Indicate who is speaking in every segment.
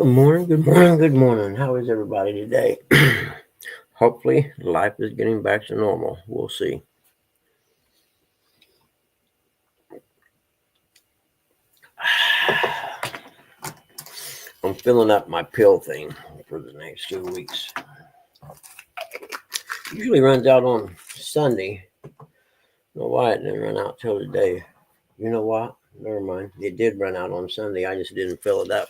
Speaker 1: Good morning, good morning, good morning. How is everybody today? Hopefully, life is getting back to normal. We'll see. I'm filling up my pill thing for the next 2 weeks. Usually runs out on Sunday. Know why it didn't run out till today? You know what? Never mind. It did run out on Sunday. I just didn't fill it up.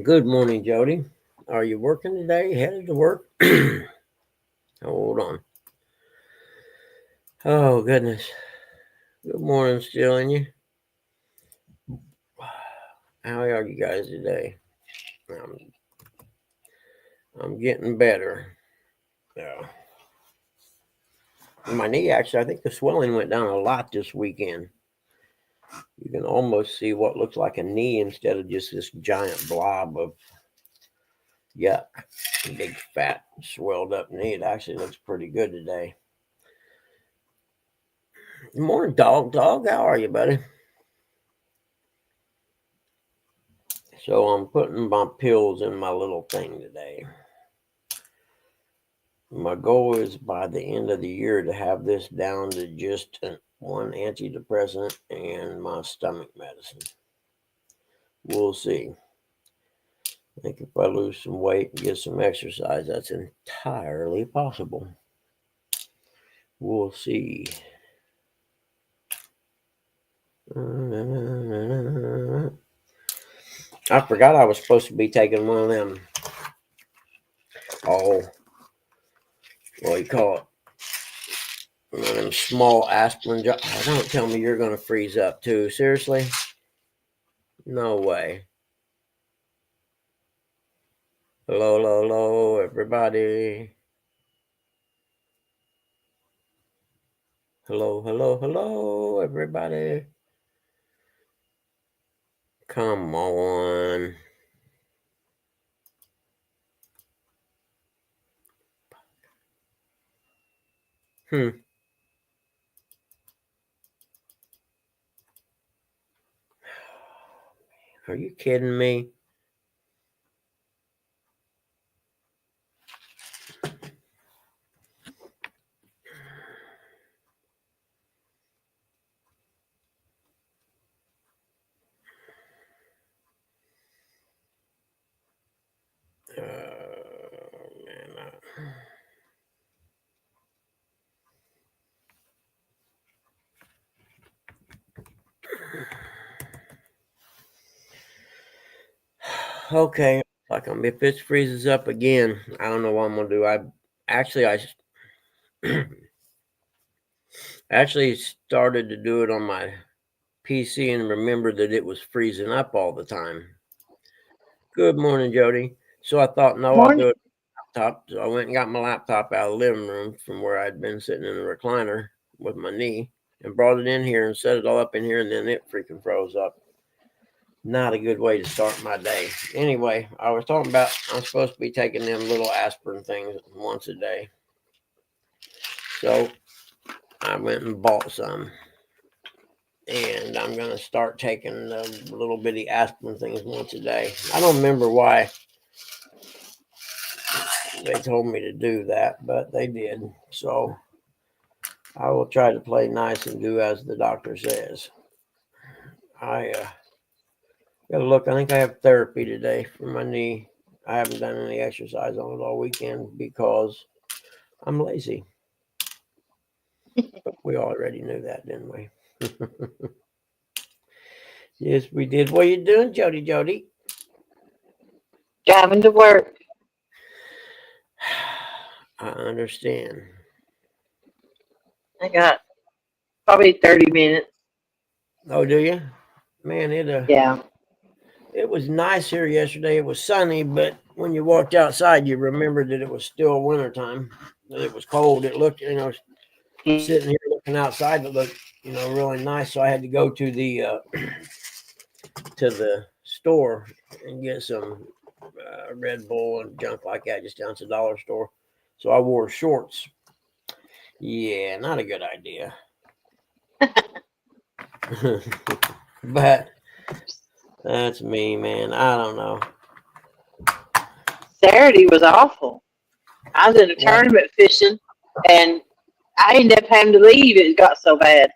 Speaker 1: Good morning, Jody. Are you working today? Headed to work? Hold on. Oh, goodness. Good morning, still in you. How are you guys today? I'm getting better. Yeah. My knee, actually, I think the swelling went down a lot this weekend. You can almost see what looks like a knee instead of just this giant blob of yuck. Big, fat, swelled up knee. It actually looks pretty good today. Good morning, dog. Dog, how are you, buddy? So I'm putting my pills in my little thing today. My goal is by the end of the year to have this down to just one antidepressant and my stomach medicine. We'll see. I think if I lose some weight and get some exercise, that's entirely possible. We'll see. I forgot I was supposed to be taking one of them. What do you call it? One of them small aspirin. Don't tell me you're going to freeze up too. Seriously? No way. Hello, hello, hello, everybody. Hello, hello, hello, everybody. Come on. Are you kidding me? Man. Okay, like if it freezes up again, I don't know what I'm gonna do. I actually started to do it on my PC and remembered that it was freezing up all the time. Good morning, Jody. So I thought, no, I'll do it on my laptop. So I went and got my laptop out of the living room from where I'd been sitting in the recliner with my knee and brought it in here and set it all up in here, and then it freaking froze up. Not a good way to start my day. Anyway, I was talking about I'm supposed to be taking them little aspirin things once a day. So I went and bought some. And I'm going to start taking the little bitty aspirin things once a day. I don't remember why they told me to do that, but they did. So I will try to play nice and do as the doctor says. I got to look. I think I have therapy today for my knee. I haven't done any exercise on it all weekend because I'm lazy. But we already knew that, didn't we? Yes, we did. What are you doing, Jody? Jody?
Speaker 2: Driving to work.
Speaker 1: I understand.
Speaker 2: I got probably 30 minutes.
Speaker 1: Oh, do you? Man,
Speaker 2: Yeah.
Speaker 1: it was nice here yesterday. It was sunny, but when you walked outside, you remembered that it was still wintertime. That it was cold. It looked, sitting here looking outside, it looked, really nice. So I had to go to the store and get some Red Bull and junk like that, just down to the dollar store. So I wore shorts. Yeah, not a good idea. But That's me, man. I don't know.
Speaker 2: Saturday was awful. I was in a
Speaker 1: What?
Speaker 2: tournament fishing, and I ended up having to leave. It got so bad.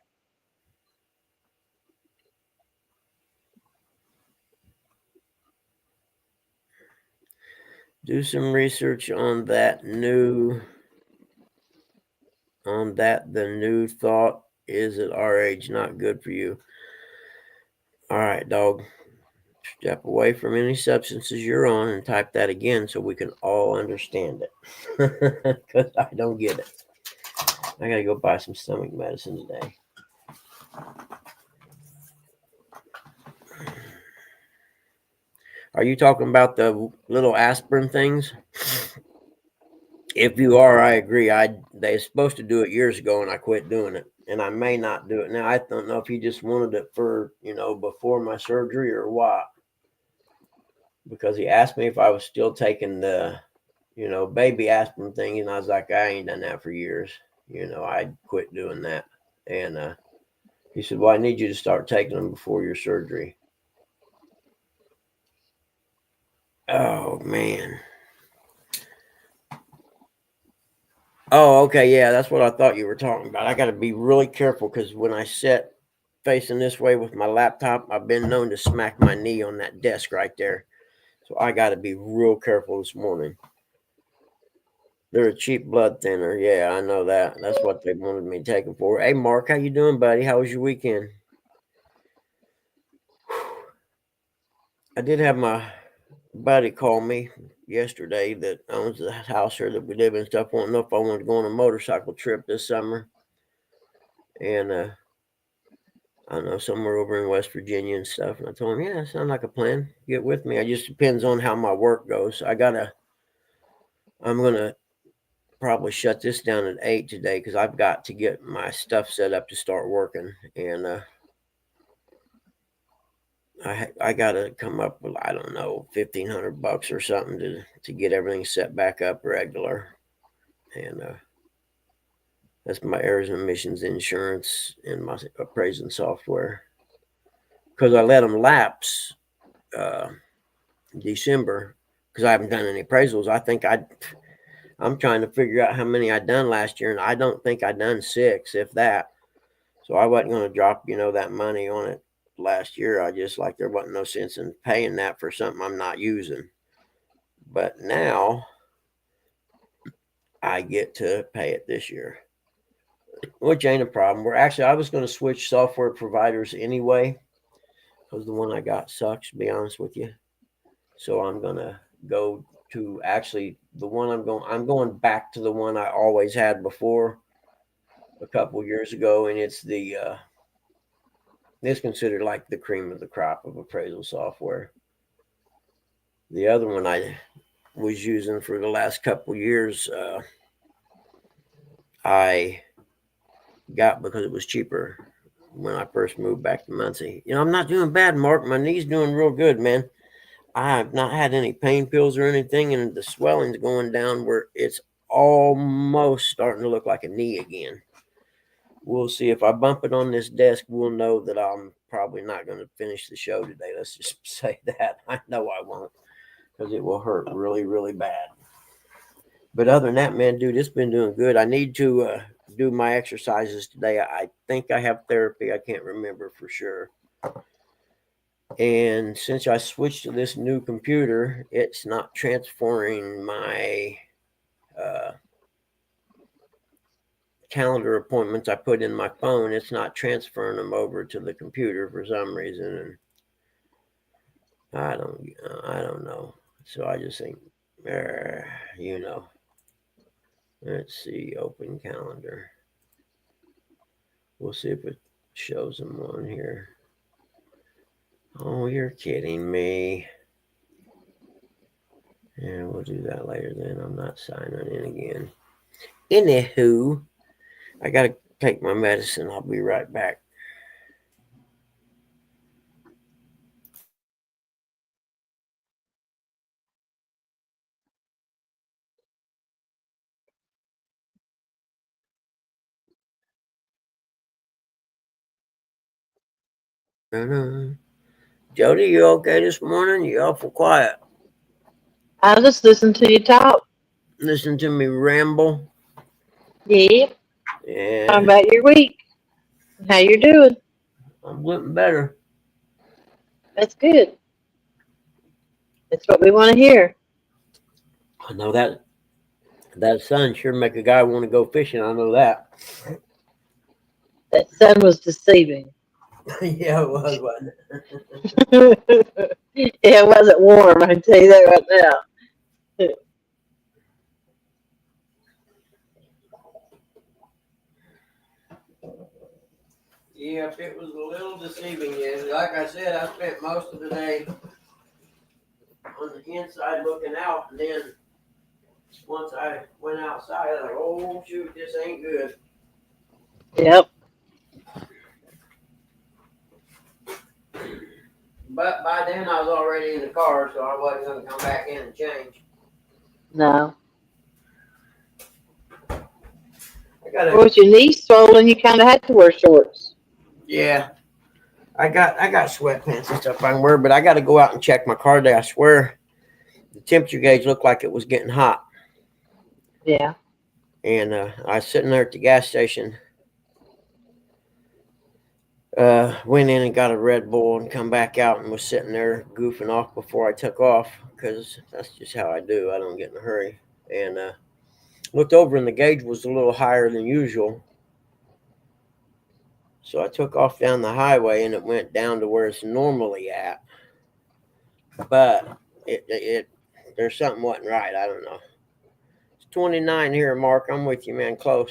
Speaker 1: Do some research on that new on that the new thought is at our age not good for you. All right, dog. Step away from any substances you're on and type that again so we can all understand it. Because I don't get it. I gotta go buy some stomach medicine today. Are you talking about the little aspirin things? If you are, I agree. They were supposed to do it years ago, and I quit doing it. And I may not do it now. I don't know if he just wanted it for before my surgery or what. Because he asked me if I was still taking the baby aspirin thing, and I was like, I ain't done that for years. I quit doing that. And he said, well, I need you to start taking them before your surgery. Oh man. Oh, okay, yeah, that's what I thought you were talking about. I got to be really careful because when I sit facing this way with my laptop, I've been known to smack my knee on that desk right there. So I got to be real careful this morning. They're a cheap blood thinner. Yeah, I know that. That's what they wanted me taken for. Hey, Mark, how you doing, buddy? How was your weekend? I did have my buddy call me yesterday that owns the house here that we live in and stuff. Want to know if I wanted to go on a motorcycle trip this summer. And I don't know, somewhere over in West Virginia and stuff. And I told him, yeah, sounds like a plan. Get with me. It just depends on how my work goes. I'm gonna probably shut this down at 8 today because I've got to get my stuff set up to start working. And I gotta come up with, I don't know, $1,500 or something to get everything set back up regular. And that's my errors and emissions insurance and my appraising software because I let them lapse uh, December because I haven't done any appraisals. I'm trying to figure out how many I done last year, and I don't think I done 6, if that. So I wasn't going to drop that money on it last year. I just like there wasn't no sense in paying that for something I'm not using. But now I get to pay it this year, which ain't a problem. I was going to switch software providers anyway because the one I got sucks. To be honest with you, so I'm gonna go to actually the one I'm going back to the one I always had before a couple years ago, and it's considered like the cream of the crop of appraisal software. The other one I was using for the last couple years, I got because it was cheaper when I first moved back to Muncie. I'm not doing bad, Mark. My knee's doing real good, man. I've not had any pain pills or anything, and the swelling's going down where it's almost starting to look like a knee again. We'll see. If I bump it on this desk, we'll know that I'm probably not going to finish the show today. Let's just say that. I know I won't because it will hurt really, really bad. But other than that, man, dude, it's been doing good. I need to do my exercises today. I think I have therapy. I can't remember for sure. And since I switched to this new computer, it's not transferring my uh, calendar appointments I put in my phone. It's not transferring them over to the computer for some reason, and I don't know. So I just think, uh, you know, let's see, open calendar. We'll see if it shows them on here. Oh, you're kidding me. Yeah, we'll do that later then. I'm not signing in again. Anywho, I gotta take my medicine. I'll be right back. Jody, you okay this morning? You awful quiet.
Speaker 2: I just listened to you talk.
Speaker 1: Listen to me ramble.
Speaker 2: Yeah. Talking
Speaker 1: Yeah,
Speaker 2: about your week. How you're doing.
Speaker 1: I'm getting better.
Speaker 2: That's good. That's what we want to hear.
Speaker 1: I know that sun sure make a guy want to go fishing. I know that.
Speaker 2: That sun was deceiving.
Speaker 1: Yeah, it was, wasn't
Speaker 2: It wasn't warm, I can tell you that right now.
Speaker 1: Yep, it was a little deceiving. Yeah, like I said, I spent most of the day on the inside looking out, and then once I went outside, I was like, "Oh shoot, this ain't good."
Speaker 2: Yep.
Speaker 1: But by then, I was already in the car, so I wasn't going to come back in and change.
Speaker 2: No.
Speaker 1: I got
Speaker 2: Well,
Speaker 1: a
Speaker 2: with your knees swollen, you kind of had to wear shorts.
Speaker 1: yeah. I got sweatpants and stuff I can wear, but I got to go out and check my car today. I swear, the temperature gauge looked like it was getting hot.
Speaker 2: Yeah.
Speaker 1: And I was sitting there at the gas station. Went in and got a Red Bull and come back out and was sitting there goofing off before I took off because that's just how I do. I don't get in a hurry. And looked over and the gauge was a little higher than usual. So I took off down the highway and it went down to where it's normally at. But it there's something wasn't right. I don't know. It's 29 here, Mark. I'm with you, man. Close.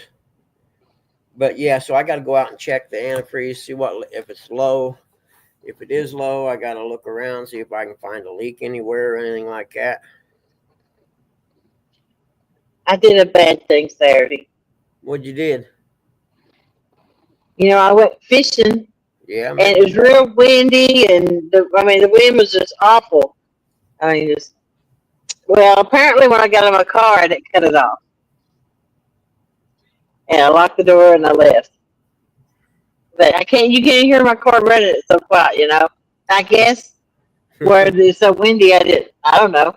Speaker 1: But yeah, so I got to go out and check the antifreeze, see what if it's low. If it is low, I got to look around, see if I can find a leak anywhere or anything like that.
Speaker 2: I did a bad thing Saturday.
Speaker 1: What you did?
Speaker 2: You know, I went fishing,
Speaker 1: Yeah,
Speaker 2: and it
Speaker 1: man.
Speaker 2: was real windy, and the wind was just awful. I mean, just well, apparently when I got in my car, I didn't cut it off, and I locked the door and I left. But you can't hear my car running. It's so quiet, you know. I guess where it's so windy, I don't know.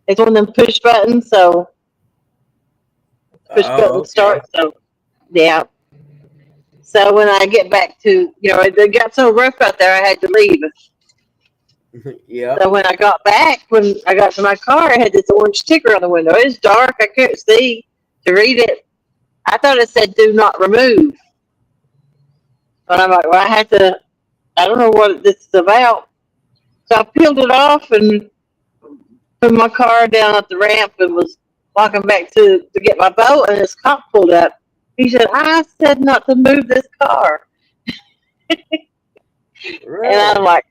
Speaker 2: It's one of them push buttons, so push
Speaker 1: Oh,
Speaker 2: button
Speaker 1: okay.
Speaker 2: start. So yeah. So when I get back to, it got so rough out there, I had to leave.
Speaker 1: Yep.
Speaker 2: So when I got to my car, it had this orange sticker on the window. It was dark. I couldn't see to read it. I thought it said "Do not remove," but I'm like, well, I don't know what this is about. So I peeled it off and put my car down at the ramp and was walking back to get my boat, and this cop pulled up. He said, "I said not to move this car," and I'm
Speaker 1: Really?
Speaker 2: like,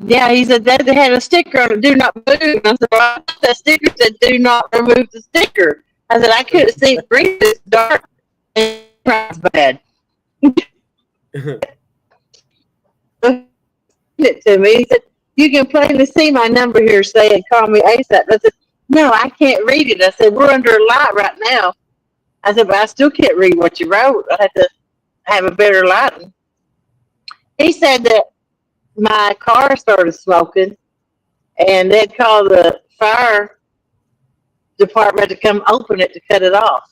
Speaker 2: yeah, he said that they had a sticker on it, "Do not move." And I said, well, I thought that sticker said "Do not remove the sticker." I said, I couldn't see read this dark and it's bad. It to me. He said, "You can plainly see my number here saying call me ASAP." I said, "No, I can't read it." I said, "We're under a light right now." I said, "But I still can't read what you wrote. I had to have a better lighting." He said that my car started smoking and they'd call the fire department to come open it to cut it off.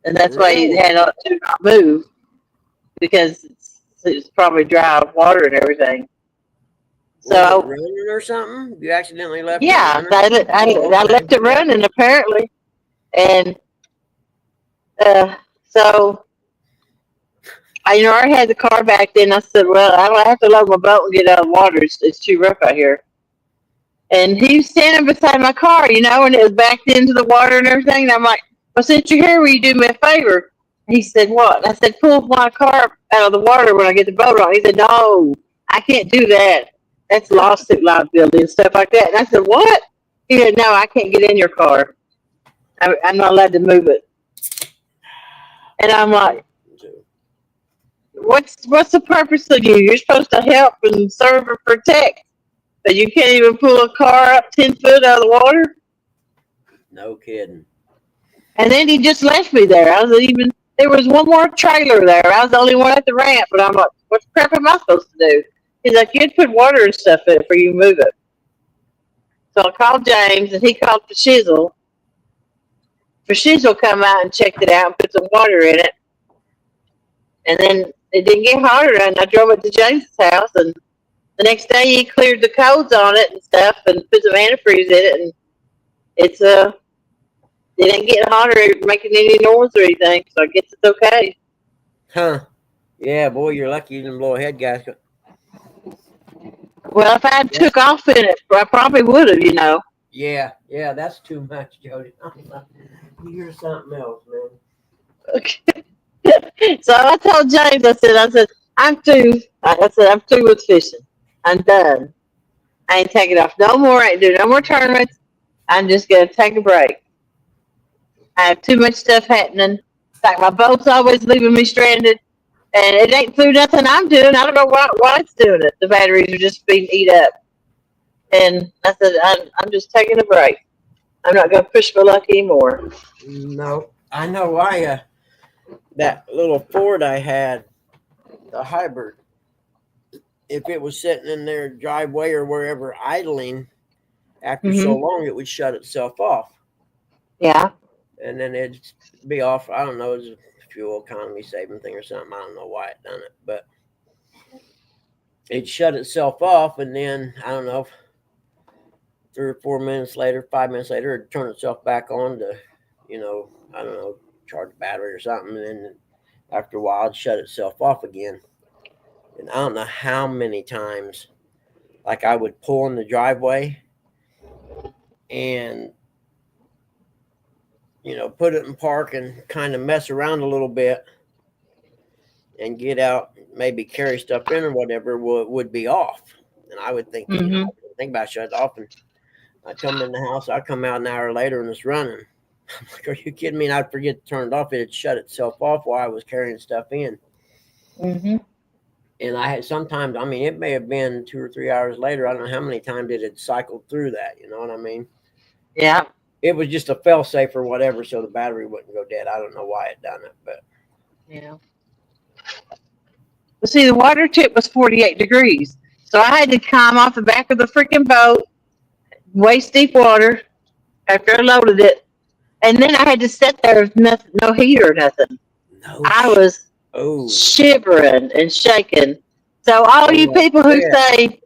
Speaker 2: And that's why you
Speaker 1: Really?
Speaker 2: had to not move because it's probably dry water and everything.
Speaker 1: Was it
Speaker 2: So,
Speaker 1: running or something? You accidentally left it
Speaker 2: yeah,
Speaker 1: running? Oh,
Speaker 2: I
Speaker 1: okay.
Speaker 2: left it running apparently. And uh, so, I had the car back then. I said, well, I don't have to load my boat and get out of the water. It's too rough out here. And he was standing beside my car, and it was backed into the water and everything. And I'm like, well, since you're here, will you do me a favor? He said, what? And I said, pull my car out of the water when I get the boat on. He said, no, I can't do that. That's lawsuit liability and stuff like that. And I said, what? He said, no, I can't get in your car. I'm not allowed to move it. And I'm like, what's the purpose of you? You're supposed to help and serve and protect. But you can't even pull a car up 10 foot out of the water?
Speaker 1: No kidding.
Speaker 2: And then he just left me there. There was one more trailer there. I was the only one at the ramp, but I'm like, what the crap am I supposed to do? He's like, you'd put water and stuff in it before you move it. So I called James, and he called for Shizzle. For Shizzle come out and checked it out and put some water in it. And then it didn't get hotter, and I drove it to James's house, and the next day he cleared the codes on it and stuff and put some antifreeze in it, and it's it ain't getting hotter or making any noise or anything, so I guess it's okay.
Speaker 1: Huh. Yeah, boy, you're lucky you didn't blow a head gasket.
Speaker 2: Well, if I had took off in it, I probably would have, you know.
Speaker 1: Yeah, that's too much, Jody. You hear something else, man.
Speaker 2: Okay. So I told James, I said, I'm through. I said, I'm through with fishing. I'm done. I ain't taking off no more. I ain't doing no more tournaments. I'm just going to take a break. I have too much stuff happening. Like my boat's always leaving me stranded. And it ain't through nothing I'm doing. I don't know why it's doing it. The batteries are just being eat up. And I said, I'm just taking a break. I'm not going to push my luck anymore.
Speaker 1: No, I know. That little Ford I had, the hybrid, if it was sitting in their driveway or wherever idling, after so long, it would shut itself off.
Speaker 2: Yeah.
Speaker 1: And then it'd be off. I don't know. It's a fuel economy saving thing or something. I don't know why it done it, but it shut itself off. And then, I don't know, 3 or 4 minutes later, 5 minutes later, it'd turn itself back on to, I don't know, charge the battery or something. And then after a while, it'd shut itself off again. And I don't know how many times, like I would pull in the driveway and, put it in park and kind of mess around a little bit and get out, maybe carry stuff in or whatever, would be off. And I would think, think about shut it off. And I come in the house, I come out an hour later and it's running. I'm like, are you kidding me? And I'd forget to turn it off. It'd shut itself off while I was carrying stuff in. And I had sometimes, it may have been 2 or 3 hours later. I don't know how many times it had cycled through that. You know what I mean?
Speaker 2: Yeah.
Speaker 1: It was just a fail safe or whatever, so the battery wouldn't go dead. I don't know why it done it, but
Speaker 2: yeah. Well, see, the water tip was 48 degrees, so I had to climb off the back of the freaking boat, waist deep water, after I loaded it, and then I had to sit there with no heat or nothing. I was shivering and shaking. So all you people who say,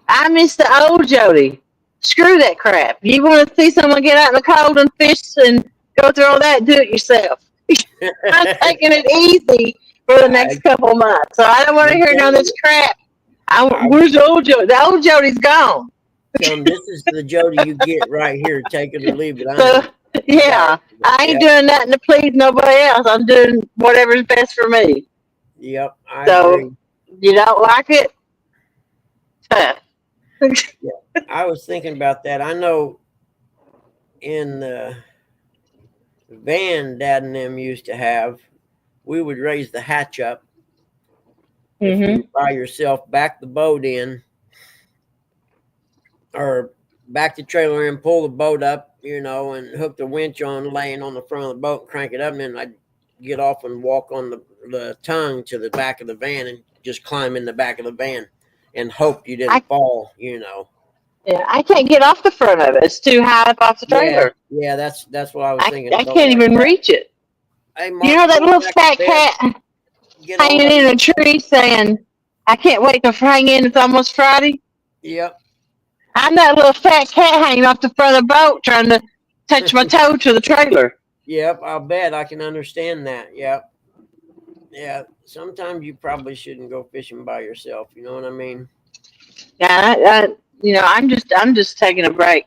Speaker 2: I miss the old Jody, screw that crap. You want to see someone get out in the cold and fish and go through all that, do it yourself. I'm taking it easy for the next couple months. So I don't want to hear none of this crap. Where's the old Jody? The old Jody's gone.
Speaker 1: Tell them this is the Jody you get right here. Take it or leave it.
Speaker 2: Yeah, I ain't doing nothing to please nobody else. I'm doing whatever's best for me.
Speaker 1: Yep, I agree.
Speaker 2: You don't like it?
Speaker 1: Yeah, I was thinking about that. I know in the van Dad and them used to have, we would raise the hatch up. If you by yourself, back the boat in, or back the trailer in, pull the boat up, and hook the winch on, laying on the front of the boat, and crank it up, and then I'd get off and walk on the tongue to the back of the van and just climb in the back of the van and hope you didn't fall,
Speaker 2: Yeah, I can't get off the front of it. It's too high up off the trailer.
Speaker 1: Yeah, that's what I was thinking.
Speaker 2: I can't even reach it. Hey, Mark, that little fat cat hanging in a tree saying, I can't wait to hang in. It's almost Friday.
Speaker 1: Yep.
Speaker 2: I'm that little fat cat hanging off the front of the boat trying to touch my toe to the trailer.
Speaker 1: Yep, I'll bet I can understand that. Yep. Yeah, sometimes you probably shouldn't go fishing by yourself. You know what I mean?
Speaker 2: Yeah, I'm just taking a break.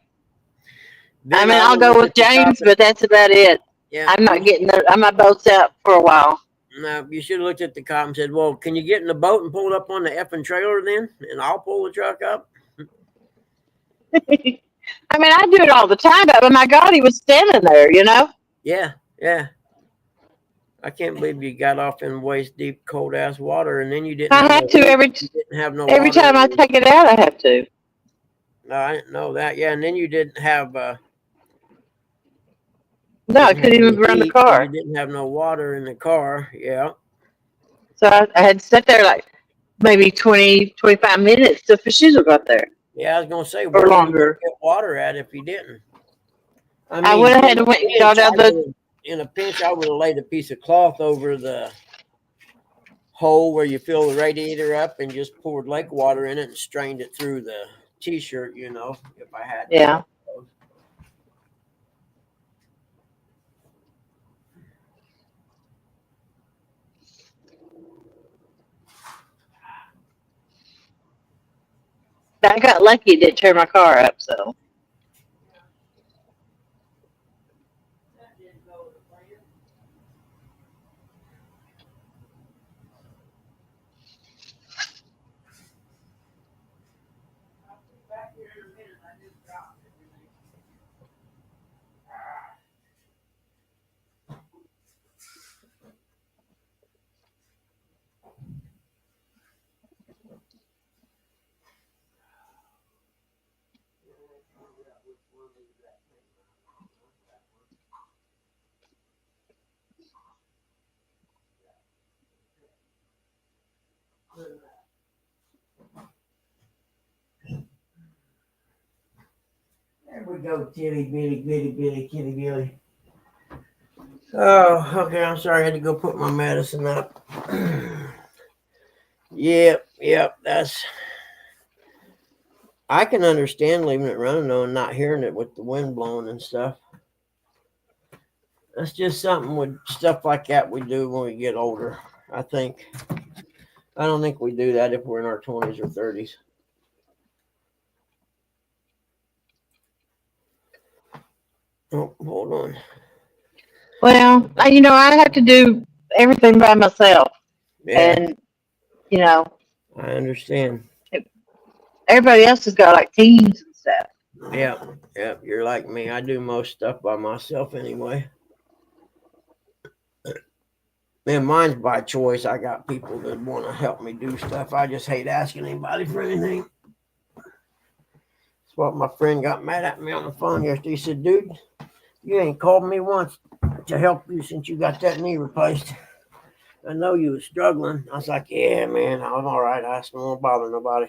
Speaker 2: Then I'll go with James, but that's about it. Yeah, I'm not getting my boat's out for a while.
Speaker 1: No, you should have looked at the cop and said, well, can you get in the boat and pull it up on the effing trailer then? And I'll pull the truck up.
Speaker 2: I do it all the time, but my God, he was standing there,
Speaker 1: Yeah. I can't believe you got off in waist deep, cold ass water, and then you didn't.
Speaker 2: I have to every time I take it out. I have to.
Speaker 1: No, I didn't know that. Yeah, and then you didn't have.
Speaker 2: No, I couldn't even run the car.
Speaker 1: You didn't have no water in the car. Yeah.
Speaker 2: So I had to sit there like, maybe 20, 25 minutes till fishes will got there.
Speaker 1: Yeah, I was gonna say,
Speaker 2: Or
Speaker 1: where were you
Speaker 2: longer.
Speaker 1: gonna get water at if you didn't? I
Speaker 2: I
Speaker 1: mean,
Speaker 2: would have had to went and got out the.
Speaker 1: in a pinch, I would have laid a piece of cloth over the hole where you fill the radiator up and just poured lake water in it and strained it through the t-shirt, if I had to.
Speaker 2: Yeah. I got lucky it didn't tear my car up, so.
Speaker 1: There we go, kitty bitty kitty Billy. Oh, okay. I'm sorry. I had to go put my medicine up. Yep. I can understand leaving it running though and not hearing it with the wind blowing and stuff. That's just something with stuff like that we do when we get older. I think. I don't think we do that if we're in our 20s or 30s. Oh, hold on.
Speaker 2: Well, I have to do everything by myself.
Speaker 1: Yeah.
Speaker 2: And,
Speaker 1: I understand.
Speaker 2: everybody else has got like teams and stuff.
Speaker 1: Yep. You're like me. I do most stuff by myself anyway. Man, mine's by choice. I got people that want to help me do stuff. I just hate asking anybody for anything. That's what my friend got mad at me on the phone yesterday. He said, dude, you ain't called me once to help you since you got that knee replaced. I know you was struggling. I was like, yeah, man, I'm all right. I just don't want to bother nobody.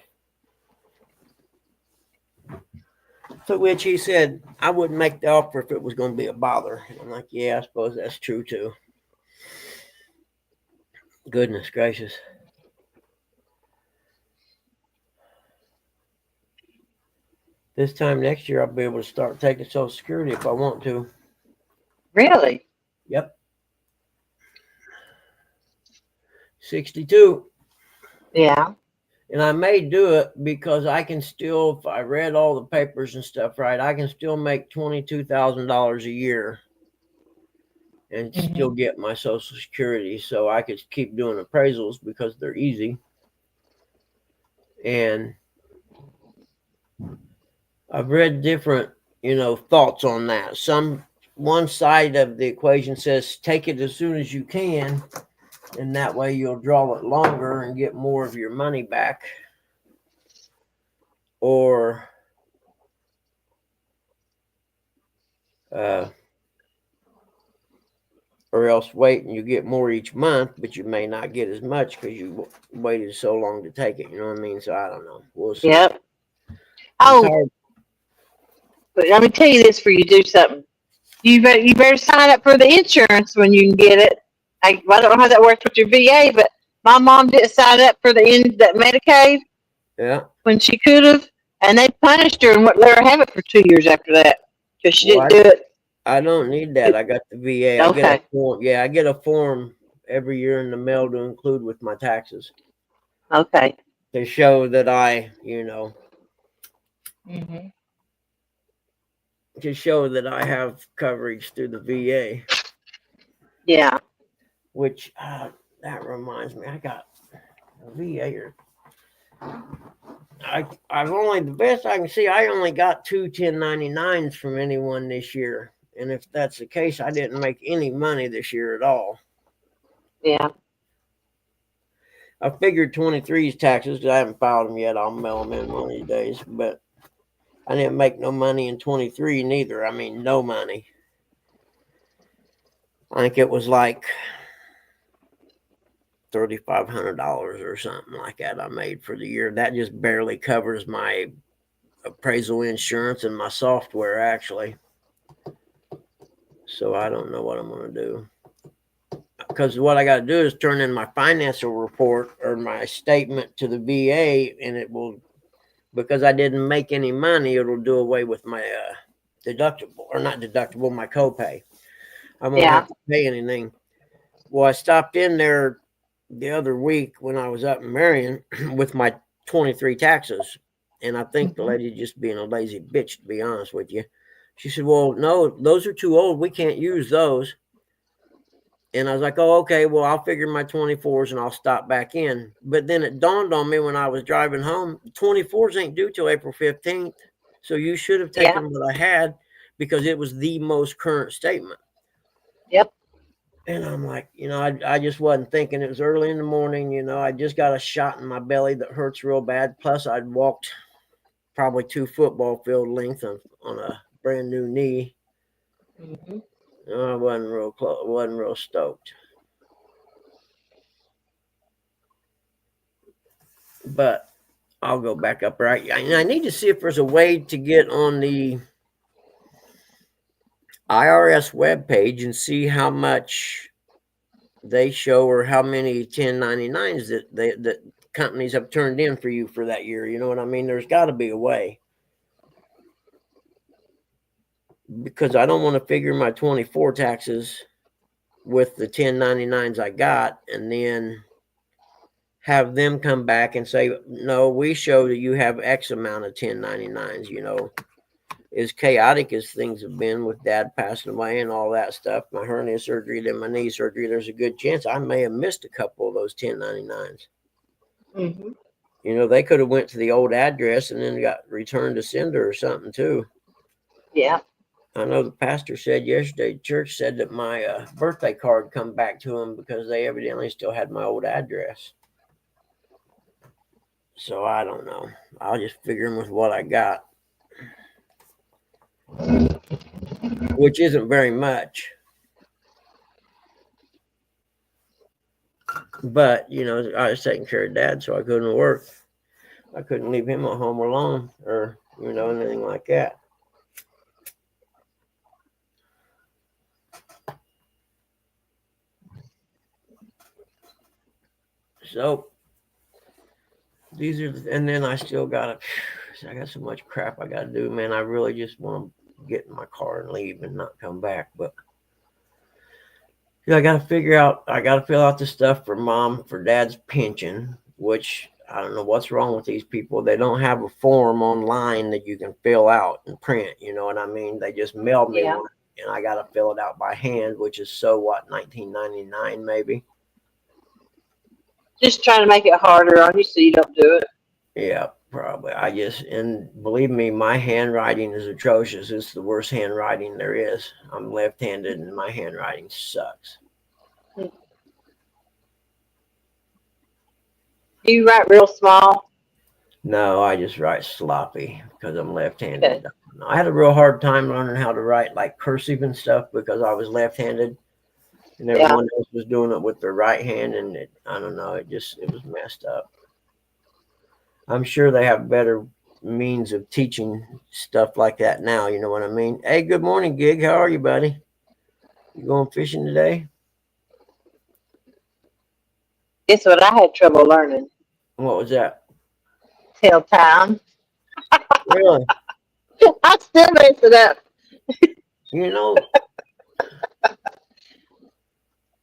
Speaker 1: To which he said, I wouldn't make the offer if it was going to be a bother. I'm like, yeah, I suppose that's true too. Goodness gracious. This time next year, I'll be able to start taking Social Security if I want to.
Speaker 2: Really?
Speaker 1: Yep. 62.
Speaker 2: Yeah.
Speaker 1: And I may do it because I can still, if I read all the papers and stuff right, I can still make $22,000 a year and still get my Social Security. So I could keep doing appraisals because they're easy. And I've read different, thoughts on that. One side of the equation says take it as soon as you can, and that way you'll draw it longer and get more of your money back. Or else wait and you get more each month, but you may not get as much because you waited so long to take it. You know what I mean? So I don't know. We'll see.
Speaker 2: Yep. Oh, but let me tell you this: before you do something, you better sign up for the insurance when you can get it. I don't know how that works with your VA, but my mom didn't sign up for that Medicaid.
Speaker 1: Yeah.
Speaker 2: When she could have, and they punished her and wouldn't let her have it for 2 years after that because she didn't do it.
Speaker 1: I don't need that. I got the VA. I get a form. Yeah, I get a form every year in the mail to include with my taxes.
Speaker 2: Okay.
Speaker 1: To show that I, to show that I have coverage through the VA.
Speaker 2: Yeah.
Speaker 1: Which that reminds me, I got a VA. I've only, the best I can see, I only got 2 1099s from anyone this year. And if that's the case, I didn't make any money this year at all.
Speaker 2: Yeah.
Speaker 1: I figured 23's taxes because I haven't filed them yet. I'll mail them in one of these days. But I didn't make no money in 23 neither. I mean, no money. I think it was like $3,500 or something like that I made for the year. That just barely covers my appraisal insurance and my software, actually. So I don't know what I'm going to do. Because what I got to do is turn in my financial report or my statement to the VA, and it will, because I didn't make any money, it'll do away with my deductible, or not deductible, my copay. I won't have to pay anything. Well, I stopped in there the other week when I was up in Marion with my 23 taxes, and I think the lady just being a lazy bitch, to be honest with you. She said, well, no, those are too old. We can't use those. And I was like, oh, okay, well, I'll figure my 24s and I'll stop back in. But then it dawned on me when I was driving home, 24s ain't due till April 15th. So you should have taken what I had because it was the most current statement.
Speaker 2: Yep.
Speaker 1: And I'm like, I just wasn't thinking. It was early in the morning. I just got a shot in my belly that hurts real bad. Plus, I'd walked probably 2 football field lengths on a brand new knee.
Speaker 2: Mm-hmm.
Speaker 1: I wasn't real close. Wasn't real stoked. But I'll go back up there. I need to see if there's a way to get on the IRS webpage and see how much they show or how many 1099s that companies have turned in for you for that year. You know what I mean? There's got to be a way. Because I don't want to figure my 24 taxes with the 1099s I got and then have them come back and say, no, we show that you have X amount of 1099s. As chaotic as things have been with Dad passing away and all that stuff, my hernia surgery, then my knee surgery, there's a good chance I may have missed a couple of those 1099s.
Speaker 2: Mm-hmm.
Speaker 1: They could have went to the old address and then got returned to sender or something too.
Speaker 2: Yeah.
Speaker 1: I know the pastor said yesterday, church said that my birthday card come back to him because they evidently still had my old address. So I don't know. I'll just figure him with what I got, which isn't very much. But, I was taking care of Dad, so I couldn't work. I couldn't leave him at home alone or, anything like that. So these are, and then I still got so much crap I got to do, man. I really just want to get in my car and leave and not come back. But I got to fill out the stuff for Dad's pension, which I don't know what's wrong with these people. They don't have a form online that you can fill out and print. You know what I mean? They just mailed me one, and I got to fill it out by hand, which is $19.99 maybe.
Speaker 2: Just trying to make it harder on you so you don't do it.
Speaker 1: Yeah, probably. And believe me, my handwriting is atrocious. It's the worst handwriting there is. I'm left-handed and my handwriting sucks.
Speaker 2: Do you write real small?
Speaker 1: No, I just write sloppy because I'm left-handed. Okay. I had a real hard time learning how to write like cursive and stuff because I was left-handed. And everyone else was doing it with their right hand, and I don't know, it was messed up. I'm sure they have better means of teaching stuff like that now, you know what I mean? Hey, good morning, Gig. How are you, buddy? You going fishing today?
Speaker 2: Guess what I had trouble learning?
Speaker 1: What was that?
Speaker 2: Tell time.
Speaker 1: Really?
Speaker 2: I still mess it up.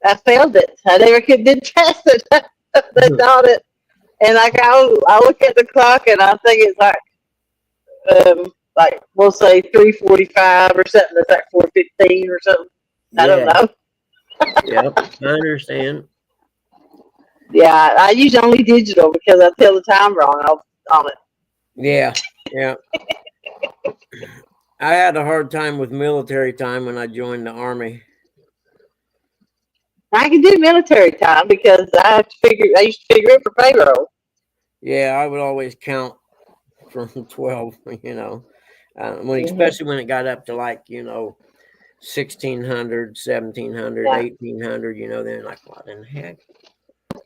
Speaker 2: I failed it. I never did test it. They taught it. And I look at the clock and I think it's like we'll say 3:45 or something. It's like 4:15 or something. I don't know.
Speaker 1: Yep, I understand.
Speaker 2: Yeah, I use only digital because I tell the time wrong on it.
Speaker 1: Yeah. I had a hard time with military time when I joined the Army.
Speaker 2: I can do military time because I used to figure it for payroll.
Speaker 1: Yeah, I would always count from 12, especially when it got up to 1600, 1700, 1800, then like, what in the heck?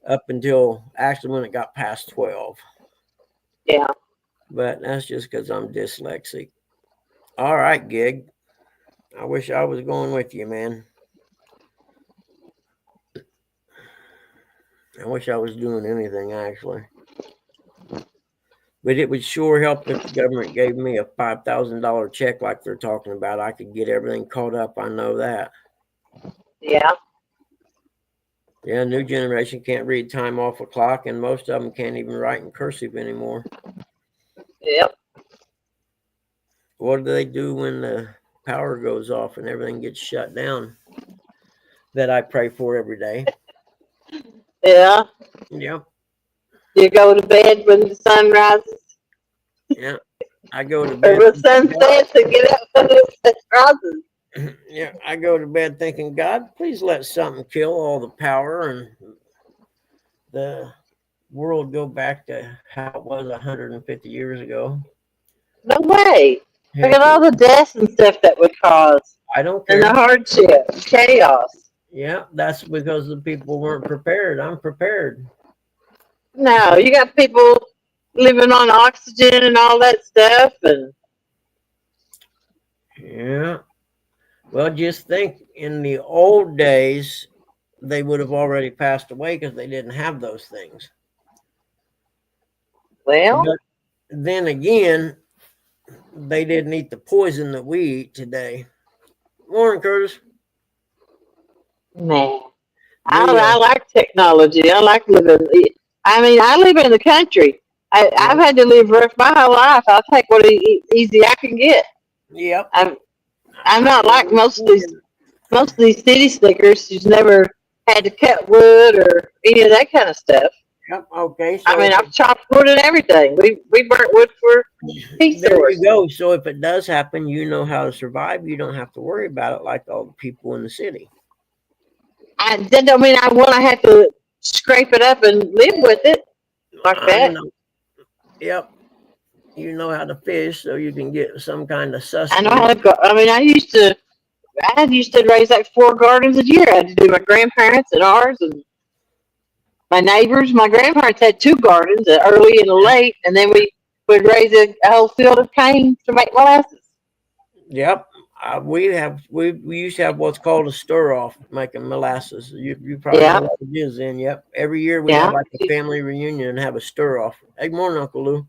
Speaker 1: up until actually when it got past 12.
Speaker 2: Yeah.
Speaker 1: But that's just because I'm dyslexic. All right, Gig. I wish I was going with you, man. I wish I was doing anything, actually. But it would sure help if the government gave me a $5,000 check like they're talking about. I could get everything caught up. I know that.
Speaker 2: Yeah.
Speaker 1: Yeah, new generation can't read time off a clock, and most of them can't even write in cursive anymore.
Speaker 2: Yep.
Speaker 1: What do they do when the power goes off and everything gets shut down? That I pray for every day.
Speaker 2: Yeah.
Speaker 1: Yep.
Speaker 2: You go to bed when the sun rises,
Speaker 1: Yeah. I go to
Speaker 2: or
Speaker 1: bed
Speaker 2: when the sun
Speaker 1: thinking,
Speaker 2: sets, and get up when it rises.
Speaker 1: yeah, I go to bed thinking, God, please let something kill all the power and the world go back to how it was 150 years ago.
Speaker 2: No way. Look at
Speaker 1: Heck,
Speaker 2: all the deaths and stuff that would cause,
Speaker 1: I don't
Speaker 2: and the
Speaker 1: care.
Speaker 2: hardship, chaos.
Speaker 1: Yeah, that's because the people weren't prepared. I'm prepared.
Speaker 2: No, you got people living on oxygen and all that stuff, and
Speaker 1: Yeah. Well, just think in the old days, they would have already passed away because they didn't have those things.
Speaker 2: well,
Speaker 1: But then again, they didn't eat the poison that we eat today. Morning, Curtis.
Speaker 2: man,
Speaker 1: We,
Speaker 2: I like technology. I like living. I mean, I live in the country. I've
Speaker 1: yep,
Speaker 2: had to live rough my whole life. I'll take what easy I can get.
Speaker 1: yep.
Speaker 2: I'm I'm
Speaker 1: I
Speaker 2: not like
Speaker 1: understand.
Speaker 2: most of these city slickers who's never had to cut wood or any of that kind of stuff.
Speaker 1: Yep. Okay.
Speaker 2: I
Speaker 1: So
Speaker 2: mean,
Speaker 1: if
Speaker 2: I've chopped wood and everything. We burnt wood for tea
Speaker 1: there you
Speaker 2: stores.
Speaker 1: go. So if it does happen, you know how to survive. You don't have to worry about it like all the people in the city.
Speaker 2: That don't mean I have to scrape it up and live with it like
Speaker 1: I
Speaker 2: that.
Speaker 1: know. Yep. You know how to fish, so you can get some kind of
Speaker 2: I know how
Speaker 1: sustenance.
Speaker 2: to go. I mean, I used to raise like 4 gardens a year. I had to do my grandparents and ours and my neighbors. My grandparents had 2 gardens, an early and a late, and then we would raise a whole field of cane to make molasses.
Speaker 1: Yep. We used to have what's called a stir off making molasses. You probably know
Speaker 2: Yeah,
Speaker 1: what it is then. Yep. Every year we'd have
Speaker 2: yeah.
Speaker 1: like a family reunion and have a stir off. Hey, morning, Uncle Lou.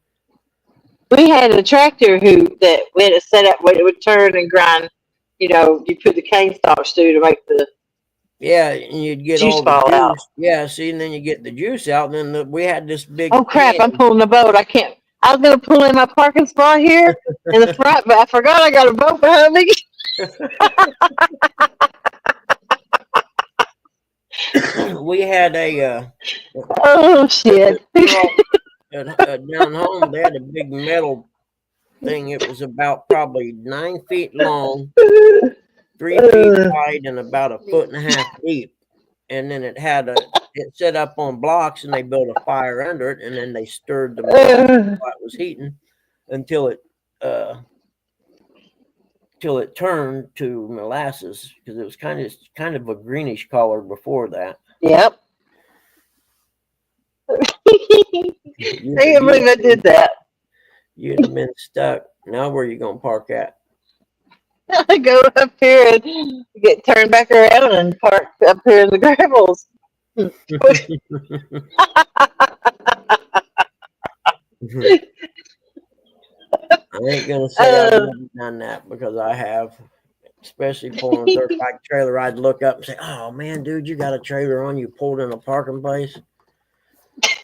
Speaker 2: We had a tractor that we had to set up where it would turn and grind. You know, you put the cane stalks through to make the
Speaker 1: Yeah, and you'd get
Speaker 2: juice
Speaker 1: all the
Speaker 2: fall out.
Speaker 1: juice. Yeah, see, and then you get the juice out. And then we had this
Speaker 2: Oh
Speaker 1: big
Speaker 2: crap! I'm
Speaker 1: pan.
Speaker 2: pulling the boat. I can't. I was gonna pull in my parking spot here in the front, but I forgot I got a boat behind me.
Speaker 1: We had
Speaker 2: Oh shit!
Speaker 1: stir off down home. They had a big metal thing. It was about probably 9 feet long, 3 feet wide, and about a foot and a half deep. And then it set up on blocks, and they built a fire under it, and then they stirred the molasses while it was heating until it uh till it turned to molasses because it was kind of a greenish color before that.
Speaker 2: Yep. I
Speaker 1: You'd,
Speaker 2: can't
Speaker 1: you'd,
Speaker 2: believe I did that.
Speaker 1: you'd have been stuck. Now where you gonna park at?
Speaker 2: I go up here and get turned back around and park up here in the gravels.
Speaker 1: I ain't gonna say I've
Speaker 2: uh,
Speaker 1: never done that because I have, especially pulling a dirt bike trailer. I'd look up and say, "Oh man, dude, you got a trailer on you pulled in a parking place."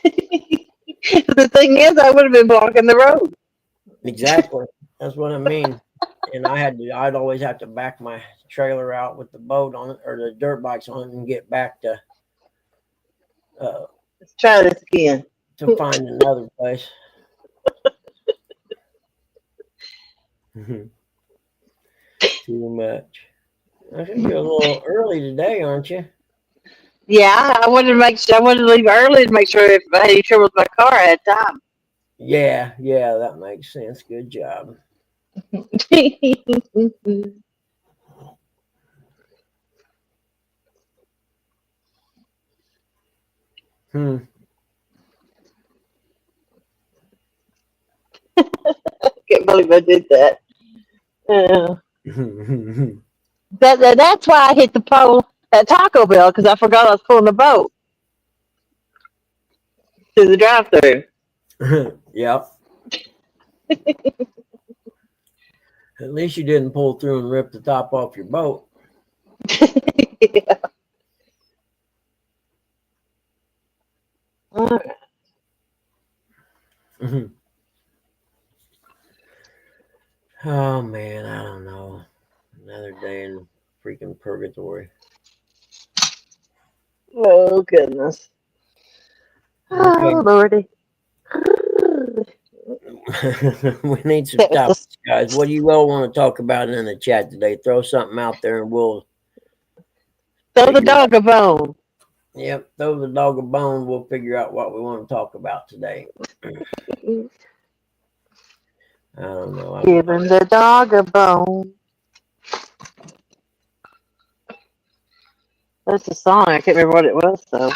Speaker 2: the thing is, I would have been blocking the road.
Speaker 1: Exactly. That's what I mean. And I'd always have to back my trailer out with the boat on it or the dirt bikes on it and get back uh,
Speaker 2: Let's try this again.
Speaker 1: to find another place. Too much. I think you're a little early today, aren't you?
Speaker 2: Yeah, I wanted to make sure I wanted to leave early to make sure if I had any trouble with my car, I had time.
Speaker 1: Yeah, yeah, that makes sense. Good job. Hmm.
Speaker 2: I can't believe I did that. Uh, that's why I hit the pole at Taco Bell because I forgot I was pulling the boat to the drive-through.
Speaker 1: Yep. At least you didn't pull through and rip the top off your boat.
Speaker 2: Yeah. All right.
Speaker 1: Oh man, I don't know. Another day in freaking purgatory.
Speaker 2: Oh goodness.
Speaker 1: Okay.
Speaker 2: Oh Lordy.
Speaker 1: We need some
Speaker 2: That was the
Speaker 1: topics, guys. What do you all want to talk about in the chat today? Throw something out there and we'll
Speaker 2: throw the
Speaker 1: figure out.
Speaker 2: dog a bone.
Speaker 1: Yep, throw the dog a bone. We'll figure out what we want to talk about today. I don't know.
Speaker 2: Giving the dog a bone. That's a song. I can't remember what it was though.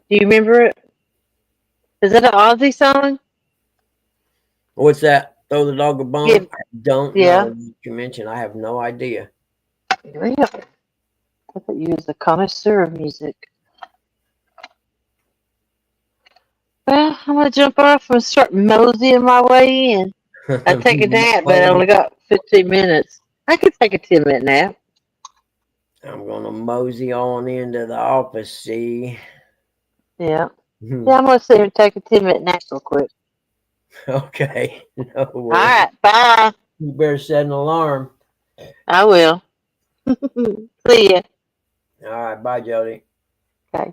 Speaker 2: Do you remember it? Is that an Aussie song?
Speaker 1: What's that? Throw the dog a bone?
Speaker 2: Give,
Speaker 1: I don't
Speaker 2: yeah.
Speaker 1: know. You mentioned. I have no idea.
Speaker 2: Yeah. I thought you was a connoisseur of music. Well, I'm gonna jump off and start moseying my way in. I take a nap, but I only got 15 minutes. I could take a 10-minute nap.
Speaker 1: I'm gonna mosey on into the office. See.
Speaker 2: Yeah. Yeah, I'm gonna sit here and take a 10-minute nap real quick.
Speaker 1: Okay. No
Speaker 2: All
Speaker 1: worries.
Speaker 2: right, bye.
Speaker 1: You better set an alarm.
Speaker 2: I will. See ya.
Speaker 1: All right. Bye, Jody.
Speaker 2: Okay.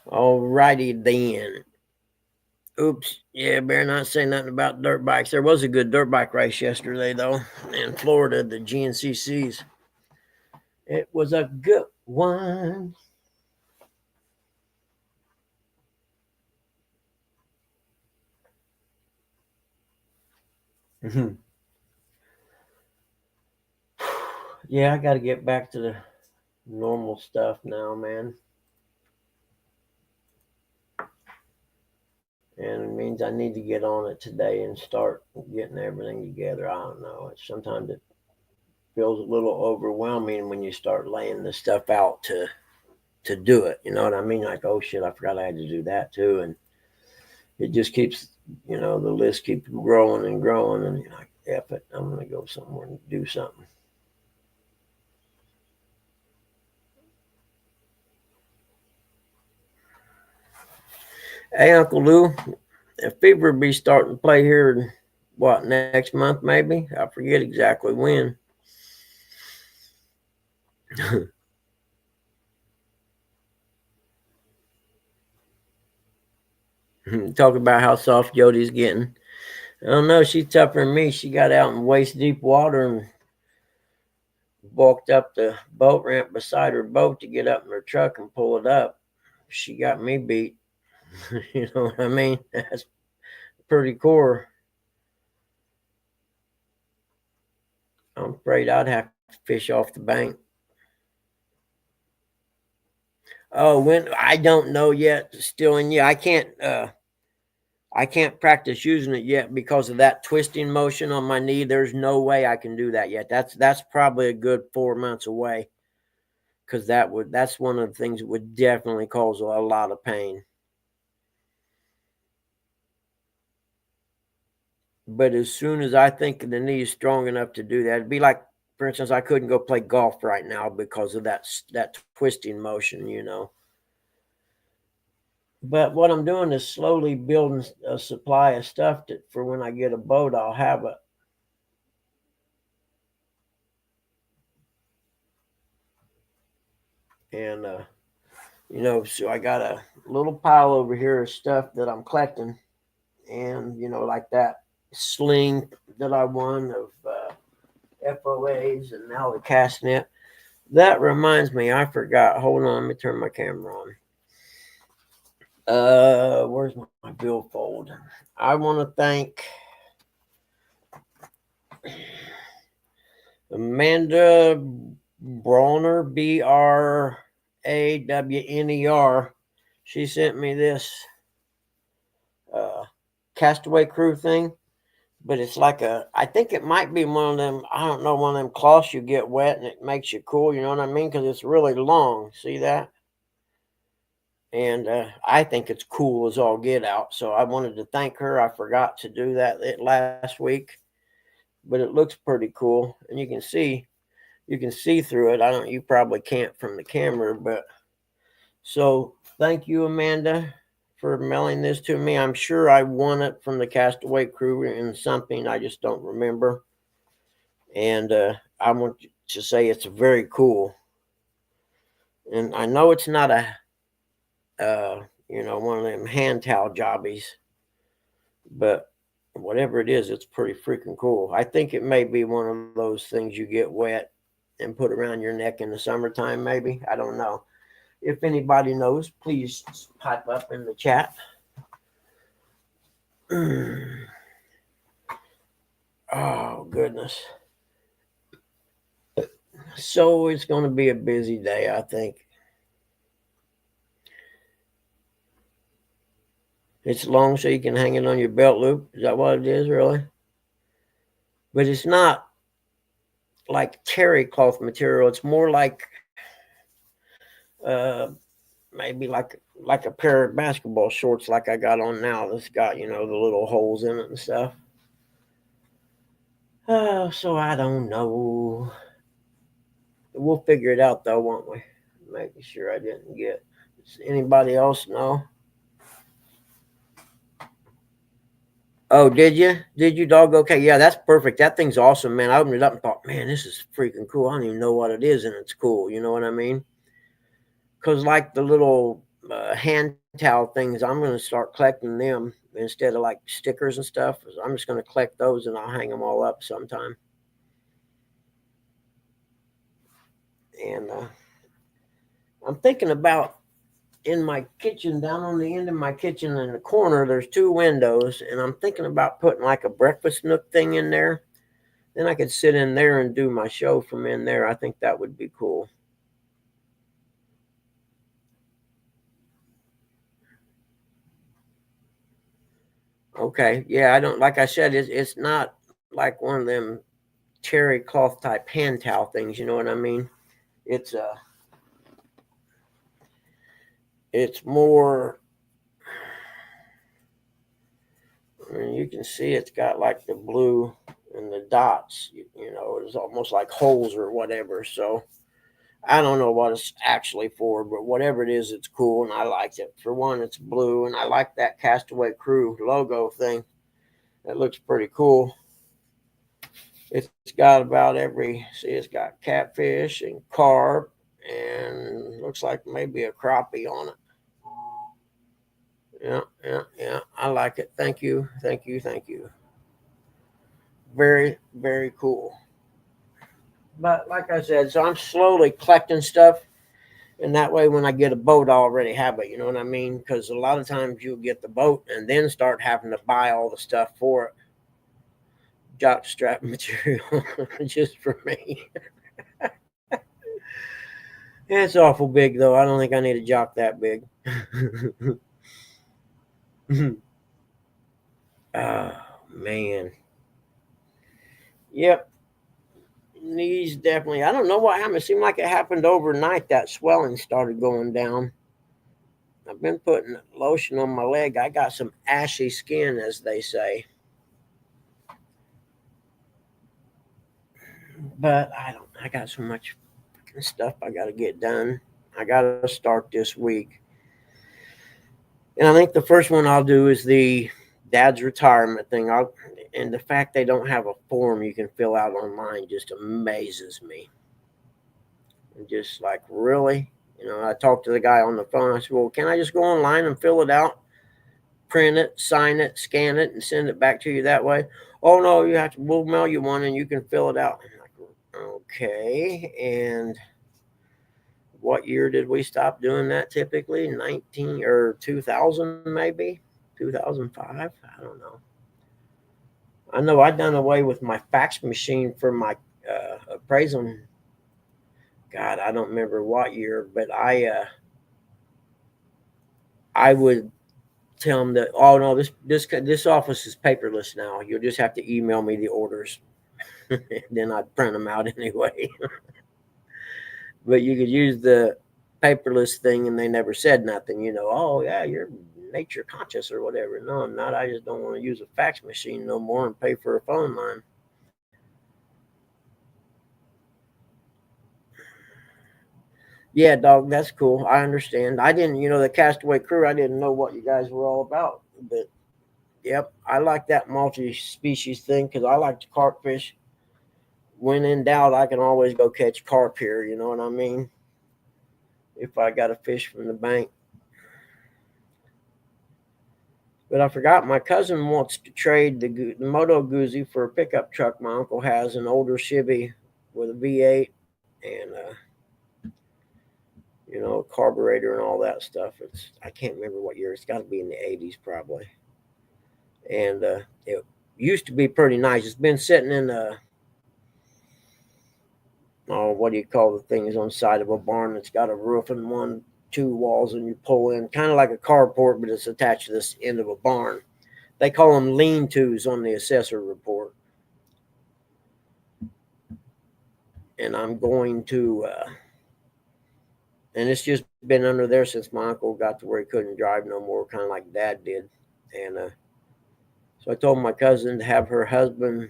Speaker 1: All righty then. Oops. Yeah, better not say nothing about dirt bikes. There was a good dirt bike race yesterday, though, in Florida, the GNCCs. It was a good one. Yeah, I got to get back to the normal stuff now, man. And it means I need to get on it today and start getting everything together. I don't know. Sometimes it feels a little overwhelming when you start laying the stuff out to do it. You know what I mean? Like, oh shit, I forgot I had to do that too, and it just keeps, the list keeps growing and growing, and you're like, F it, I'm gonna go somewhere and do something. Hey, Uncle Lou, if Fever be starting to play here, what, next month maybe? I forget exactly when. Talk about how soft Jody's getting. I don't know. She's tougher than me. She got out in waist deep water and walked up the boat ramp beside her boat to get up in her truck and pull it up. She got me beat. You know what I mean? That's pretty core. I'm afraid I'd have to fish off the bank. Oh, when I don't know yet. Still in you. I can't practice using it yet because of that twisting motion on my knee. There's no way I can do that yet. That's probably a good 4 months away. Because that's one of the things that would definitely cause a lot of pain. But as soon as I think the knee is strong enough to do that, it'd be like, for instance, I couldn't go play golf right now because of that twisting motion. But what I'm doing is slowly building a supply of stuff that for when I get a boat, I'll have it. And so I got a little pile over here of stuff that I'm collecting, and like that sling that I won of FOAs and now the cast net. That reminds me, I forgot. Hold on, let me turn my camera on. Where's my billfold? I want to thank Amanda Brawner, Brawner. She sent me this uh, Castaway Crew thing, but it's like I think it might be one of them, I don't know, one of them cloths you get wet and it makes you cool, you know what I mean? Because it's really long. See that? And I think it's cool as all get out. So I wanted to thank her. I forgot to do that last week, but it looks pretty cool, and you can see through it. I don't. You probably can't from the camera, but so thank you, Amanda, for mailing this to me. I'm sure I won it from the Castaway Crew in something I just don't remember, and I want to say it's very cool. And I know it's not a one of them hand towel jobbies, but whatever it is, it's pretty freaking cool. I think it may be one of those things you get wet and put around your neck in the summertime, maybe. I don't know. If anybody knows, please pipe up in the chat. Oh, goodness. So it's going to be a busy day, I think. It's long so you can hang it on your belt loop. Is that what it is, really? But it's not like terry cloth material. It's more like uh, maybe like a pair of basketball shorts like I got on now that's got, the little holes in it and stuff. So I don't know. We'll figure it out though, won't we? Making sure I didn't get. Does anybody else know? Oh, did you? Did you, dog? Okay, yeah, that's perfect. That thing's awesome, man. I opened it up and thought, man, this is freaking cool. I don't even know what it is, and it's cool. You know what I mean? Because like the little hand towel things, I'm going to start collecting them instead of like stickers and stuff. I'm just going to collect those and I'll hang them all up sometime. And I'm thinking about in my kitchen, down on the end of my kitchen in the corner, there's two windows, and I'm thinking about putting like a breakfast nook thing in there. Then I could sit in there and do my show from in there. I think that would be cool. Okay, yeah, I don't like I said, it's not like one of them terry cloth type hand towel things. You know what I mean? It's it's more. I mean, you can see it's got like the blue and the dots. It's almost like holes or whatever. So I don't know what it's actually for, but whatever it is, it's cool and I like it. For one, it's blue, and I like that Castaway Crew logo thing. It looks pretty cool. It's got about it's got catfish and carp, and looks like maybe a crappie on it. Yeah, yeah, yeah. I like it. Thank you, thank you, thank you. Very, very cool. But like I said, so I'm slowly collecting stuff, and that way when I get a boat, I already have it. You know what I mean? Because a lot of times you'll get the boat and then start having to buy all the stuff for it. Jock strap material just for me. It's awful big though. I don't think I need a jock that big. Oh man. Yep. Knees definitely. I don't know what happened. It seemed like it happened overnight. That swelling started going down. I've been putting lotion on my leg. I got some ashy skin, as they say. But I don't. I got so much stuff I got to get done. I got to start this week. And I think the first one I'll do is the dad's retirement thing. And the fact they don't have a form you can fill out online just amazes me. And just like, really? I talked to the guy on the phone. I said, well, can I just go online and fill it out, print it, sign it, scan it, and send it back to you that way? Oh, no, we'll mail you one and you can fill it out. I'm like, okay. And what year did we stop doing that typically? 19 or 2000 maybe? 2005? I don't know. I know I done away with my fax machine for my appraisal. God, I don't remember what year, but I would tell them that, oh no, this office is paperless now. You'll just have to email me the orders. Then I'd print them out anyway. But you could use the paperless thing, and they never said nothing. Oh yeah, you're nature conscious or whatever. No, I'm not. I just don't want to use a fax machine no more and pay for a phone line. Yeah, dog, that's cool. I understand. I didn't, the Castaway Crew. I didn't know what you guys were all about, but yep, I like that multi-species thing because I like to carp fish. When in doubt, I can always go catch carp here. You know what I mean? If I got a fish from the bank. But I forgot my cousin wants to trade the Moto Guzzi for a pickup truck my uncle has, an older Chevy with a V8 and a carburetor and all that stuff. I can't remember what year. It's got to be in the 80s probably. And it used to be pretty nice. It's been sitting in what do you call the things on the side of a barn that's got a roof and two walls, and you pull in kind of like a carport, but it's attached to this end of a barn. They call them lean-tos on the assessor report. And I'm going to, and it's just been under there since my uncle got to where he couldn't drive no more, kind of like Dad did. And so I told my cousin to have her husband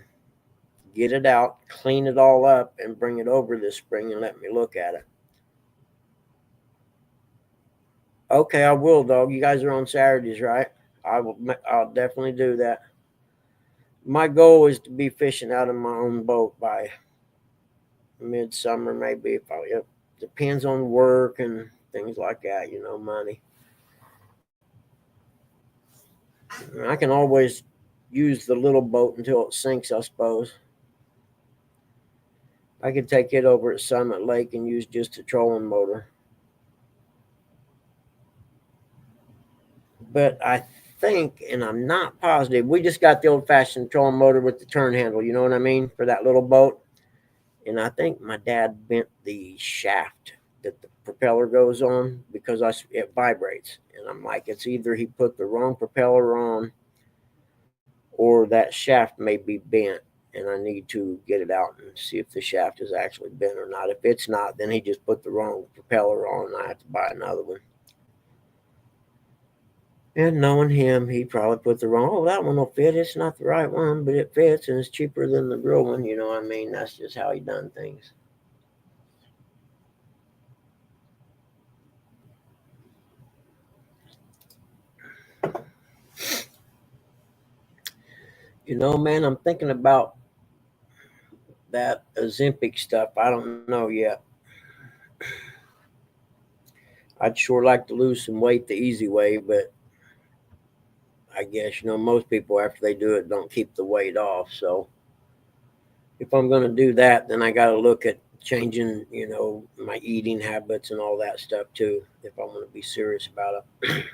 Speaker 1: get it out, clean it all up, and bring it over this spring and let me look at it. Okay, I will, dog. You guys are on Saturdays, right? I'll definitely do that. My goal is to be fishing out of my own boat by midsummer, maybe. It depends on work and things like that, money. I can always use the little boat until it sinks, I suppose. I could take it over at Summit Lake and use just a trolling motor. But I think, and I'm not positive, we just got the old-fashioned trolling motor with the turn handle, you know what I mean, for that little boat. And I think my dad bent the shaft that the propeller goes on because it vibrates. And I'm like, it's either he put the wrong propeller on or that shaft may be bent, and I need to get it out and see if the shaft is actually bent or not. If it's not, then he just put the wrong propeller on and I have to buy another one. And knowing him, he probably put the wrong, that one will fit. It's not the right one, but it fits and it's cheaper than the real one. You know what I mean? That's just how he done things. Man, I'm thinking about that Ozempic stuff. I don't know yet. I'd sure like to lose some weight the easy way, but I guess, most people after they do it don't keep the weight off. So if I'm going to do that, then I got to look at changing, my eating habits and all that stuff too, if I want to be serious about it.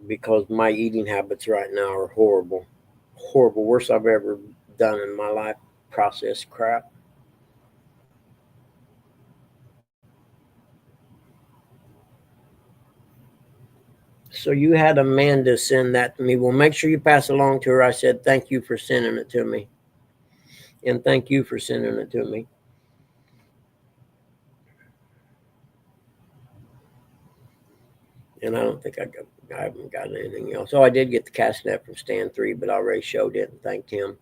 Speaker 1: Because my eating habits right now are horrible. Horrible. Worst I've ever done in my life. Processed crap. So you had Amanda send that to me. Well, make sure you pass it along to her. I said thank you for sending it to me. And thank you for sending it to me. And I don't think I haven't got anything else. Oh, I did get the cast net from Stand 3, but I already showed it and thanked him.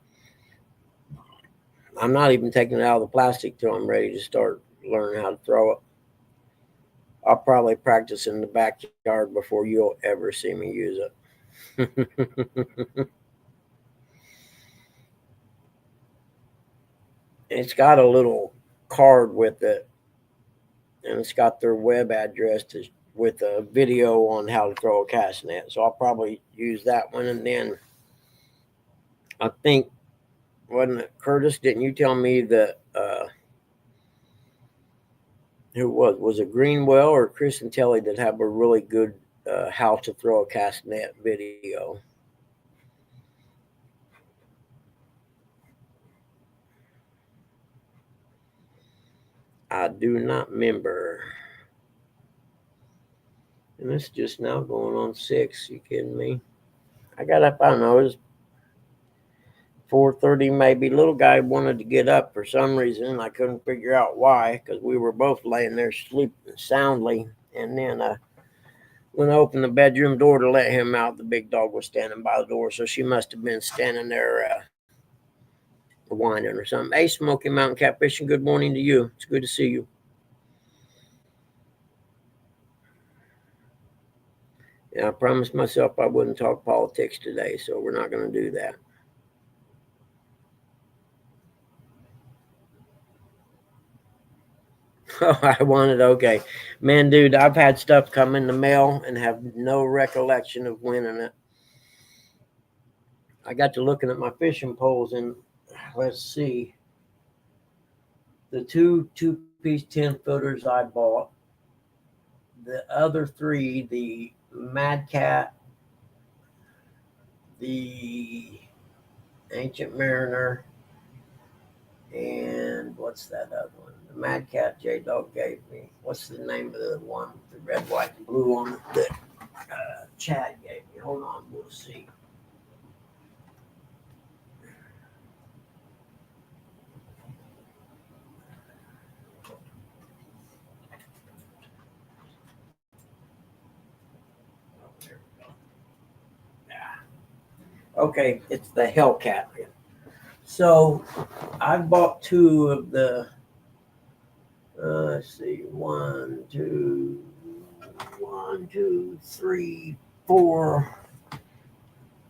Speaker 1: I'm not even taking it out of the plastic till I'm ready to start learning how to throw it. I'll probably practice in the backyard before you'll ever see me use it. It's got a little card with it, and it's got their web address with a video on how to throw a cast net. So I'll probably use that one. And then I think, wasn't it Curtis? Didn't you tell me that Who was it Greenwell or Chris and Telly that have a really good how to throw a cast net video? I do not remember. And it's just now going on 6. You kidding me? I got up, I don't know, it was 4:30 maybe. Little guy wanted to get up for some reason. I couldn't figure out why because we were both laying there sleeping soundly. And then when I opened the bedroom door to let him out, the big dog was standing by the door. So she must have been standing there whining or something. Hey, Smoky Mountain Catfishing, good morning to you. It's good to see you. And I promised myself I wouldn't talk politics today, so we're not going to do that. Oh, I wanted, okay. Man, dude, I've had stuff come in the mail and have no recollection of winning it. I got to looking at my fishing poles and let's see. The two-piece 10-footers I bought. The other three, the Mad Cat, the Ancient Mariner, and what's that other one? The Mad Cat J Dog gave me. What's the name of the one with the red, white, and blue on it that Chad gave me? Hold on, we'll see. Okay, it's the Hellcat. So I bought two of the. Let's see, one, two, 3, 4,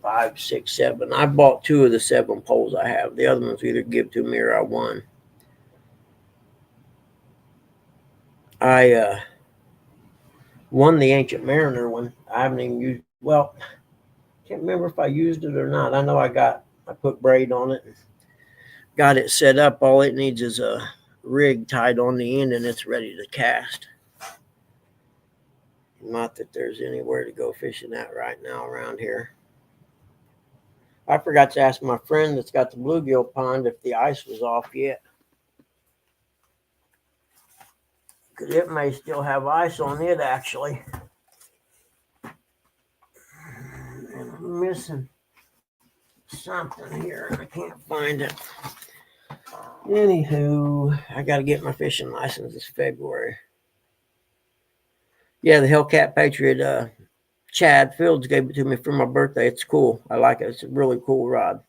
Speaker 1: 5, 6, 7. I bought two of the 7 poles I have. The other ones either give to me or I won. I won the Ancient Mariner one. I haven't even used. Well, can't remember if I used it or not. I know I put braid on it, and got it set up. All it needs is a rig tied on the end, and it's ready to cast. Not that there's anywhere to go fishing at right now around here. I forgot to ask my friend that's got the bluegill pond if the ice was off yet. Because it may still have ice on it, actually. And I'm missing something here. I can't find it. Anywho, I got to get my fishing license this February. Yeah, the Hellcat Patriot, Chad Fields gave it to me for my birthday. It's cool. I like it. It's a really cool rod.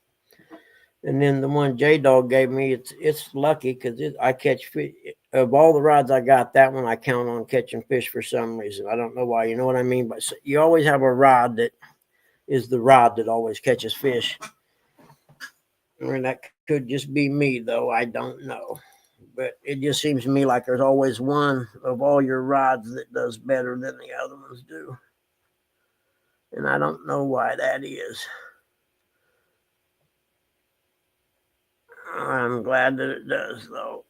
Speaker 1: And then the one J Dog gave me, it's lucky because I catch fish. Of all the rods I got, that one I count on catching fish for some reason. I don't know why. You know what I mean? But you always have a rod that is the rod that always catches fish. I mean, that could just be me, though. I don't know. But it just seems to me like there's always one of all your rods that does better than the other ones do. And I don't know why that is. I'm glad that it does, though.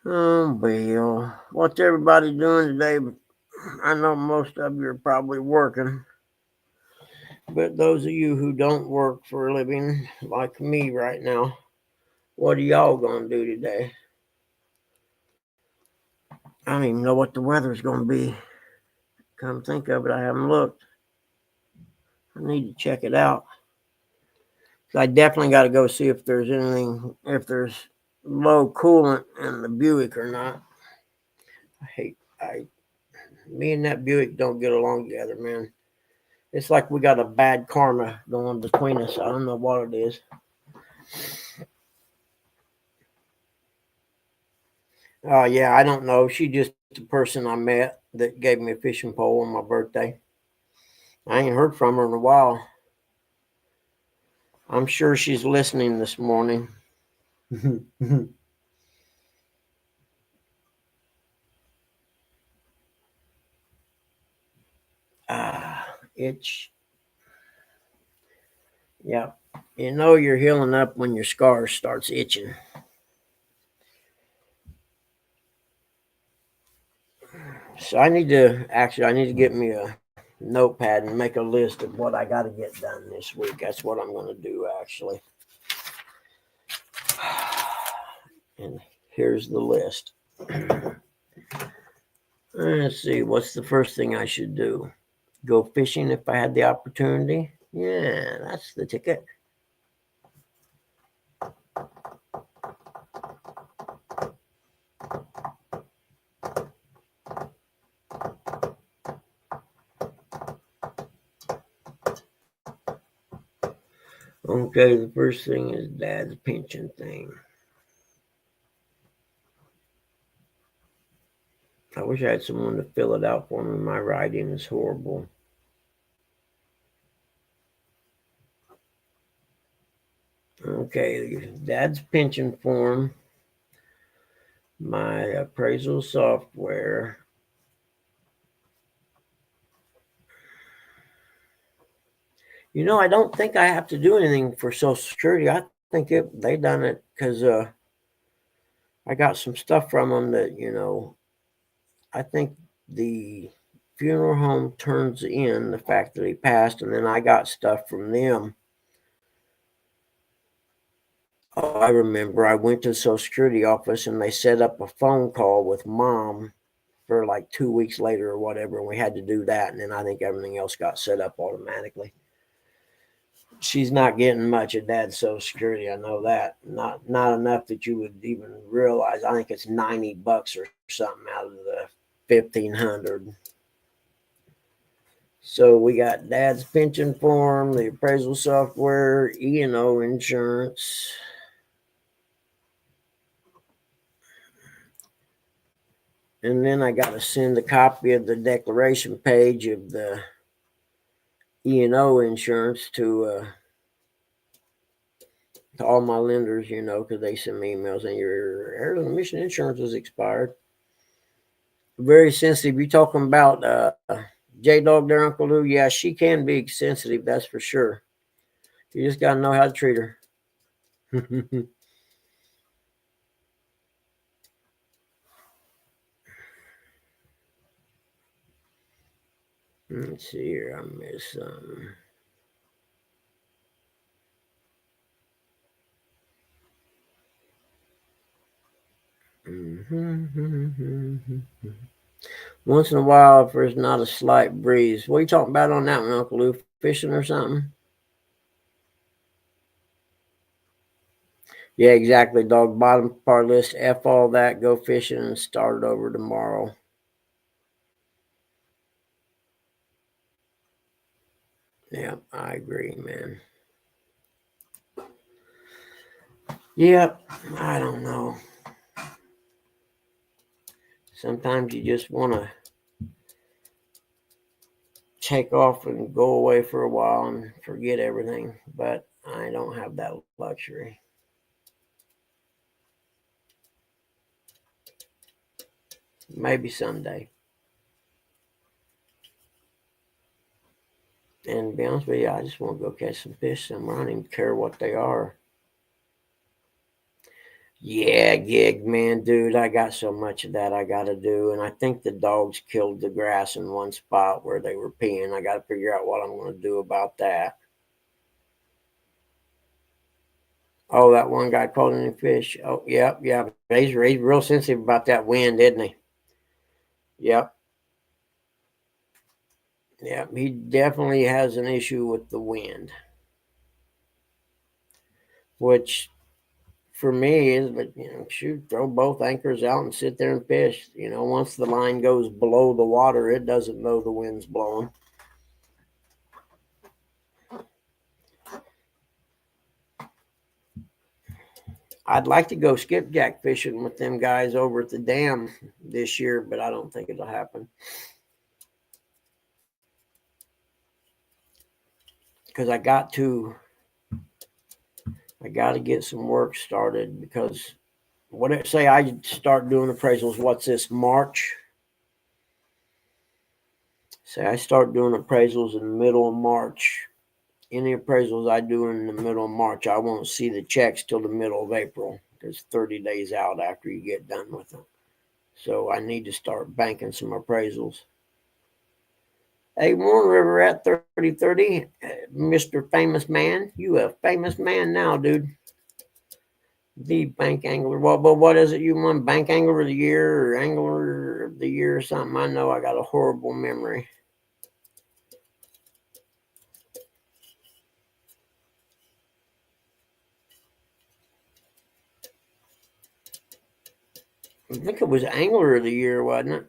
Speaker 1: Oh, Bill. What's everybody doing today? I know most of you are probably working. But those of you who don't work for a living, like me right now, what are y'all going to do today? I don't even know what the weather's going to be. Come think of it, I haven't looked. I need to check it out. I definitely got to go see if there's anything, if there's low coolant in the Buick or not. Me and that Buick don't get along together, man. It's like we got a bad karma going between us. I don't know what it is. Yeah, I don't know. She just the person I met that gave me a fishing pole on my birthday. I ain't heard from her in a while. I'm sure she's listening this morning. It's yeah. You know you're healing up when your scars starts itching. So I need to get me a notepad and make a list of what I got to get done this week. That's what I'm going to do actually. And here's the list. Let's see, what's the first thing I should do? Go fishing if I had the opportunity? Yeah, that's the ticket. Okay, the first thing is Dad's pension thing. I wish I had someone to fill it out for me. My writing is horrible. Okay, Dad's pension form, my appraisal software. I don't think I have to do anything for Social Security. I think they done it because I got some stuff from them that I think the funeral home turns in the fact that he passed, and then I got stuff from them. Oh, I remember I went to the Social Security office and they set up a phone call with Mom for like 2 weeks later or whatever, and we had to do that, and then I think everything else got set up automatically. She's not getting much of Dad's Social Security, I know that. Not enough that you would even realize. I think it's $90 or something out of the 1,500. So we got Dad's pension form, the appraisal software, E&O insurance. And then I got to send a copy of the declaration page of the E&O insurance to all my lenders, because they send me emails saying your Arizona Mission insurance is expired. Very sensitive. You talking about J Dog there, Uncle Lou? Yeah, she can be sensitive, that's for sure. You just got to know how to treat her. Let's see here. I missed some. Once in a while, if there's not a slight breeze. What are you talking about on that one, Uncle Lou? Fishing or something? Yeah, exactly, dog. Bottom part list. F all that. Go fishing and start it over tomorrow. Yeah, I agree, man. Yep, I don't know. Sometimes you just want to take off and go away for a while and forget everything, but I don't have that luxury. Maybe someday. And to be honest with you, I just want to go catch some fish somewhere. I don't even care what they are. Yeah, gig, man, dude, I got so much of that I got to do. And I think the dogs killed the grass in one spot where they were peeing. I got to figure out what I'm going to do about that. Oh, that one guy caught any fish. Oh, yep, yeah. He's real sensitive about that wind, isn't he? Yep. Yep, he definitely has an issue with the wind. Which for me is, but shoot, throw both anchors out and sit there and fish. Once the line goes below the water, it doesn't know the wind's blowing. I'd like to go skipjack fishing with them guys over at the dam this year, but I don't think it'll happen. Because I got to get some work started, because say I start doing appraisals, what's this, March? Say I start doing appraisals in the middle of March. Any appraisals I do in the middle of March, I won't see the checks till the middle of April. It's 30 days out after you get done with them. So I need to start banking some appraisals. Hey, Warren River at 3030, Mr. Famous Man. You a famous man now, dude. The bank angler. What is it you won? Bank angler of the year or angler of the year or something? I know I got a horrible memory. I think it was angler of the year, wasn't it?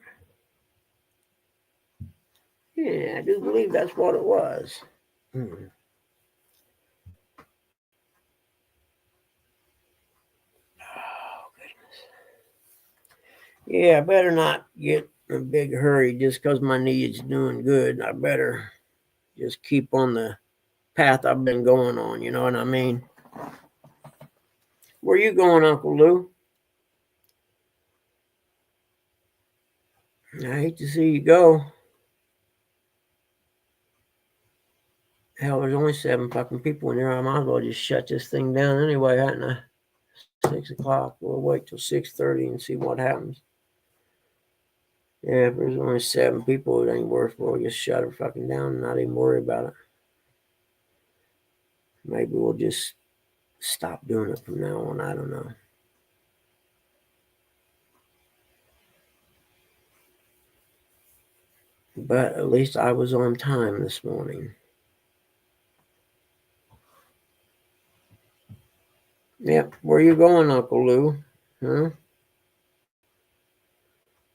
Speaker 1: Yeah, I do believe that's what it was. Hmm. Oh, yeah, I better not get in a big hurry just because my knee's doing good. I better just keep on the path I've been going on. You know what I mean? Where you going, Uncle Lou? I hate to see you go. Hell, there's only 7 fucking people in here. I might as well just shut this thing down anyway, hadn't I? 6 o'clock. We'll wait till 6:30 and see what happens. Yeah, if there's only 7 people, it ain't worth. We'll just shut her fucking down and not even worry about it. Maybe we'll just stop doing it from now on. I don't know. But at least I was on time this morning. Yep. Where you going, Uncle Lou? Huh?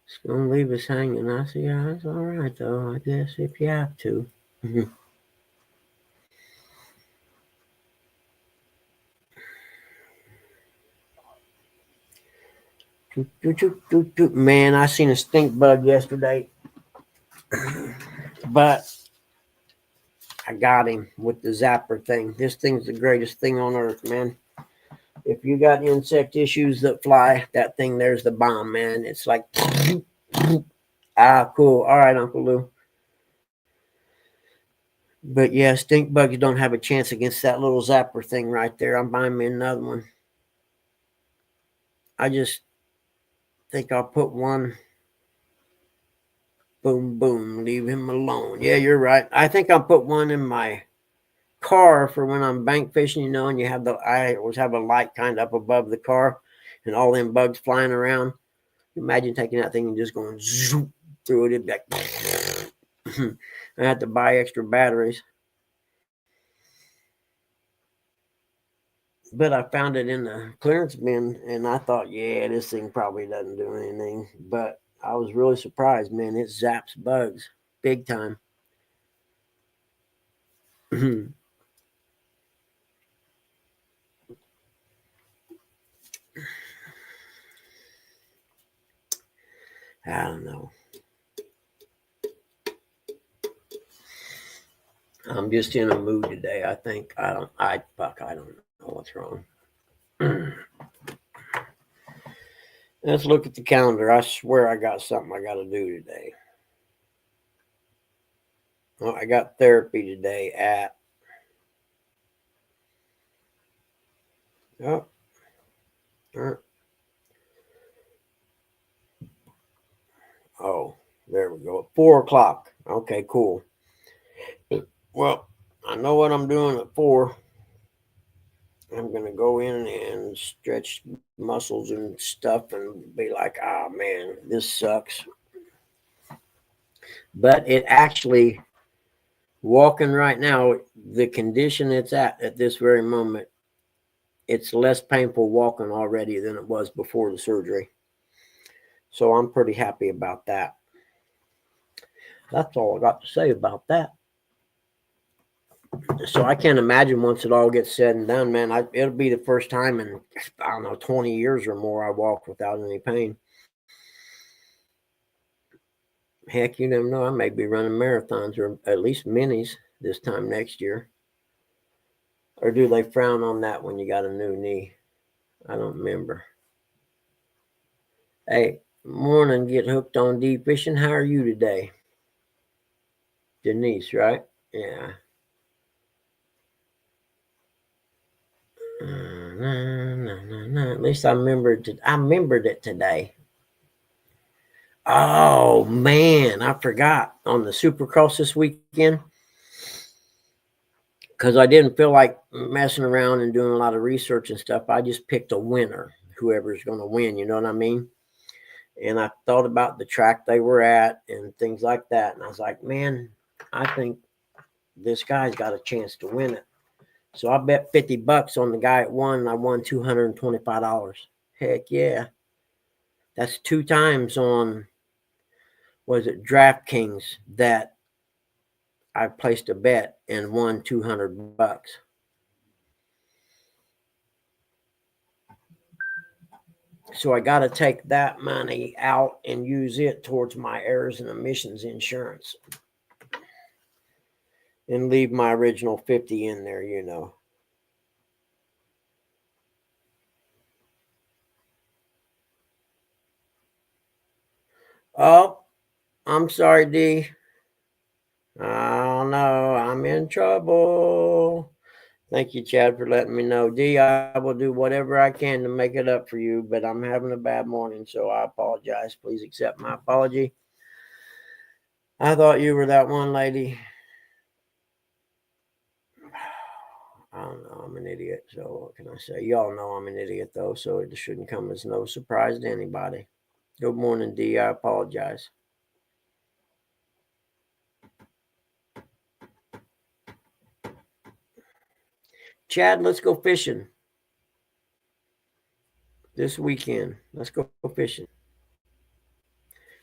Speaker 1: It's gonna leave us hanging. I said, yeah, that's all right though. I guess if you have to. Man, I seen a stink bug yesterday, but I got him with the zapper thing. This thing's the greatest thing on earth, man. If you got insect issues that fly, that thing there's the bomb, man. It's like, cool. All right, Uncle Lou. But yeah, stink bugs don't have a chance against that little zapper thing right there. I'm buying me another one. I just think I'll put one. Boom, boom. Leave him alone. Yeah, you're right. I think I'll put one in my car for when I'm bank fishing, and you have I always have a light kind of up above the car and all them bugs flying around. Imagine taking that thing and just going zoop through it. It'd be like, I had to buy extra batteries. But I found it in the clearance bin and I thought, yeah, this thing probably doesn't do anything. But I was really surprised, man. It zaps bugs big time. I don't know. I'm just in a mood today. I think I don't know what's wrong. Let's look at the calendar. I swear I got something I got to do today. Well, I got therapy today at oh, oh, there we go. 4 o'clock. Okay, cool. Well, I know what I'm doing at 4. I'm gonna go in and stretch muscles and stuff and be like, oh man, this sucks. But it actually walking right now, the condition it's at this very moment, it's less painful walking already than it was before the surgery. So I'm pretty happy about that. That's all I got to say about that. So I can't imagine once it all gets said and done, man. It'll be the first time in, I don't know, 20 years or more I walk without any pain. Heck, you never know. I may be running marathons or at least minis this time next year. Or do they frown on that when you got a new knee? I don't remember. Hey, morning, get hooked on deep fishing. How are you today? Denise, right? Yeah. At least I remembered it today. Oh man, I forgot on the Supercross this weekend because I didn't feel like messing around and doing a lot of research and stuff. I just picked a winner, whoever's going to win. You know what I mean? And I thought about the track they were at and things like that, and I was like, man, I think this guy's got a chance to win it. So I bet $50 on the guy that won, and I won $225. Heck yeah. That's 2 times on, was it DraftKings, that I placed a bet and won $200. So I got to take that money out and use it towards my errors and emissions insurance and leave my original 50 in there, you know. Oh, I'm sorry, D. Oh no, I'm in trouble. Thank you, Chad, for letting me know. D, I will do whatever I can to make it up for you, but I'm having a bad morning, so I apologize. Please accept my apology. I thought you were that one lady. I don't know. I'm an idiot. So what can I say? Y'all know I'm an idiot, though, so it shouldn't come as no surprise to anybody. Good morning, D. I apologize. Chad, let's go fishing this weekend. Let's go fishing.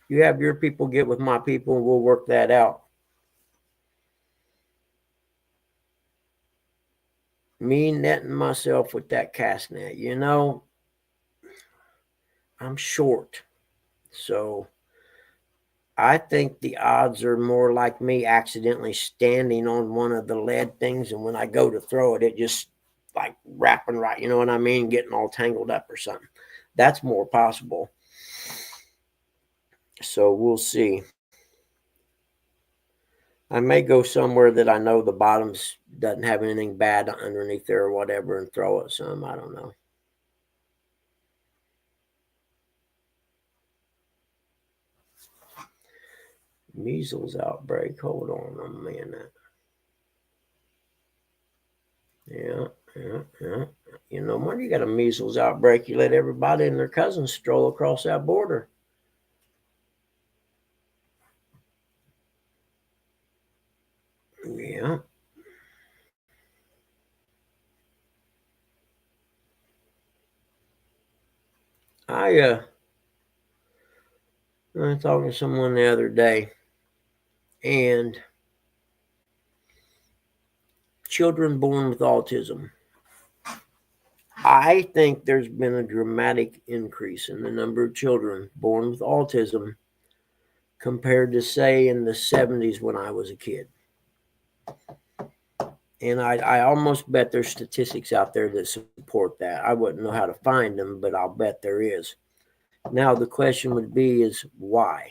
Speaker 1: You have your people get with my people, and we'll work that out. Me netting myself with that cast net. You know, I'm short. So I think the odds are more like me accidentally standing on one of the lead things, and when I go to throw it, it just like wrapping right, you know what I mean? Getting all tangled up or something. That's more possible. So we'll see. I may go somewhere that I know the bottoms doesn't have anything bad underneath there or whatever and throw it some. I don't know. Measles outbreak. Hold on a minute. Yeah. You know, when you got a measles outbreak, you let everybody and their cousins stroll across that border. Yeah. I was talking to someone the other day, and children born with autism. I think there's been a dramatic increase in the number of children born with autism compared to, say, in the 70s when I was a kid. And I almost bet there's statistics out there that support that. I wouldn't know how to find them, but I'll bet there is. Now the question would be is why?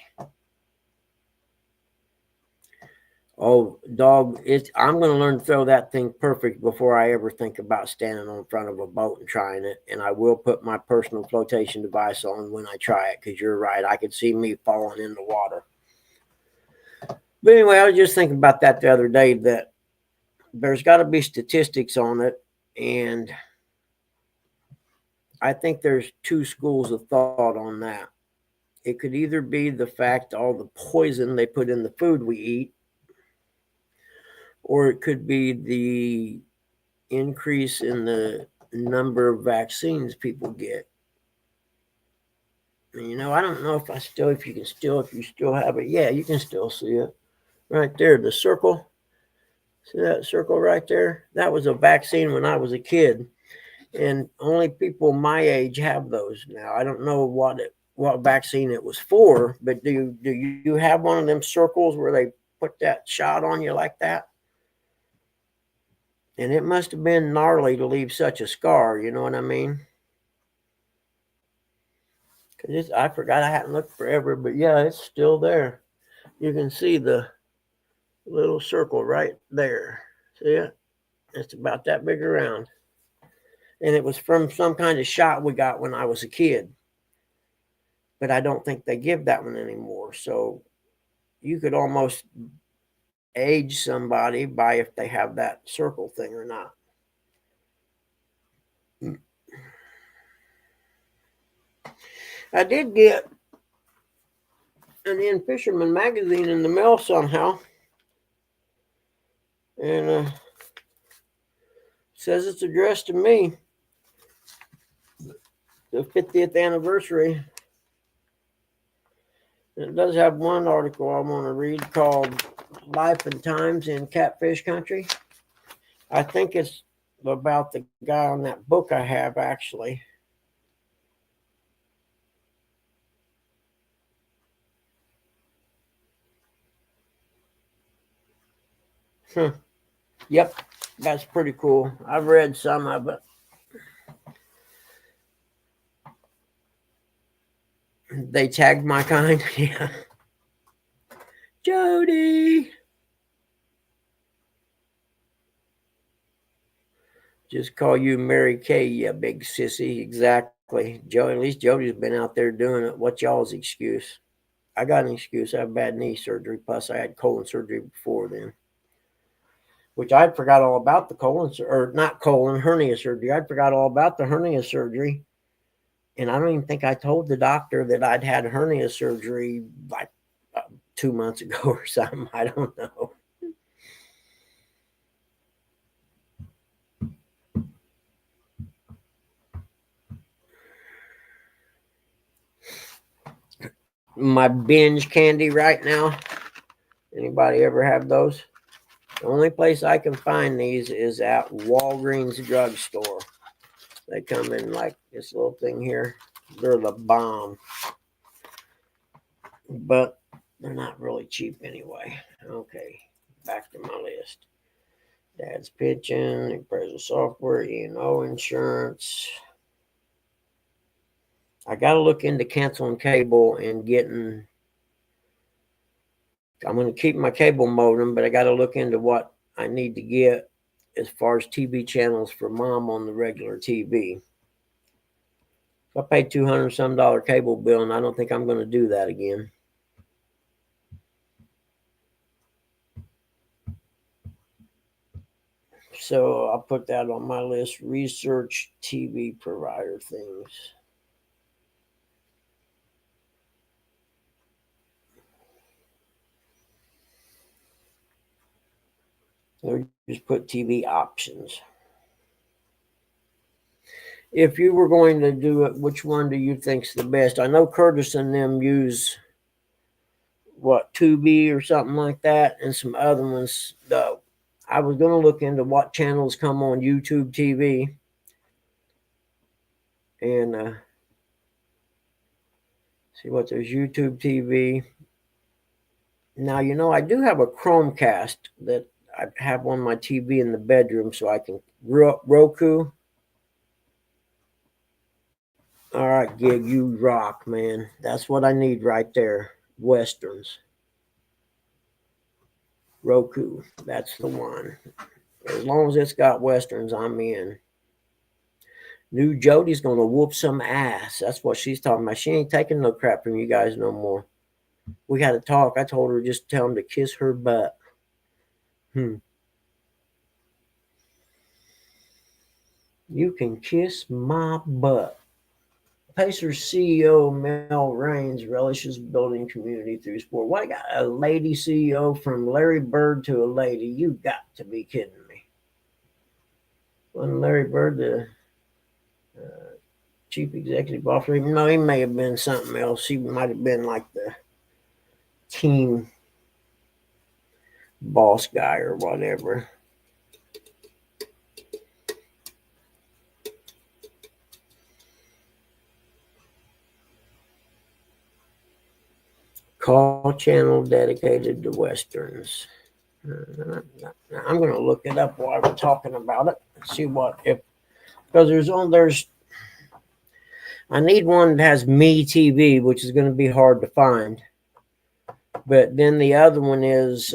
Speaker 1: Oh, dog, I'm going to learn to throw that thing perfect before I ever think about standing on front of a boat and trying it. And I will put my personal flotation device on when I try it, because you're right. I could see me falling in the water. But anyway, I was just thinking about that the other day, that there's got to be statistics on it. And I think there's two schools of thought on that. It could either be the fact all the poison they put in the food we eat, or it could be the increase in the number of vaccines people get. And, you know, I don't know if you still have it. Yeah, you can still see it right there. The circle. See that circle right there? That was a vaccine when I was a kid, and only people my age have those now. I don't know what vaccine it was for, but do you have one of them circles where they put that shot on you like that? And it must have been gnarly to leave such a scar, you know what I mean? Because I forgot, I hadn't looked forever, but yeah, it's still there. You can see the little circle right there. See it? It's about that big around. And it was from some kind of shot we got when I was a kid. but I don't think they give that one anymore. So you could almost age somebody by if they have that circle thing or not. I did get an In Fisherman magazine in the mail somehow, and says it's addressed to me. The 50th anniversary. It does have one article I want to read called Life and Times in Catfish Country. I think it's about the guy on that book I have, actually. Yep, that's pretty cool. I've read some of it. They tagged my kind. Yeah. Jody. Just call you Mary Kay, you big sissy. Exactly. Joe, at least Jody's been out there doing it. What's y'all's excuse? I got an excuse. I have bad knee surgery. Plus, I had colon surgery before then, which I forgot all about the colon, or not colon, hernia surgery. I forgot all about the hernia surgery. And I don't even think I told the doctor that I'd had hernia surgery like 2 months ago or something. I don't know. My binge candy right now. Anybody ever have those? The only place I can find these is at Walgreens drugstore. They come in like this little thing here. They're the bomb. But they're not really cheap anyway. Okay, back to my list. Dad's pitching, appraisal software, E&O insurance. I got to look into canceling cable and getting. I'm going to keep my cable modem, but I got to look into what I need to get as far as TV channels for mom on the regular TV. I paid $200 some cable bill, and I don't think I'm going to do that again. So I'll put that on my list. Research TV provider things. Or just put TV options. If you were going to do it, which one do you think's the best? I know Curtis and them use Tubi or something like that, and some other ones. Though I was going to look into what channels come on YouTube TV, and see what there's YouTube TV. Now I do have a Chromecast that I have on my TV in the bedroom, so I can Roku. All right, Gig, you rock, man. That's what I need right there. Westerns. Roku. That's the one. As long as it's got Westerns, I'm in. New Jody's going to whoop some ass. That's what she's talking about. She ain't taking no crap from you guys no more. We had to talk. I told her just tell him to kiss her butt. You can kiss my butt. Pacers CEO Mel Raines relishes building community through sport. What, I got a lady CEO from Larry Bird to a lady? You got to be kidding me. Wasn't Larry Bird the chief executive officer? No, he may have been something else. He might have been like the team boss guy or whatever. Call channel dedicated to Westerns. I'm going to look it up while we're talking about it. See because there's I need one that has Me TV, which is going to be hard to find. But then the other one is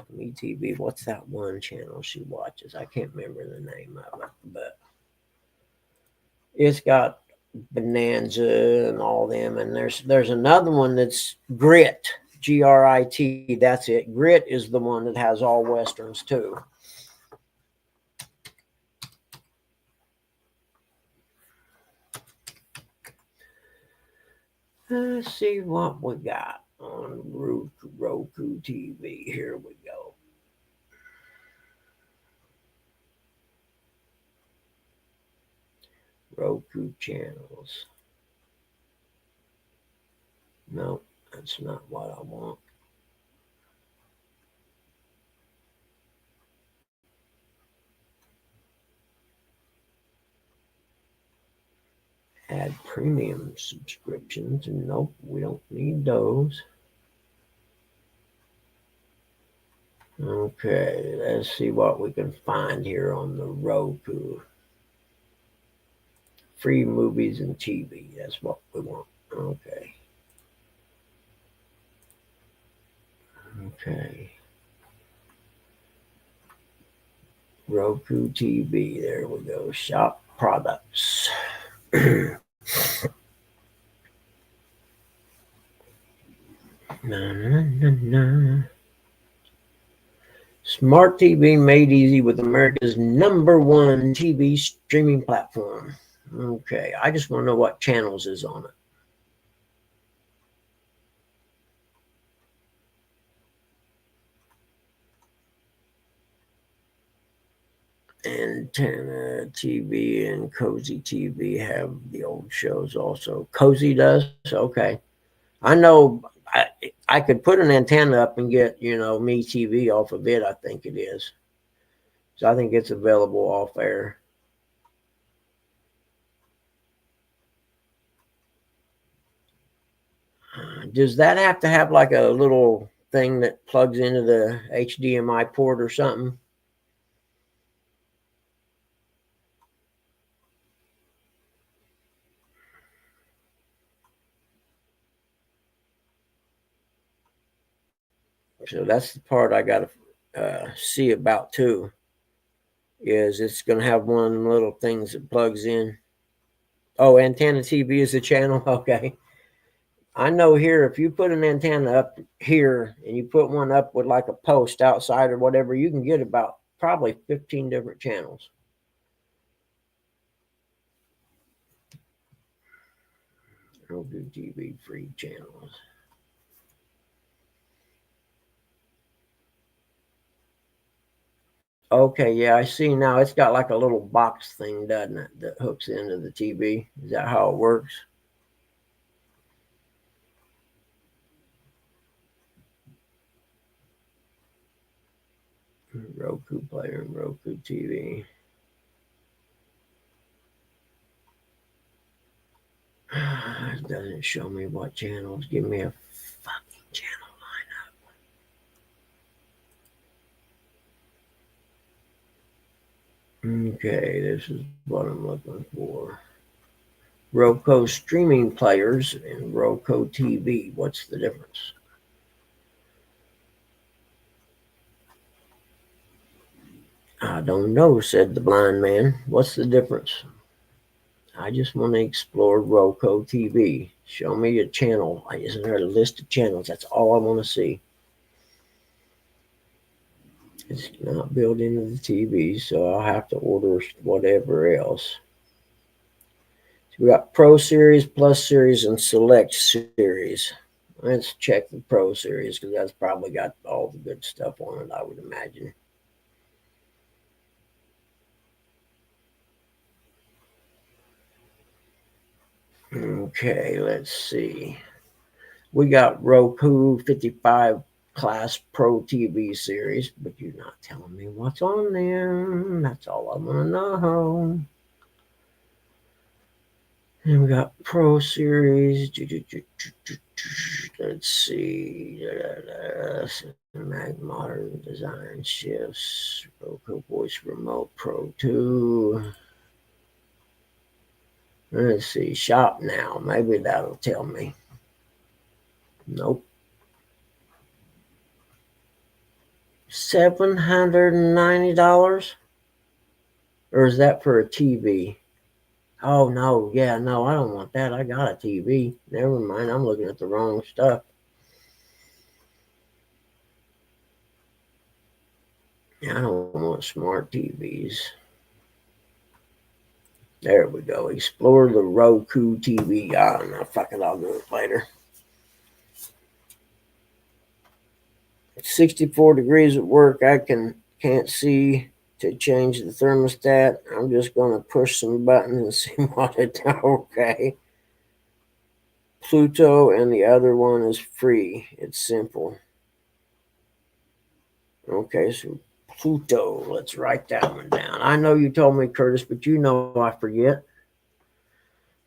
Speaker 1: Me TV. What's that one channel she watches? I can't remember the name of it, but it's got Bonanza and all them. And there's another one that's Grit, Grit. That's it. Grit is the one that has all westerns too. Let's see what we got on Roku TV. Here we go. Roku channels. No, that's not what I want. Add premium subscriptions. Nope, we don't need those. Okay, let's see what we can find here on the Roku. Free movies and TV. That's what we want. Okay. Okay. Roku TV. There we go. Shop products. Na, na, na, na. Smart TV made easy with America's #1 TV streaming platform. Okay, I just want to know what channels is on it. Antenna TV and Cozy TV have the old shows also. Cozy does? Okay. I know I could put an antenna up and get, Me TV off of it, I think it is. So I think it's available off air. Does that have to have like a little thing that plugs into the HDMI port or something? So that's the part I got to see about too. Is it's going to have one of them little things that plugs in? Oh, antenna TV is the channel. Okay. I know here, if you put an antenna up here and you put one up with like a post outside or whatever, you can get about probably 15 different channels. Roku TV free channels. Okay, yeah, I see now. It's got like a little box thing, doesn't it, that hooks into the TV? Is that how it works? Roku player and Roku TV. It doesn't show me what channels. Give me a fucking channel lineup. Okay, this is what I'm looking for. Roku streaming players and Roku TV. What's the difference? I don't know, said the blind man. What's the difference? I just want to explore Roku TV. Show me a channel. Isn't there a list of channels? That's all I want to see. It's not built into the TV, so I'll have to order whatever else. So we got Pro Series, Plus Series, and Select Series. Let's check the Pro Series because that's probably got all the good stuff on it, I would imagine. Okay, let's see. We got Roku 55 Class Pro TV series, but you're not telling me what's on there. That's all I want to know. And we got Pro Series. Let's see. Modern design shifts. Roku Voice Remote Pro 2. Let's see. Shop now. Maybe that'll tell me. Nope. $790? Or is that for a TV? Oh no, yeah, no, I don't want that. I got a TV. Never mind, I'm looking at the wrong stuff. I don't want smart TVs. There we go. Explore the Roku TV. I don't know. Fuck it, I'll do it later. It's 64 degrees at work. I can't see to change the thermostat. I'm just gonna push some buttons and see what it does. Okay. Pluto and the other one is free. It's simple. Okay, so Pluto. Let's write that one down. I know you told me, Curtis, but you know I forget.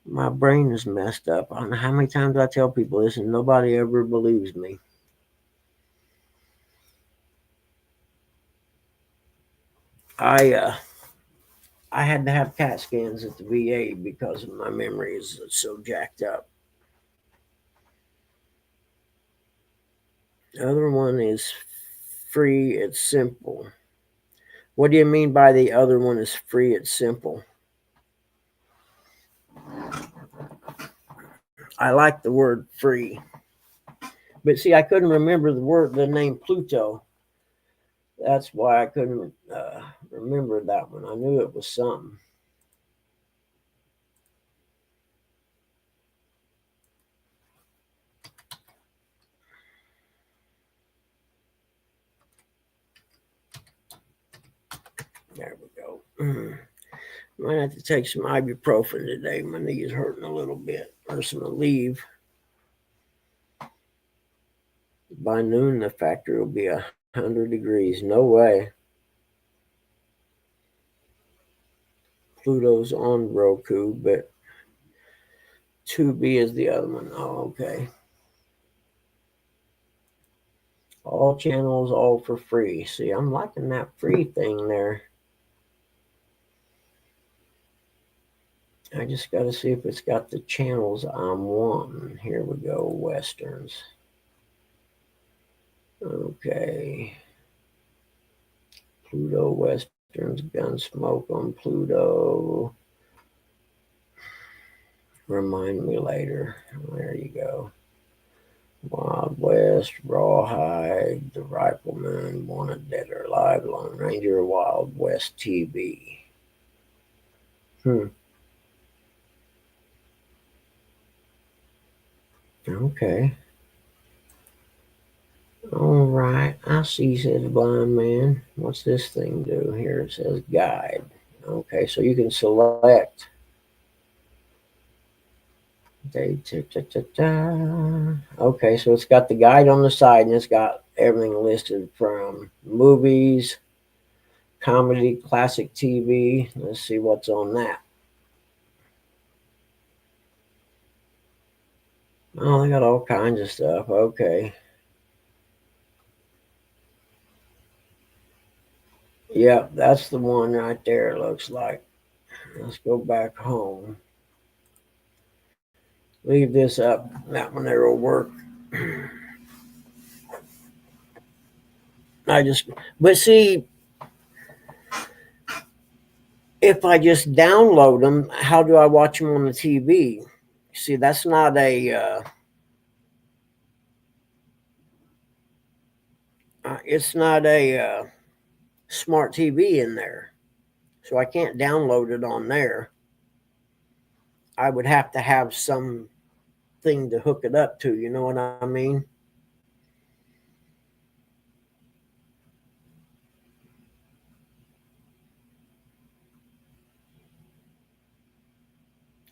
Speaker 1: My brain is messed up. I don't know how many times I tell people this and nobody ever believes me. I I had to have CAT scans at the VA because my memory is so jacked up. The other one is free. It's simple. What do you mean by the other one is free? It's simple. I like the word free. But see, I couldn't remember the name Pluto. That's why I couldn't remember that one. I knew it was something. There we go. Might have to take some ibuprofen today. My knee is hurting a little bit, or some Aleve. By noon, the factory will be 100 degrees. No way. Pluto's on Roku, but 2B is the other one. Oh, okay. All channels, all for free. See, I'm liking that free thing there. I just got to see if it's got the channels I'm wanting. Here we go, Westerns. Okay. Pluto Westerns, Gunsmoke on Pluto. Remind me later. There you go. Wild West, Rawhide, The Rifleman, Wanted Dead or Alive, Lone Ranger, Wild West TV. Okay. All right. I see, says Blind Man. What's this thing do here? It says guide. Okay, so you can select. Okay, so it's got the guide on the side and it's got everything listed from movies, comedy, classic TV. Let's see what's on that. Oh, they got all kinds of stuff. Okay. Yep, that's the one right there, it looks like. Let's go back home. Leave this up. That one there will work. But see, if I just download them, how do I watch them on the TV? See, that's not it's not a smart TV in there. So I can't download it on there. I would have to have something to hook it up to. You know what I mean?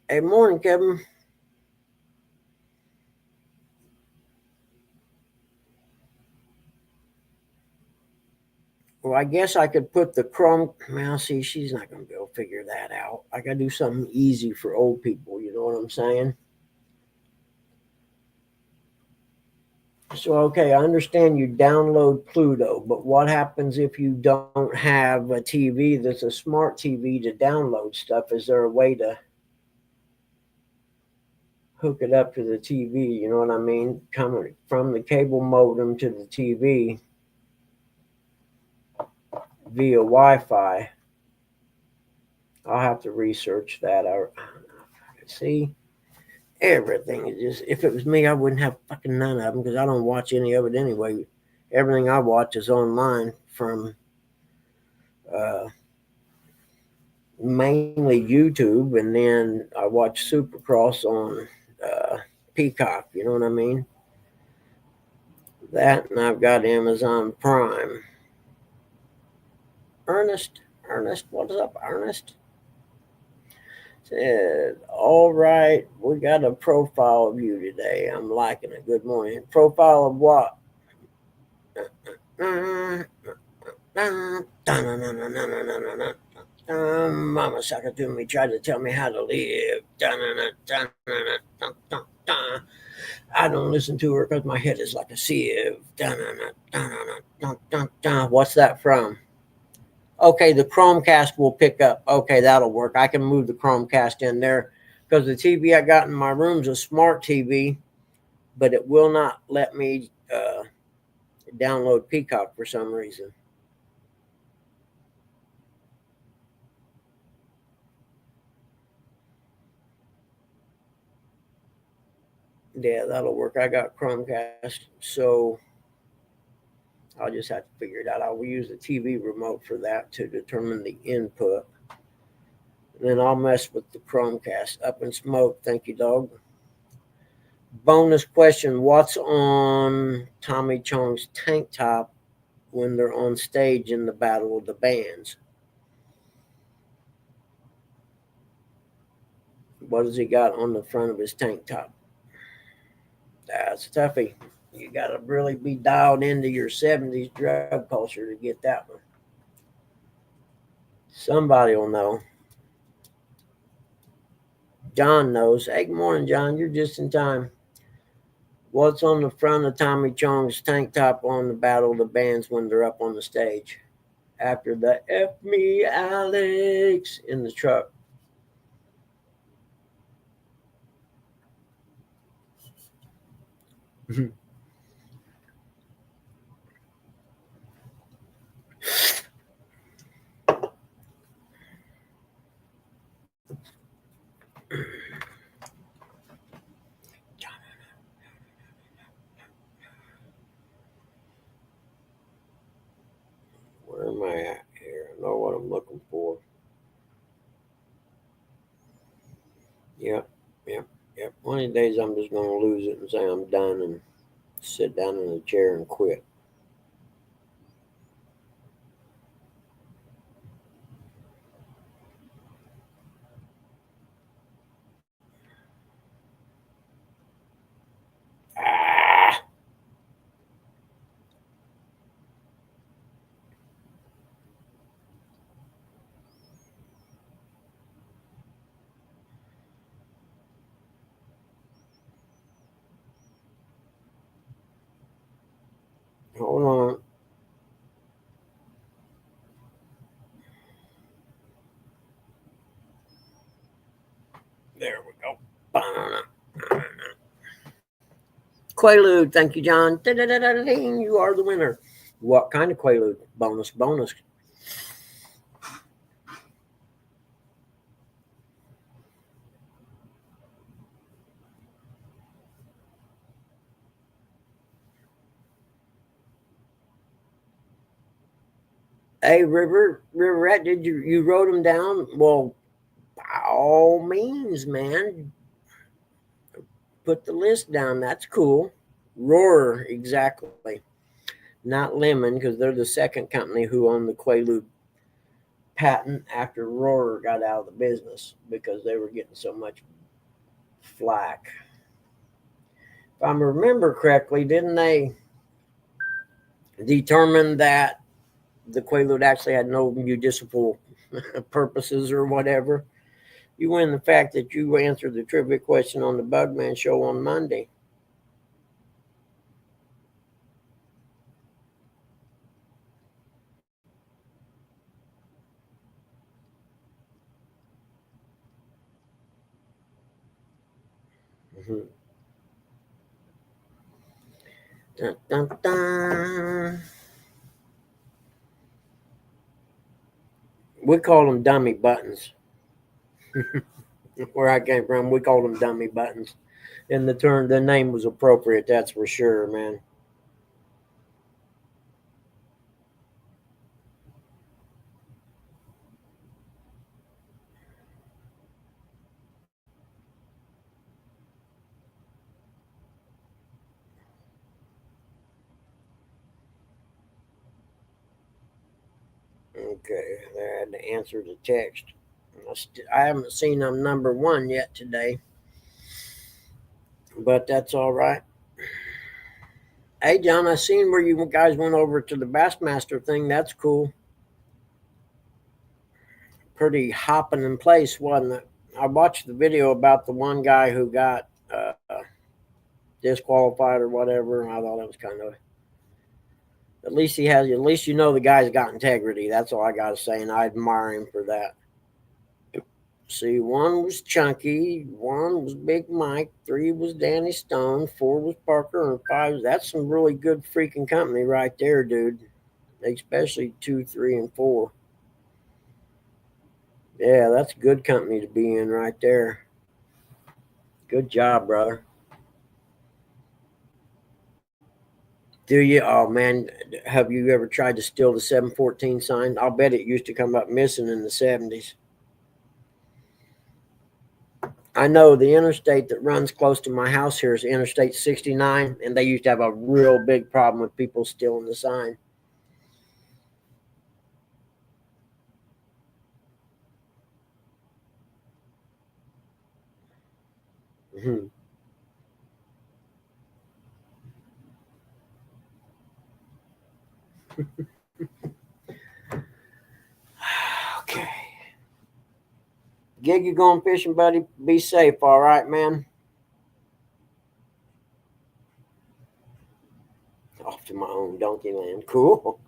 Speaker 1: Hey, morning, Kevin. Well, I guess I could put the Chrome. Well, see, she's not going to be able to figure that out. I got to do something easy for old people. You know what I'm saying? So, okay, I understand you download Pluto, but what happens if you don't have a TV that's a smart TV to download stuff? Is there a way to hook it up to the TV? You know what I mean? Coming from the cable modem to the TV via Wi Fi. I'll have to research that. See, everything is just. If it was me, I wouldn't have fucking none of them because I don't watch any of it anyway. Everything I watch is online from uh, mainly YouTube, and then I watch Supercross on uh, Peacock. You know what I mean? That, and I've got Amazon Prime. Ernest, what's up, Ernest? Said, all right, we got a profile of you today. I'm liking it. Good morning. Profile of what? Mama sucker to me, tried to tell me how to live. I don't listen to her because my head is like a sieve. What's that from? Okay, the Chromecast will pick up. Okay, that'll work. I can move the Chromecast in there because the TV I got in my room is a smart TV, but it will not let me download Peacock for some reason. Yeah, that'll work. I got Chromecast, so I'll just have to figure it out. I will use the TV remote for that to determine the input. And then I'll mess with the Chromecast. Up in smoke. Thank you, dog. Bonus question. What's on Tommy Chong's tank top when they're on stage in the Battle of the Bands? What has he got on the front of his tank top? That's toughy. You got to really be dialed into your 70s drug culture to get that one. Somebody will know. John knows. Hey, good morning, John. You're just in time. What's on the front of Tommy Chong's tank top on the Battle of the Bands when they're up on the stage? After the F me Alex in the truck. Where am I at here? I know what I'm looking for. Yep, yep, yep. One of these days I'm just going to lose it and say I'm done and sit down in a chair and quit. Ah! Hold on. There we go. Quaalude, thank you, John. You are the winner. What kind of Quaalude? Bonus, bonus. Hey, River Rat, did you wrote them down? Well, by all means, man, put the list down. That's cool. Roar, exactly. Not Lemon, because they're the second company who owned the Quaalude patent after Roar got out of the business because they were getting so much flack. If I remember correctly, didn't they determine that the Quaalude actually had no medicinal purposes or whatever? You win the fact that you answered the trivia question on the Bugman show on Monday. Mm-hmm. Dun, dun, dun. We call them dummy buttons. Where I came from, we called them dummy buttons, and the name was appropriate. That's for sure, man. Okay, I had to answer the text. I haven't seen them number one yet today, but that's all right. Hey, John, I seen where you guys went over to the Bassmaster thing. That's cool. Pretty hopping in place, wasn't it? I watched the video about the one guy who got disqualified or whatever, and I thought it was kind of. At least he has. At least you know the guy's got integrity. That's all I gotta say, and I admire him for that. See, one was Chunky, one was Big Mike, three was Danny Stone, four was Parker, and five. That's some really good freaking company right there, dude. Especially 2, 3, and 4. Yeah, that's good company to be in right there. Good job, brother. Do you? Oh man, have you ever tried to steal the 714 sign? I'll bet it used to come up missing in the 70s. I know the interstate that runs close to my house here is Interstate 69, and they used to have a real big problem with people stealing the sign. Mm-hmm. Okay. Gig, you going fishing, buddy? Be safe, all right, man? Off to my own donkey land. Cool.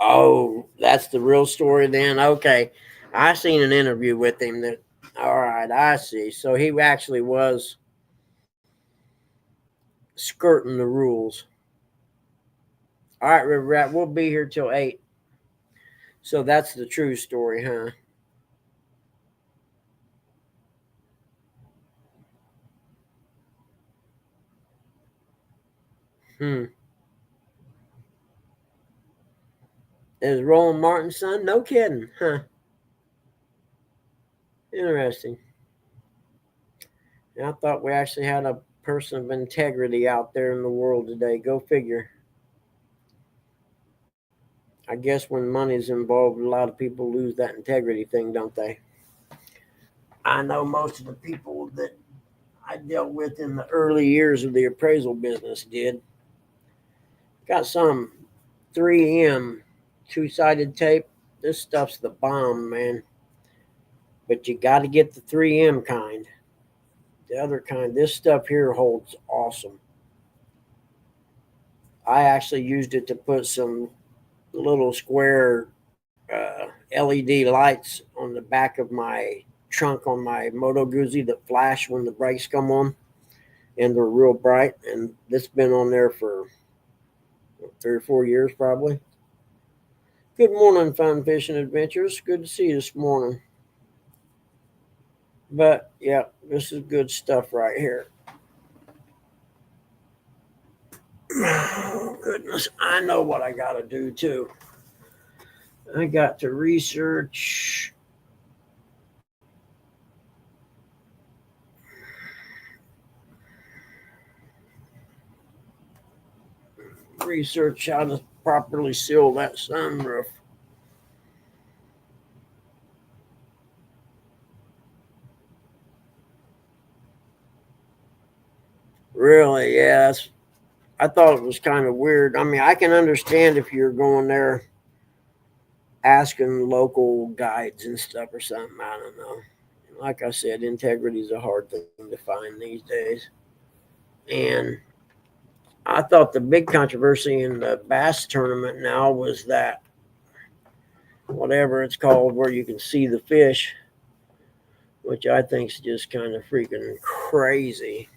Speaker 1: Oh, that's the real story then? Okay. I seen an interview with him that, all right, I see. So he actually was skirting the rules. All right, River Rat, we'll be here till 8. So that's the true story, huh? Hmm. Is Roland Martin's son? No kidding. Huh. Interesting. I thought we actually had a person of integrity out there in the world today. Go figure. I guess when money's involved, a lot of people lose that integrity thing, don't they? I know most of the people that I dealt with in the early years of the appraisal business did. Got some 3M two-sided tape. This stuff's the bomb, man. But you got to get the 3M kind. The other kind, this stuff here holds awesome. I actually used it to put some little square LED lights on the back of my trunk on my Moto Guzzi that flash when the brakes come on, and they're real bright. And this has been on there for 3 or 4 years probably. Good morning, Fun Fishing Adventures. Good to see you this morning. But yeah, this is good stuff right here. Oh, goodness, I know what I got to do too. I got to research how to properly seal that sunroof. Really, yes. I thought it was kind of weird. I mean, I can understand if you're going there asking local guides and stuff or something. I don't know. Like I said, integrity is a hard thing to find these days. And I thought the big controversy in the bass tournament now was that whatever it's called, where you can see the fish, which I think is just kind of freaking crazy.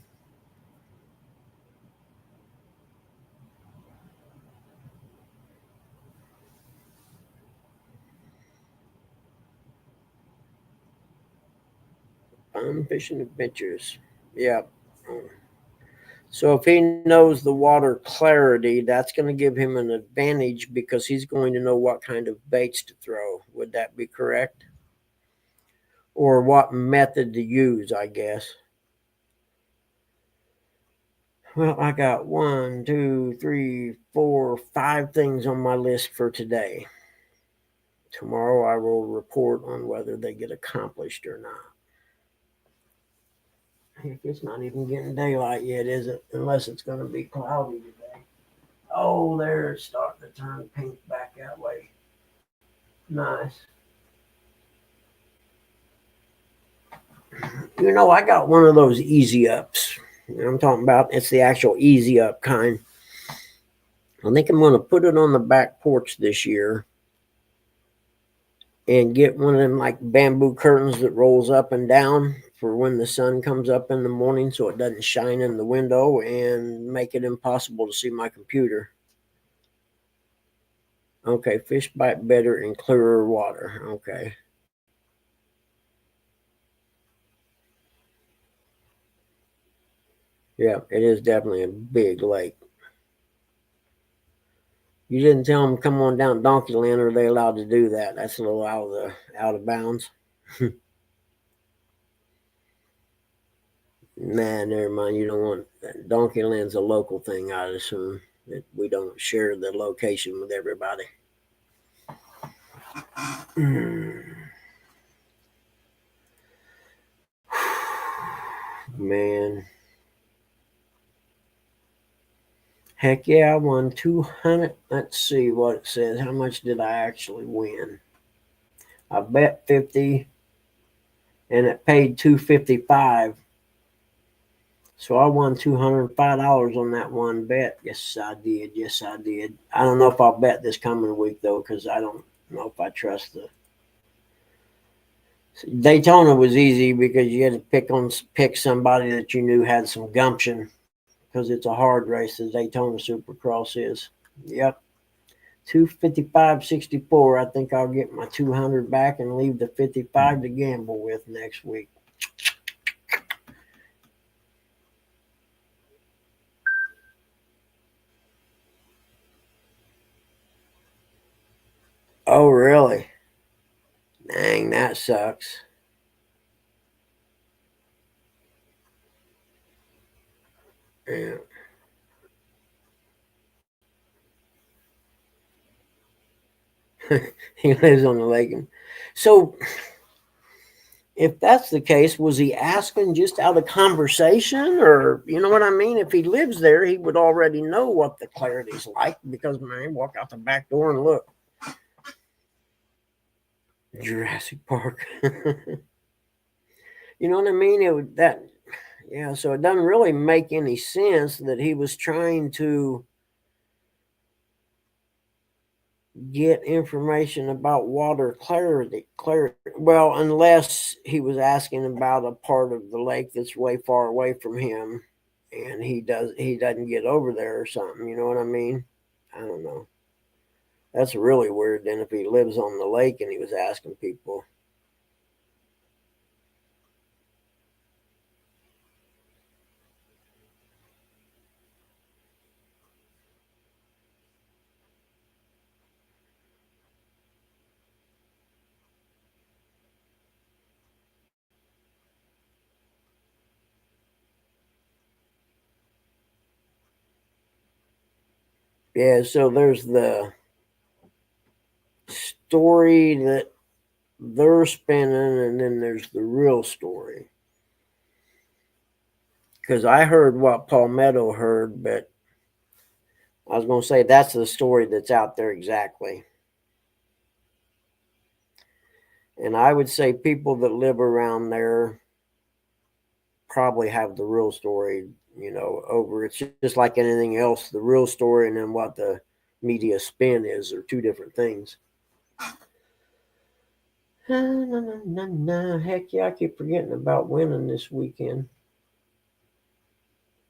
Speaker 1: Fishing adventures. Yeah. So if he knows the water clarity, that's going to give him an advantage because he's going to know what kind of baits to throw. Would that be correct? Or what method to use, I guess. Well, I got 5 things on my list for today. Tomorrow I will report on whether they get accomplished or not. Heck, it's not even getting daylight yet, is it? Unless it's going to be cloudy today. Oh, there it's starting to turn pink back that way. Nice. You know, I got one of those easy ups. I'm talking about it's the actual easy up kind. I think I'm going to put it on the back porch this year and get one of them like bamboo curtains that rolls up and down for when the sun comes up in the morning so it doesn't shine in the window and make it impossible to see my computer. Okay, fish bite better in clearer water. Okay. Yeah, it is definitely a big lake. You didn't tell them come on down Donkey Land, or are they allowed to do that? That's a little out of bounds. Nah, never mind. You don't want Donkey Land's a local thing, I'd assume. We don't share the location with everybody. Man. Heck yeah, I won 200. Let's see what it says. How much did I actually win? I bet 50 and it paid 255. So I won $205 on that one bet. Yes, I did. Yes, I did. I don't know if I'll bet this coming week though, because I don't know if I trust the Daytona was easy because you had to pick somebody that you knew had some gumption because it's a hard race. The Daytona Supercross is. Yep. 255.64. I think I'll get my 200 back and leave the 55 to gamble with next week. Oh, really? Dang, that sucks. Yeah. He lives on the lake. So, if that's the case, was he asking just out of conversation, or you know what I mean? If he lives there, he would already know what the clarity's like because man, walk out the back door and look. Jurassic Park. You know what I mean? Yeah. So it doesn't really make any sense that he was trying to get information about water clarity. Well, unless he was asking about a part of the lake that's way far away from him, and he doesn't get over there or something. You know what I mean? I don't know. That's really weird. Then if he lives on the lake and he was asking people. Yeah, so there's the story that they're spinning, and then there's the real story. Because I heard what Palmetto heard, but I was going to say that's the story that's out there exactly. And I would say people that live around there probably have the real story, over. It's just like anything else. The real story and then what the media spin is are two different things. Heck yeah, I keep forgetting about winning this weekend.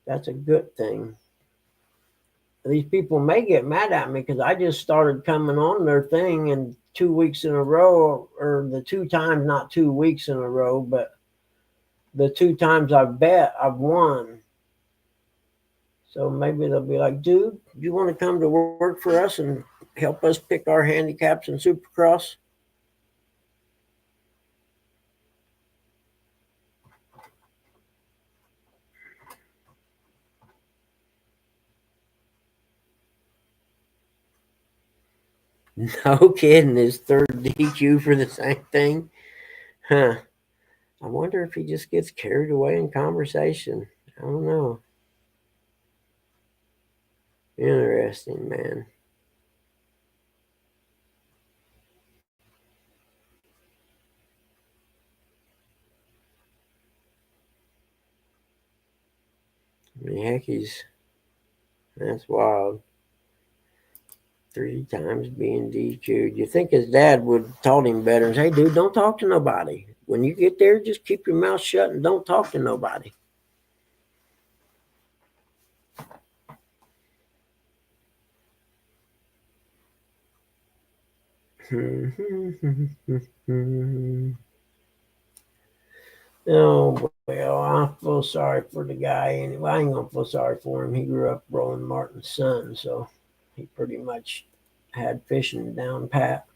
Speaker 1: That's a good thing. These people may get mad at me because I just started coming on their thing and 2 weeks in a row, or the 2 times, not 2 weeks in a row, but the 2 times I've bet, I've won. So maybe they'll be like, dude, you want to come to work for us and help us pick our handicaps in Supercross? No kidding. His third DQ for the same thing? Huh. I wonder if he just gets carried away in conversation. I don't know. Interesting, man. I mean, heck, that's wild. 3 times being DQ'd. You think his dad would have taught him better and say, hey, dude, don't talk to nobody. When you get there, just keep your mouth shut and don't talk to nobody. Oh, well, I feel sorry for the guy. Anyway, I ain't going to feel sorry for him. He grew up Roland Martin's son, so he pretty much had fishing down pat.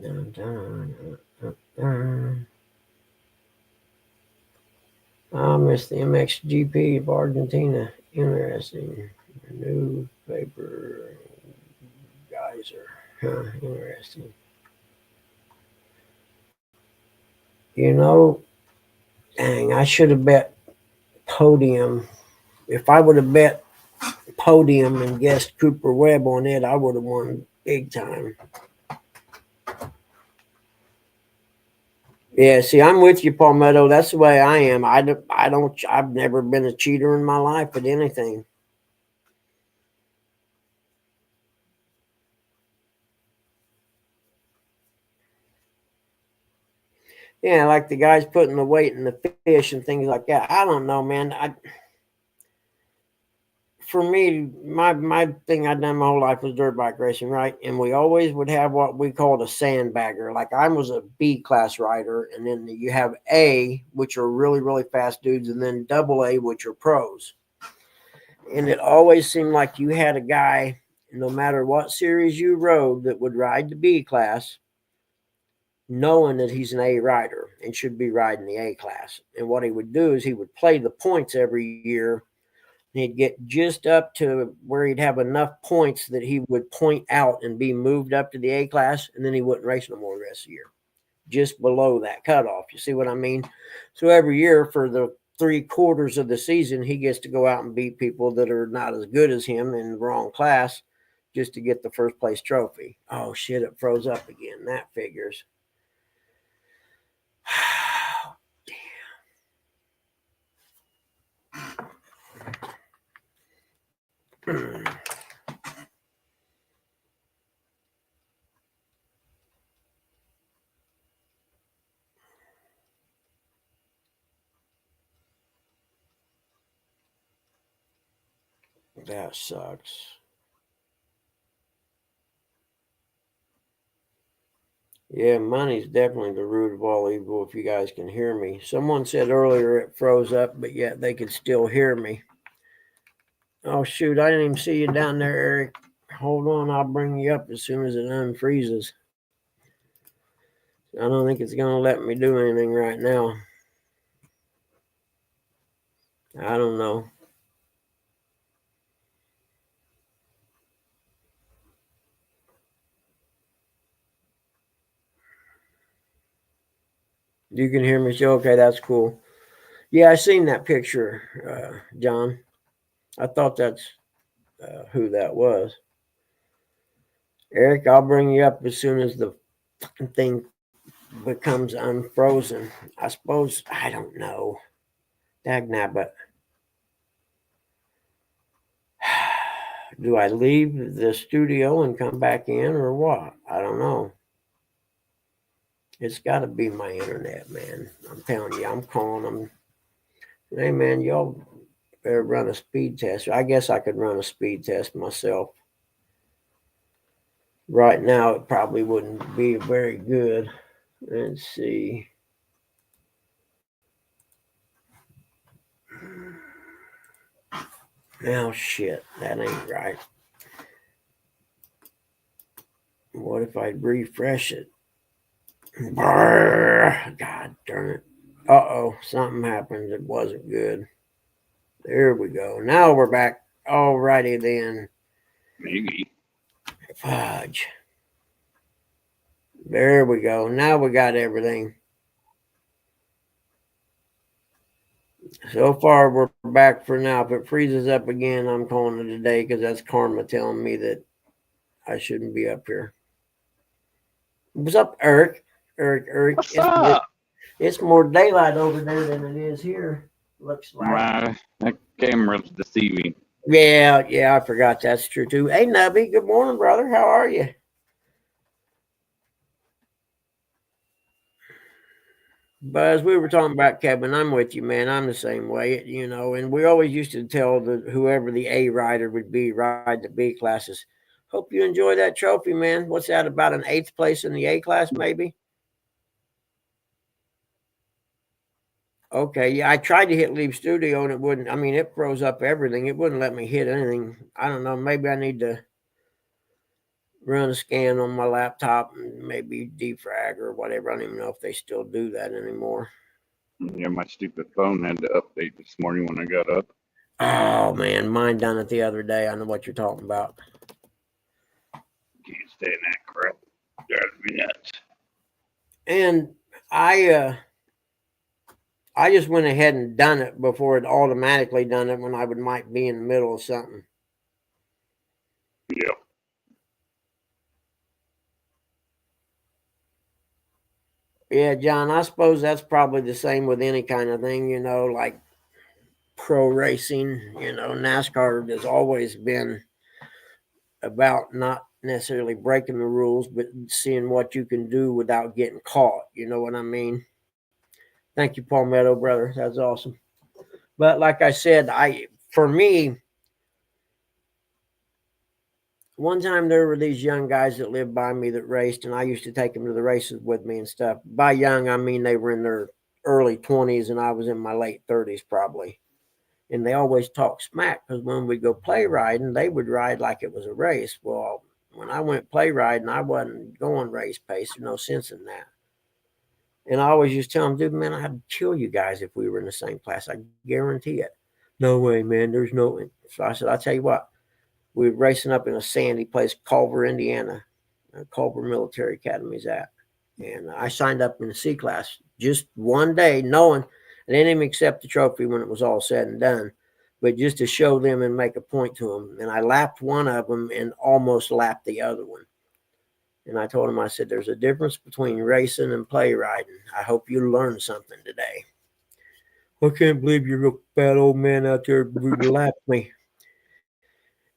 Speaker 1: Dun, dun, dun, dun. I miss the MXGP of Argentina. Interesting. Newspaper geyser. Huh, interesting. You know, dang, I should have bet podium. If I would have bet podium and guessed Cooper Webb on it, I would have won big time. Yeah, see, I'm with you, Palmetto. That's the way I am. I've never been a cheater in my life at anything. Yeah, like the guys putting the weight in the fish and things like that. I don't know, man. For me, my thing I'd done my whole life was dirt bike racing, right? And we always would have what we called a sandbagger. Like I was a B class rider, and then you have A, which are really really fast dudes, and then double A, which are pros. And it always seemed like you had a guy, no matter what series you rode, that would ride the B class, knowing that he's an A rider and should be riding the A class. And what he would do is he would play the points every year. He'd get just up to where he'd have enough points that he would point out and be moved up to the A class, and then he wouldn't race no more the rest of the year. Just below that cutoff. You see what I mean? So every year for the 3/4 of the season, he gets to go out and beat people that are not as good as him in the wrong class just to get the first place trophy. Oh shit, it froze up again. That figures. That sucks. Yeah, money's definitely the root of all evil, if you guys can hear me. Someone said earlier it froze up, but yet they could still hear me. Oh, shoot, I didn't even see you down there, Eric. Hold on, I'll bring you up as soon as it unfreezes. I don't think it's going to let me do anything right now. I don't know. You can hear me, so okay, that's cool. Yeah, I seen that picture, John. I thought that's who that was. Eric, I'll bring you up as soon as the thing becomes unfrozen. I suppose, I don't know. Dagnabbit. Do I leave the studio and come back in or what? I don't know. It's got to be my internet, man. I'm telling you, I'm calling them. Hey, man, y'all better run a speed test. I guess I could run a speed test myself. Right now, it probably wouldn't be very good. Let's see. Now, shit, that ain't right. What if I refresh it? Brrr, God darn it. Uh-oh, something happened that wasn't good. There we go. Now we're back. Alrighty then.
Speaker 3: Maybe.
Speaker 1: Fudge. There we go. Now we got everything. So far, we're back for now. If it freezes up again, I'm calling it a day because that's karma telling me that I shouldn't be up here. What's up, Eric? Eric.
Speaker 3: What's up?
Speaker 1: It's more daylight over there than it is here. Looks like.
Speaker 3: That camera's deceiving.
Speaker 1: Yeah, I forgot that's true too. Hey, Nubby, good morning, brother. How are you? But as we were talking about, Kevin, I'm with you, man. I'm the same way, and we always used to tell whoever the A rider would be, ride the B classes. Hope you enjoy that trophy, man. What's that, about an eighth place in the A class, maybe? Okay, yeah, I tried to hit leave studio and it wouldn't. I mean, it froze up everything. It wouldn't let me hit anything. I don't know. Maybe I need to run a scan on my laptop and maybe defrag or whatever. I don't even know if they still do that anymore.
Speaker 3: Yeah, my stupid phone had to update this morning when I got up.
Speaker 1: Oh man, mine done it the other day. I know what you're talking about.
Speaker 3: Can't stand that crap. Drives me nuts.
Speaker 1: And I just went ahead and done it before it automatically done it when I might be in the middle of something.
Speaker 3: Yep.
Speaker 1: Yeah, John, I suppose that's probably the same with any kind of thing, like pro racing. NASCAR has always been about not necessarily breaking the rules, but seeing what you can do without getting caught. You know what I mean? Thank you, Palmetto, brother. That's awesome. But like I said, for me, one time there were these young guys that lived by me that raced, and I used to take them to the races with me and stuff. By young, I mean they were in their early 20s, and I was in my late 30s probably. And they always talked smack because when we go play riding, they would ride like it was a race. Well, when I went play riding, I wasn't going race pace. There's no sense in that. And I always used to tell them, dude, man, I'd kill you guys if we were in the same class. I guarantee it. No way, man. There's no. So I said, I'll tell you what. We were racing up in a sandy place, Culver, Indiana. Culver Military Academy's at. And I signed up in the C class just one day, knowing I didn't even accept the trophy when it was all said and done, but just to show them and make a point to them. And I lapped one of them and almost lapped the other one. And I told him, I said, there's a difference between racing and play riding. I hope you learn something today. I can't believe you're a fat old man out there who lapped me.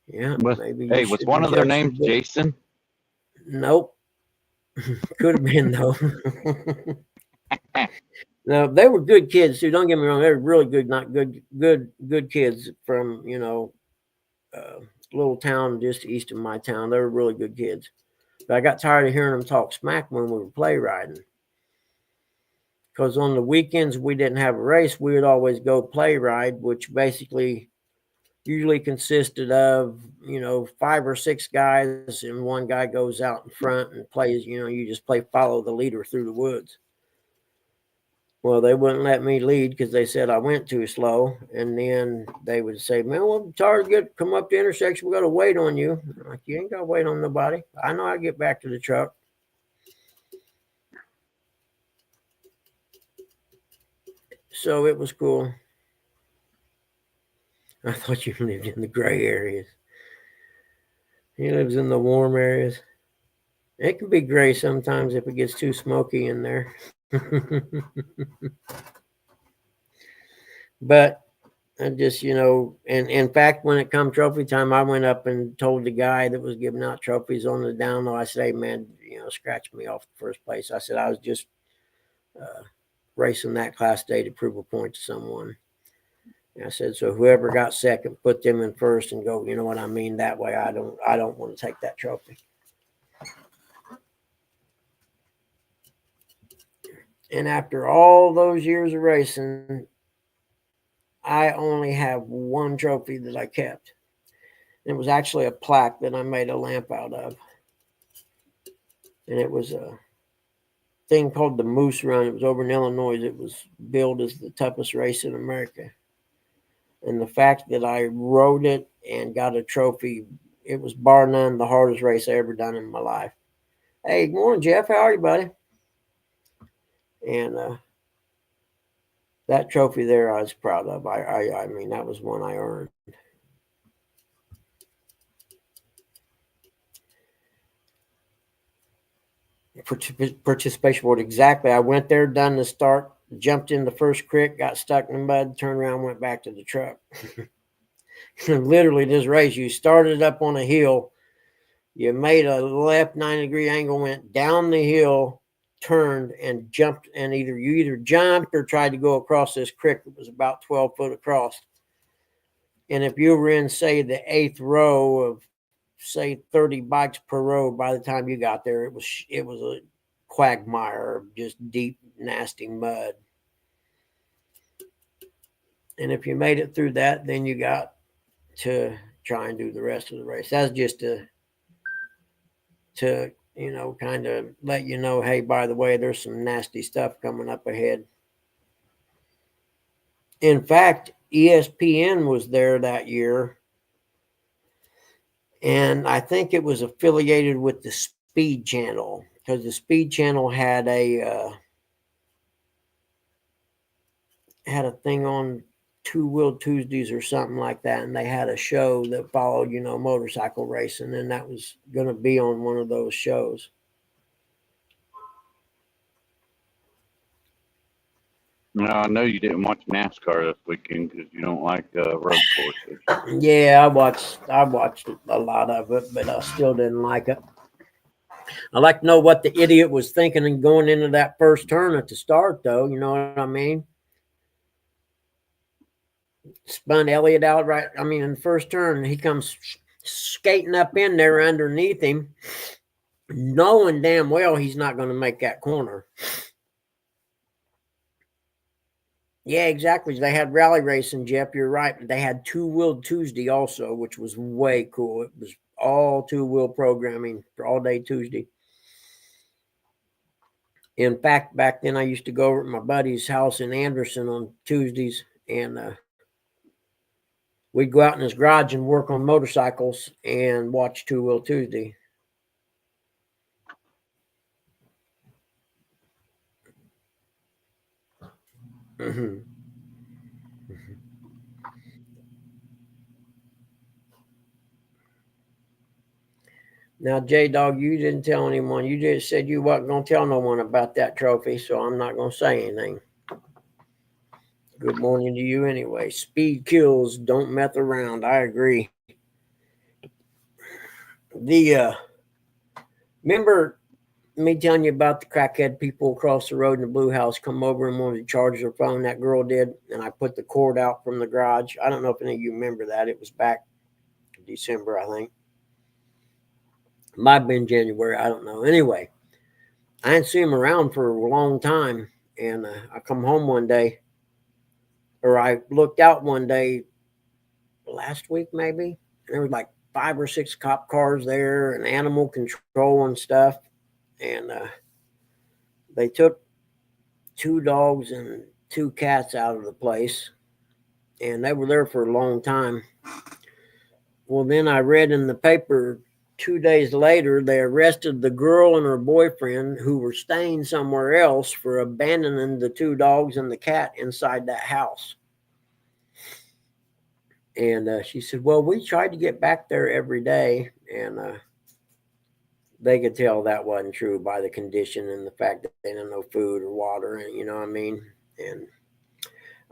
Speaker 1: Yeah, maybe you
Speaker 3: Was
Speaker 1: should
Speaker 3: one of their
Speaker 1: adjust your
Speaker 3: names
Speaker 1: book.
Speaker 3: Jason?
Speaker 1: Nope. Could have been, though. No, they were good kids too. Don't get me wrong; they were really good, not good kids from little town just east of my town. They were really good kids. But I got tired of hearing them talk smack when we were play riding. Because on the weekends we didn't have a race, we would always go play ride, which basically usually consisted of 5 or 6 guys, and one guy goes out in front and plays. You just play follow the leader through the woods. Well, they wouldn't let me lead because they said I went too slow. And then they would say, man, well, Target, come up the intersection. We got to wait on you. I'm like, you ain't got to wait on nobody. I know I get back to the truck. So it was cool. I thought you lived in the gray areas. He lives in the warm areas. It can be gray sometimes if it gets too smoky in there. But I just, and in fact, when it come trophy time, I went up and told the guy that was giving out trophies on the down low, I said, hey, man, scratch me off the first place. I said, I was just racing that class day to prove a point to someone. And I said, so whoever got second, put them in first and go, you know what I mean? That way I don't want to take that trophy. And after all those years of racing, I only have one trophy that I kept. It was actually a plaque that I made a lamp out of. And it was a thing called the Moose Run. It was over in Illinois. It was billed as the toughest race in America. And the fact that I rode it and got a trophy, it was bar none the hardest race I ever done in my life. Hey, good morning, Jeff. How are you, buddy? And that trophy there, I was proud of. I mean, that was one I earned. Participation board, exactly. I went there, done the start, jumped in the first creek, got stuck in the mud, turned around, went back to the truck. Literally, this race, you started up on a hill, you made a left 90-degree angle, went down the hill, turned and jumped, and you either jumped or tried to go across this creek that was about 12 foot across. And if you were in, say, the 8th row of, say, 30 bikes per row, by the time you got there, it was a quagmire of just deep, nasty mud. And if you made it through that, then you got to try and do the rest of the race. That's just to kind of let you know, hey, by the way, there's some nasty stuff coming up ahead. In fact, ESPN was there that year, and I think it was affiliated with the Speed Channel, because the Speed Channel had a thing on Two Wheel Tuesdays or something like that, and they had a show that followed, motorcycle racing, and that was going to be on one of those shows.
Speaker 3: No, I know you didn't watch NASCAR this weekend because you don't like road courses.
Speaker 1: Yeah, I watched a lot of it, but I still didn't like it. I like to know what the idiot was thinking and going into that first turn at the start, though. You know what I mean? Spun Elliott out right. I mean, in the first turn, he comes skating up in there underneath him, knowing damn well he's not going to make that corner. Yeah, exactly. They had rally racing, Jeff. You're right. They had Two Wheel Tuesday also, which was way cool. It was all two-wheel programming for all day Tuesday. In fact, back then I used to go over to my buddy's house in Anderson on Tuesdays, and we'd go out in his garage and work on motorcycles and watch Two Wheel Tuesday. Mm-hmm. Now, J-Dog, you didn't tell anyone. You just said you wasn't going to tell no one about that trophy, so I'm not going to say anything. Good morning to you anyway. Speed kills, don't mess around. I agree. Remember me telling you about the crackhead people across the road in the blue house come over and wanted to charge their phone? That girl did, and I put the cord out from the garage. I don't know if any of you remember that. It was back in December, I think. Might have been January. I don't know. Anyway, I didn't see him around for a long time, and I come home one day, or I looked out one day last week maybe. There was like 5 or 6 cop cars there and animal control and stuff, and they took 2 dogs and 2 cats out of the place, and they were there for a long time. Well, then I read in the paper 2 days later they arrested the girl and her boyfriend who were staying somewhere else for abandoning the 2 dogs and the cat inside that house. And she said, well, we tried to get back there every day, and they could tell that wasn't true by the condition and the fact that they didn't know food or water, and you know what I mean. And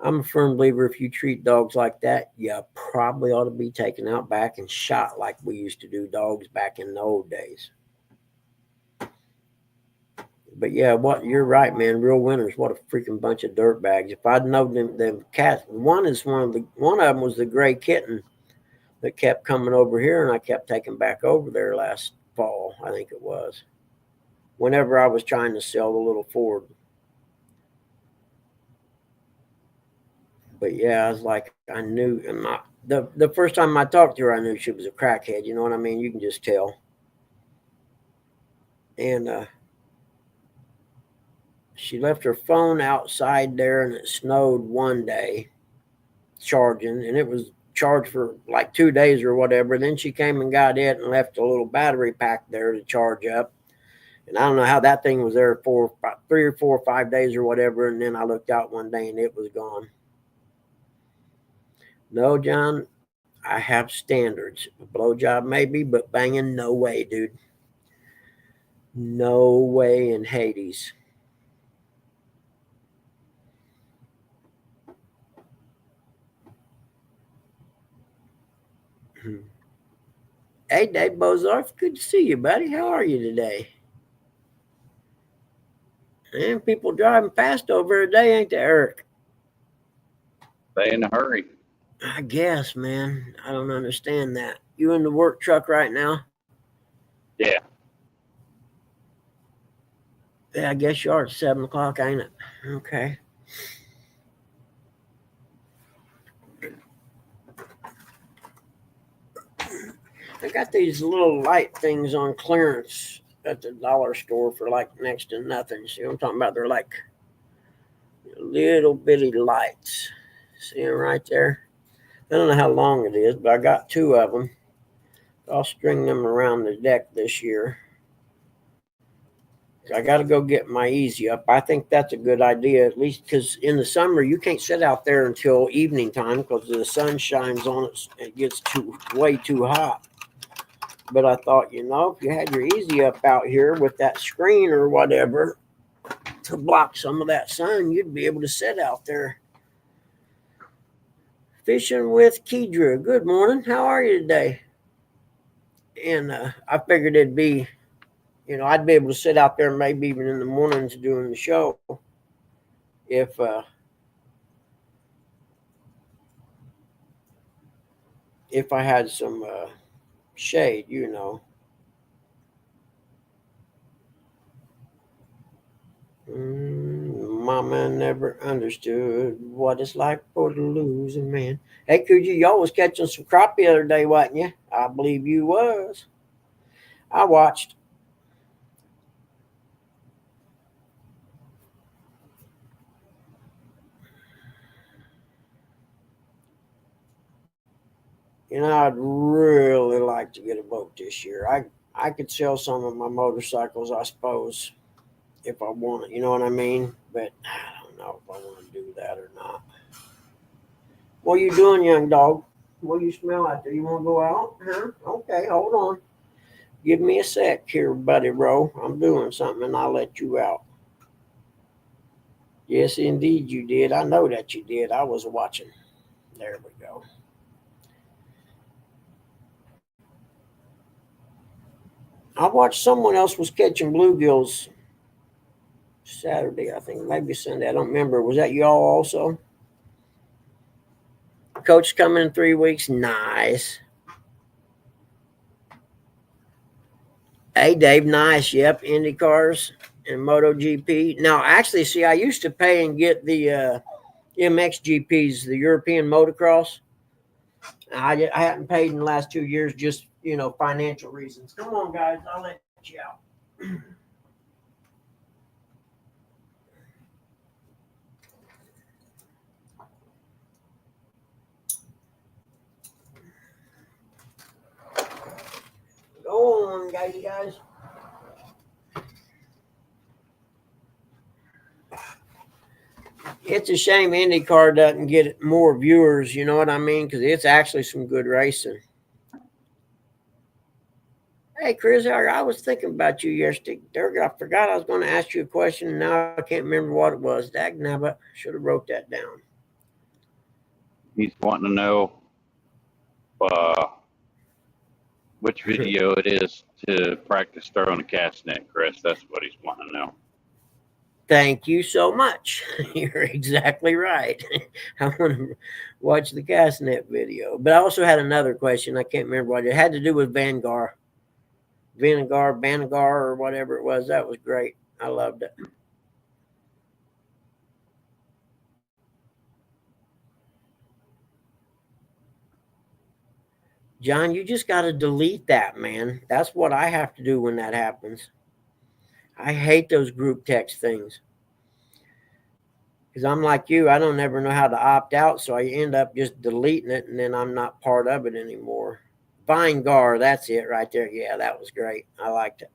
Speaker 1: I'm a firm believer if you treat dogs like that, you probably ought to be taken out back and shot like we used to do dogs back in the old days. But yeah, you're right, man. Real winners. What a freaking bunch of dirtbags. If I'd known them cats, one of them was the gray kitten that kept coming over here, and I kept taking back over there last fall, I think it was. Whenever I was trying to sell the little Ford. But yeah, I was like, I knew the first time I talked to her, I knew she was a crackhead. You know what I mean? You can just tell. And she left her phone outside there, and it snowed one day, charging, and it was charged for like 2 days or whatever. Then she came and got it and left a little battery pack there to charge up. And I don't know how that thing was there for 3 or 4 or 5 days or whatever. And then I looked out one day and it was gone. No, John, I have standards. A blowjob maybe, but banging, no way, dude. No way in Hades. Hey, Dave Bozarth, good to see you, buddy. How are you today? And people driving fast over today, ain't they, Eric?
Speaker 3: Stay in a hurry.
Speaker 1: I guess, man. I don't understand that. You in the work truck right now?
Speaker 3: Yeah.
Speaker 1: Yeah, I guess you are at 7 o'clock, ain't it? Okay. I got these little light things on clearance at the dollar store for like next to nothing. See what I'm talking about? They're like little bitty lights. See them right there? I don't know how long it is, but I got 2 of them. I'll string them around the deck this year. I got to go get my easy up. I think that's a good idea, at least because in the summer you can't sit out there until evening time because the sun shines on it. It gets way too hot. But I thought, if you had your easy up out here with that screen or whatever to block some of that sun, you'd be able to sit out there. Fishing with Kedra. Good morning. How are you today? And I figured it'd be, I'd be able to sit out there maybe even in the mornings doing the show if I had some shade, Mama never understood what it's like for the losing man. Hey, Coogee, y'all was catching some crop the other day, wasn't you? I believe you was. I watched. I'd really like to get a boat this year. I could sell some of my motorcycles, I suppose, if I want it. You know what I mean? But I don't know if I want to do that or not. What you doing, young dog? What do you smell out there? You want to go out? Huh? Okay, hold on. Give me a sec here, buddy bro. I'm doing something and I'll let you out. Yes, indeed you did. I know that you did. I was watching. There we go. I watched someone else was catching bluegills Saturday, I think, maybe Sunday. I don't remember. Was that y'all also? Coach coming in 3 weeks. Nice. Hey, Dave. Nice. Yep. Indy cars and MotoGP. Now, actually, see, I used to pay and get the MXGPs, the European motocross. I hadn't paid in the last 2 years, just, financial reasons. Come on, guys. I'll let you out. Go on, guys. It's a shame IndyCar doesn't get more viewers, you know what I mean? Because it's actually some good racing. Hey, Chris, I was thinking about you yesterday. I forgot I was going to ask you a question, and now I can't remember what it was. Dagnabbit, should have wrote that down.
Speaker 3: He's wanting to know which video it is to practice throwing a cast net, Chris. That's what he's wanting to know.
Speaker 1: Thank you so much. You're exactly right. I want to watch the cast net video. But I also had another question. I can't remember what it had to do with Vanguard, or whatever it was. That was great. I loved it. John, you just got to delete that, man. That's what I have to do when that happens. I hate those group text things. Because I'm like you, I don't ever know how to opt out, so I end up just deleting it, and then I'm not part of it anymore. Vinegar, that's it right there. Yeah, that was great. I liked it.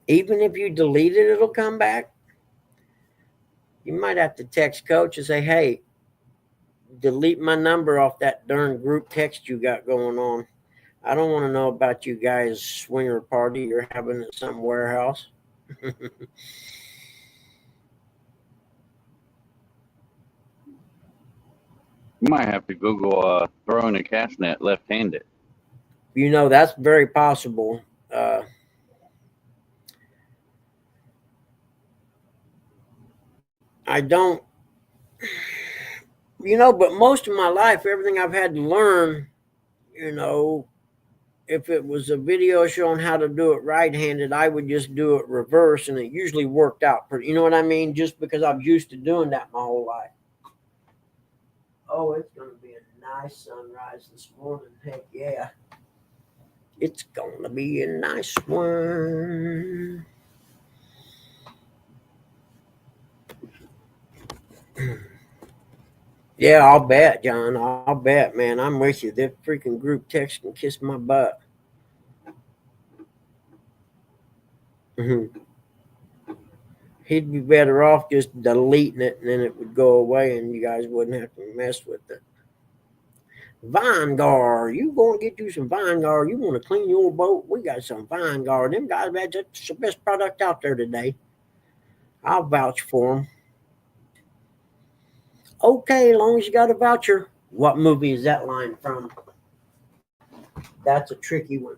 Speaker 1: Even if you delete it, it'll come back. You might have to text coach and say, hey, delete my number off that darn group text you got going on. I don't want to know about you guys' swinger party you're having at some warehouse.
Speaker 3: You might have to Google throwing a cast net left-handed.
Speaker 1: That's very possible. I don't, but most of my life, everything I've had to learn, if it was a video showing how to do it right-handed, I would just do it reverse, and it usually worked out pretty. You know what I mean? Just because I'm used to doing that my whole life. Oh, it's going to be a nice sunrise this morning. Heck yeah. It's going to be a nice one. Yeah, I'll bet, John. I'll bet, man. I'm with you. That freaking group text can kiss my butt. He'd be better off just deleting it, and then it would go away, and you guys wouldn't have to mess with it. Vinegar, you going to get you some Vinegar? You want to clean your boat? We got some Vinegar. Them guys, that's the best product out there today. I'll vouch for them. Okay, as long as you got a voucher. What movie is that line from? That's a tricky one.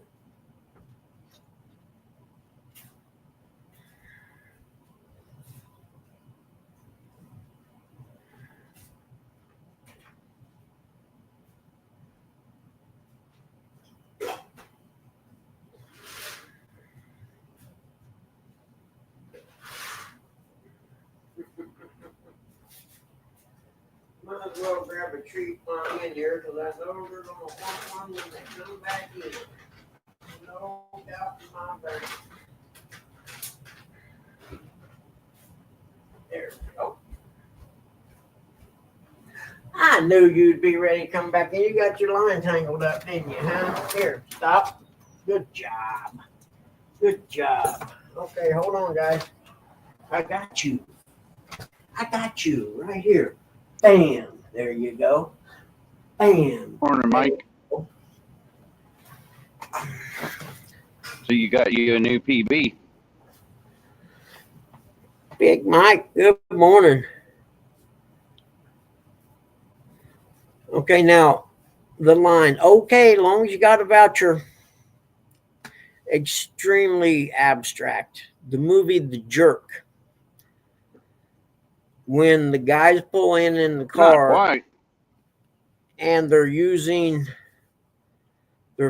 Speaker 1: Might as well grab a treat while I'm in here because I know they're going to want one when they come back in. No doubt in my brain. There we go. I knew you'd be ready to come back in. You got your line tangled up, didn't you, huh? Here, stop. Good job. Good job. Okay, hold on, guys. I got you. I got you right here. Bam. There you go. Bam.
Speaker 3: Morning, Mike. So you got you a new PB.
Speaker 1: Big Mike, good morning. Okay, now the line. Okay, as long as you got a voucher. Extremely abstract. The movie The Jerk. When the guys pull in the car.
Speaker 3: Not quite.
Speaker 1: And they're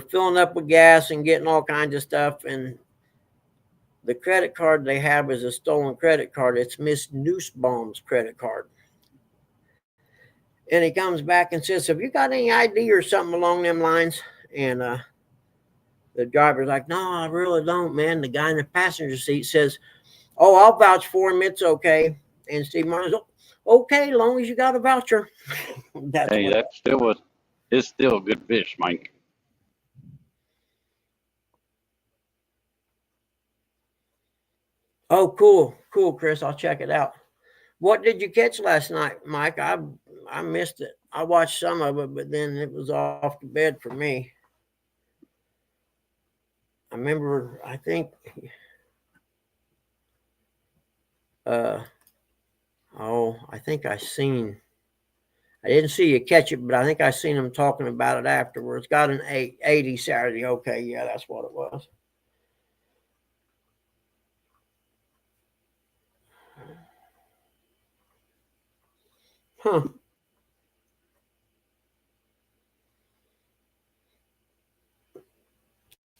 Speaker 1: filling up with gas and getting all kinds of stuff, and the credit card they have is a stolen credit card. It's Miss Nussbaum's credit card. And he comes back and says, have you got any ID or something along them lines? And the driver's like, no, I really don't, man. The guy in the passenger seat says, oh, I'll vouch for him. It's okay. And Steve Martin's, okay, as long as you got a voucher.
Speaker 3: It's still good fish, Mike.
Speaker 1: Oh, cool, Chris. I'll check it out. What did you catch last night, Mike? I missed it. I watched some of it, but then it was off to bed for me. I remember, I think, I think I didn't see you catch it, but I think I seen them talking about it afterwards. Got an 80 Saturday. Okay, yeah, that's what it was. Huh.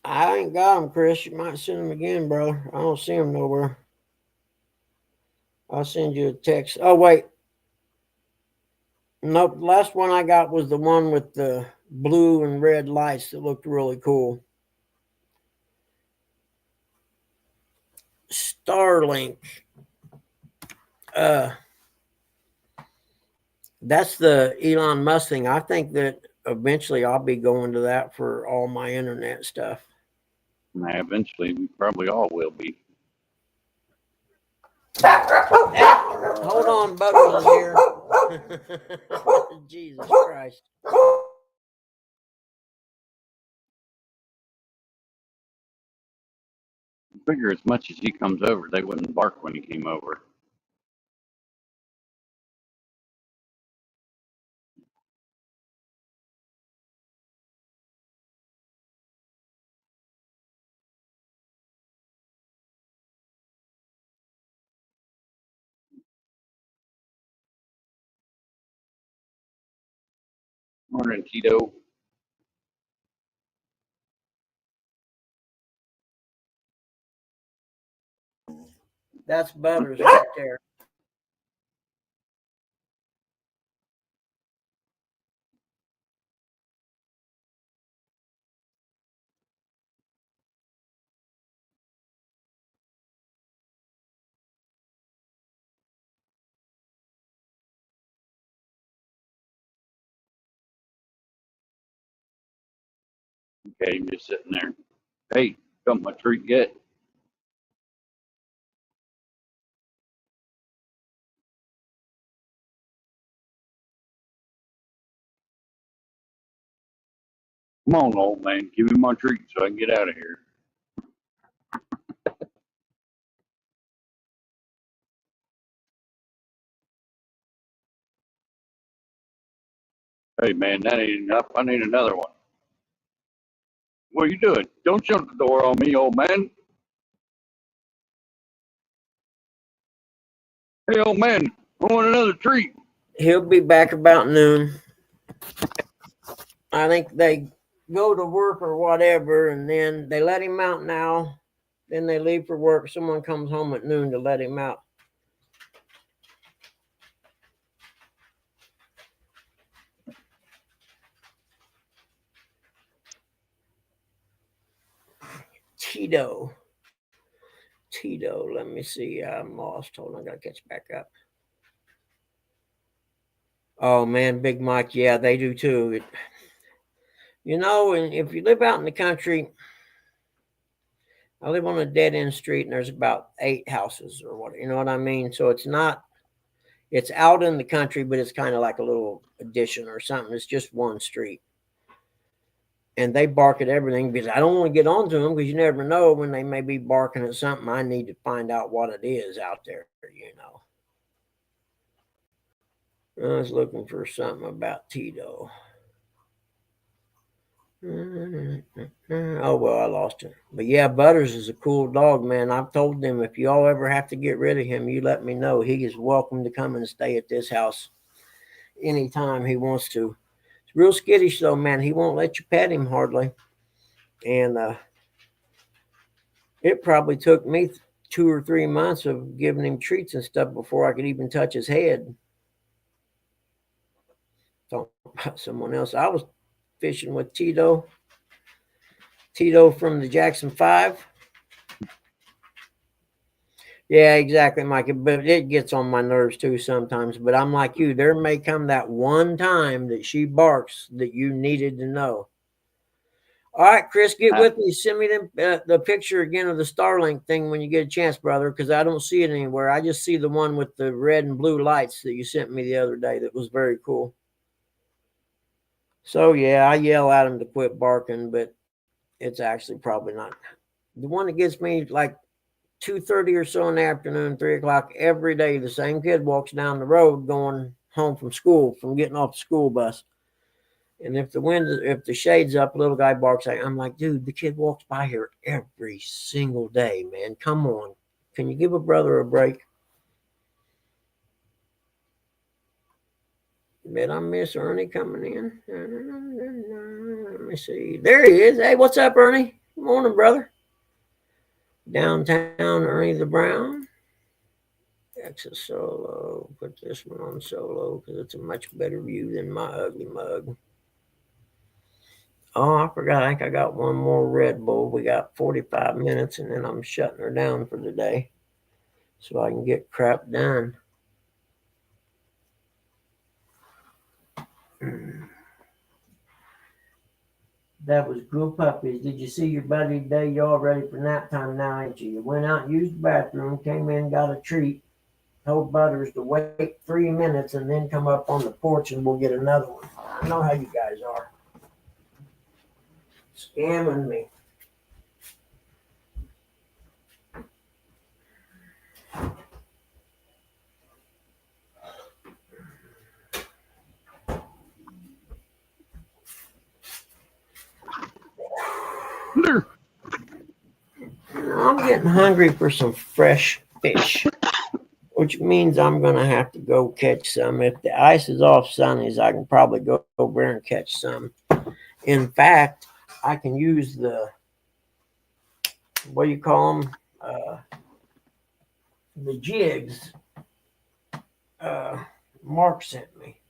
Speaker 1: I ain't got them, Chris. You might send them again, brother. I don't see them nowhere. I'll send you a text. Oh, wait. Nope. The last one I got was the one with the blue and red lights that looked really cool. Starlink. That's the Elon Musk thing. I think that eventually I'll be going to that for all my internet stuff.
Speaker 3: Eventually, we probably all will be.
Speaker 1: Hold on, Butters is here. Jesus Christ.
Speaker 3: I figure as much as he comes over, they wouldn't bark when he came over. Morning, Tito.
Speaker 1: That's Butters right there.
Speaker 3: Okay, just sitting there. Hey, got my treat yet? Come on, old man, give me my treat so I can get out of here. Hey, man, that ain't enough. I need another one. What are you doing? Don't shut the door on me, old man. Hey, old man, I want another treat.
Speaker 1: He'll be back about noon. I think they go to work or whatever, and then they let him out now. Then they leave for work. Someone comes home at noon to let him out. Tito, let me see. I'm lost. Hold on, I gotta catch back up. Oh man, Big Mike, yeah, they do too. And if you live out in the country, I live on a dead end street, and there's about 8 houses or what. You know what I mean? So it's not. It's out in the country, but it's kind of like a little addition or something. It's just one street. And they bark at everything because I don't want to get onto them, because you never know when they may be barking at something. I need to find out what it is out there. I was looking for something about Tito. Oh, well, I lost him. But yeah, Butters is a cool dog, man. I've told them if y'all ever have to get rid of him, you let me know. He is welcome to come and stay at this house anytime he wants to. It's real skittish, though, man. He won't let you pet him hardly. And it probably took me 2 or 3 months of giving him treats and stuff before I could even touch his head. Talking about someone else. I was fishing with Tito from the Jackson 5. Yeah, exactly, Mike. But it gets on my nerves too sometimes. But I'm like you. There may come that one time that she barks that you needed to know. All right, Chris, get with me. Send me the picture again of the Starlink thing when you get a chance, brother, because I don't see it anywhere. I just see the one with the red and blue lights that you sent me the other day. That was very cool. So yeah, I yell at him to quit barking, but it's actually probably not. The one that gets me like 2:30 or so in the afternoon, 3 o'clock every day. The same kid walks down the road going home from school, from getting off the school bus. And if the shade's up, little guy barks at. I'm like, dude, the kid walks by here every single day, man. Come on, can you give a brother a break? Did I miss Ernie coming in? Let me see. There he is. Hey, what's up, Ernie? Good morning, brother. Downtown Ernie the Brown. Texas Solo. Put this one on solo because it's a much better view than my ugly mug. Oh, I forgot. I think I got one more Red Bull. We got 45 minutes and then I'm shutting her down for the day so I can get crap done. That was good puppies. Did you see your buddy today? Y'all ready for nap time now, ain't you? You went out and used the bathroom, came in, got a treat, told Butters to wait 3 minutes and then come up on the porch and we'll get another one. I know how you guys are. Scamming me. I'm getting hungry for some fresh fish, which means I'm going to have to go catch some. If the ice is off Sundays, I can probably go over there and catch some. In fact, I can use the, what do you call them? The jigs Mark sent me.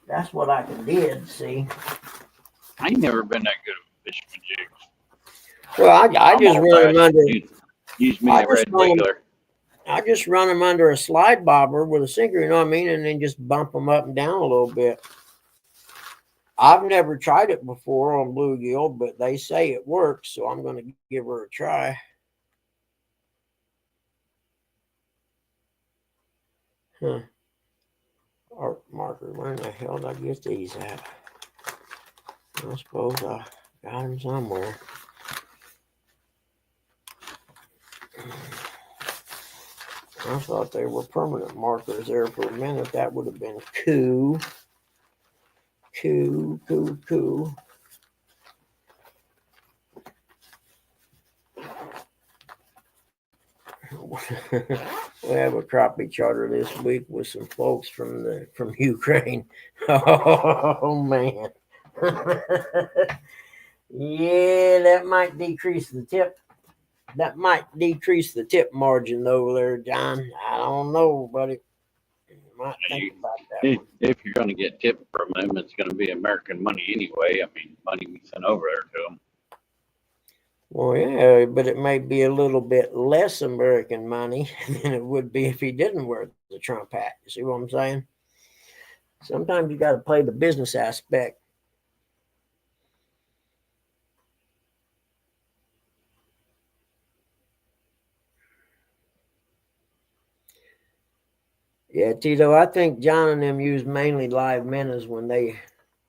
Speaker 1: That's what I did, see.
Speaker 3: I ain't never been that good at fishing with jigs.
Speaker 1: Well, I just run them under.
Speaker 3: Use me a red wiggler.
Speaker 1: I just run them under a slide bobber with a sinker, you know what I mean, and then just bump them up and down a little bit. I've never tried it before on bluegill, but they say it works, so I'm going to give her a try. Huh. Art marker, where in the hell did I get these at? I suppose I got them somewhere. I thought they were permanent markers there for a minute. That would have been cool. Cool. We have a crappie charter this week with some folks from Ukraine. Oh man. Yeah, that might decrease the tip. That might decrease the tip margin though there, John. I don't know, buddy. Might think about that one.
Speaker 3: If you're going to get tipped from them, it's going to be American money anyway. I mean, money we sent over there to them.
Speaker 1: Well, yeah, but it may be a little bit less American money than it would be if he didn't wear the Trump hat. You see what I'm saying? Sometimes you got to play the business aspect. Yeah, Tito, I think John and them use mainly live minnows when they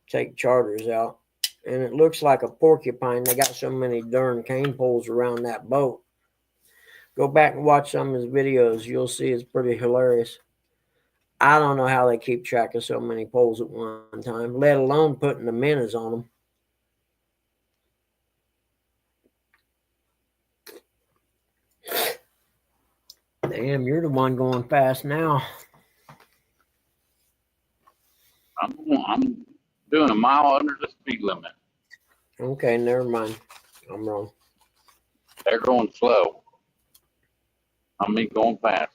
Speaker 1: take charters out. And it looks like a porcupine. They got so many darn cane poles around that boat. Go back and watch some of his videos. You'll see it's pretty hilarious. I don't know how they keep track of so many poles at one time, let alone putting the minnows on them. Damn, you're the one going fast now.
Speaker 3: I'm doing a mile under the speed limit.
Speaker 1: Okay, never mind. I'm wrong.
Speaker 3: They're going slow. I'm me going fast.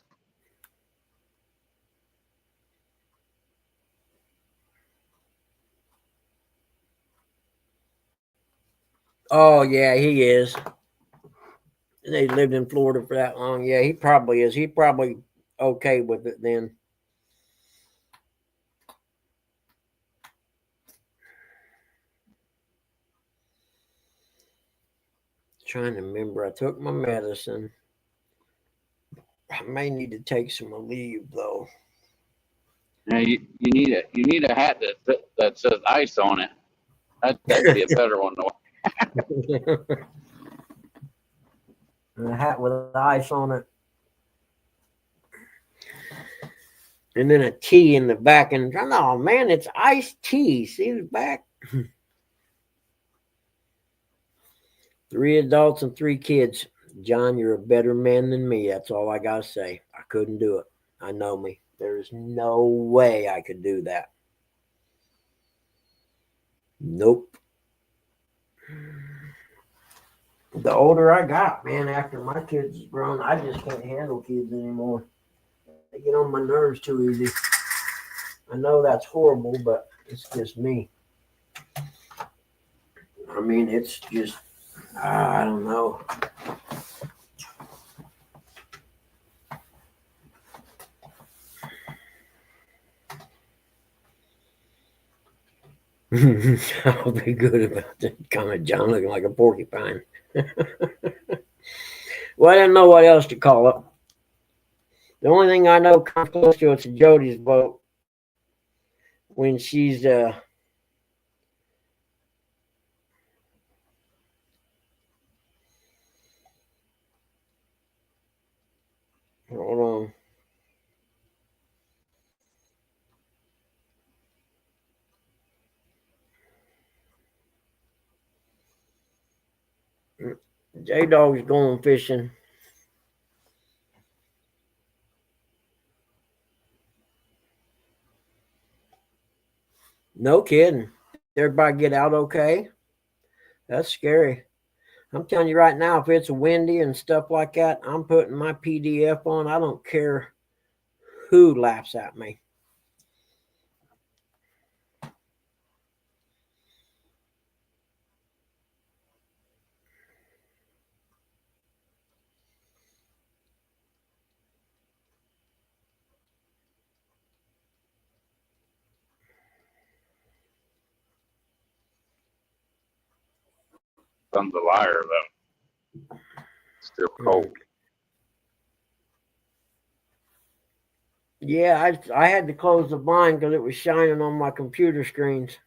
Speaker 1: Oh, yeah, he is. They lived in Florida for that long. Yeah, he probably is. He probably okay with it then. Trying to remember. I took my medicine. I may need to take some leave though.
Speaker 3: Now you need a hat that says ice on it. That'd be a better one.
Speaker 1: A hat with ice on it. And then a T in the back. And oh man, it's iced tea. See the back? 3 adults and 3 kids. John, you're a better man than me. That's all I gotta say. I couldn't do it. I know me. There's no way I could do that. Nope. the older I got, man, after my kids grown, I just can't handle kids anymore. They get on my nerves too easy. I know that's horrible, but it's just me. I mean, it's just, I don't know. I'll be good about that comment, John, looking like a porcupine. Well, I didn't know what else to call it. The only thing I know comes close to it's Jody's boat when she's hold on. J Dog's going fishing. No kidding. Everybody get out okay? That's scary. I'm telling you right now, if it's windy and stuff like that, I'm putting my PDF on. I don't care who laughs at me.
Speaker 3: Thumb's a liar, though. It's still cold.
Speaker 1: Yeah, I had to close the blind because it was shining on my computer screens.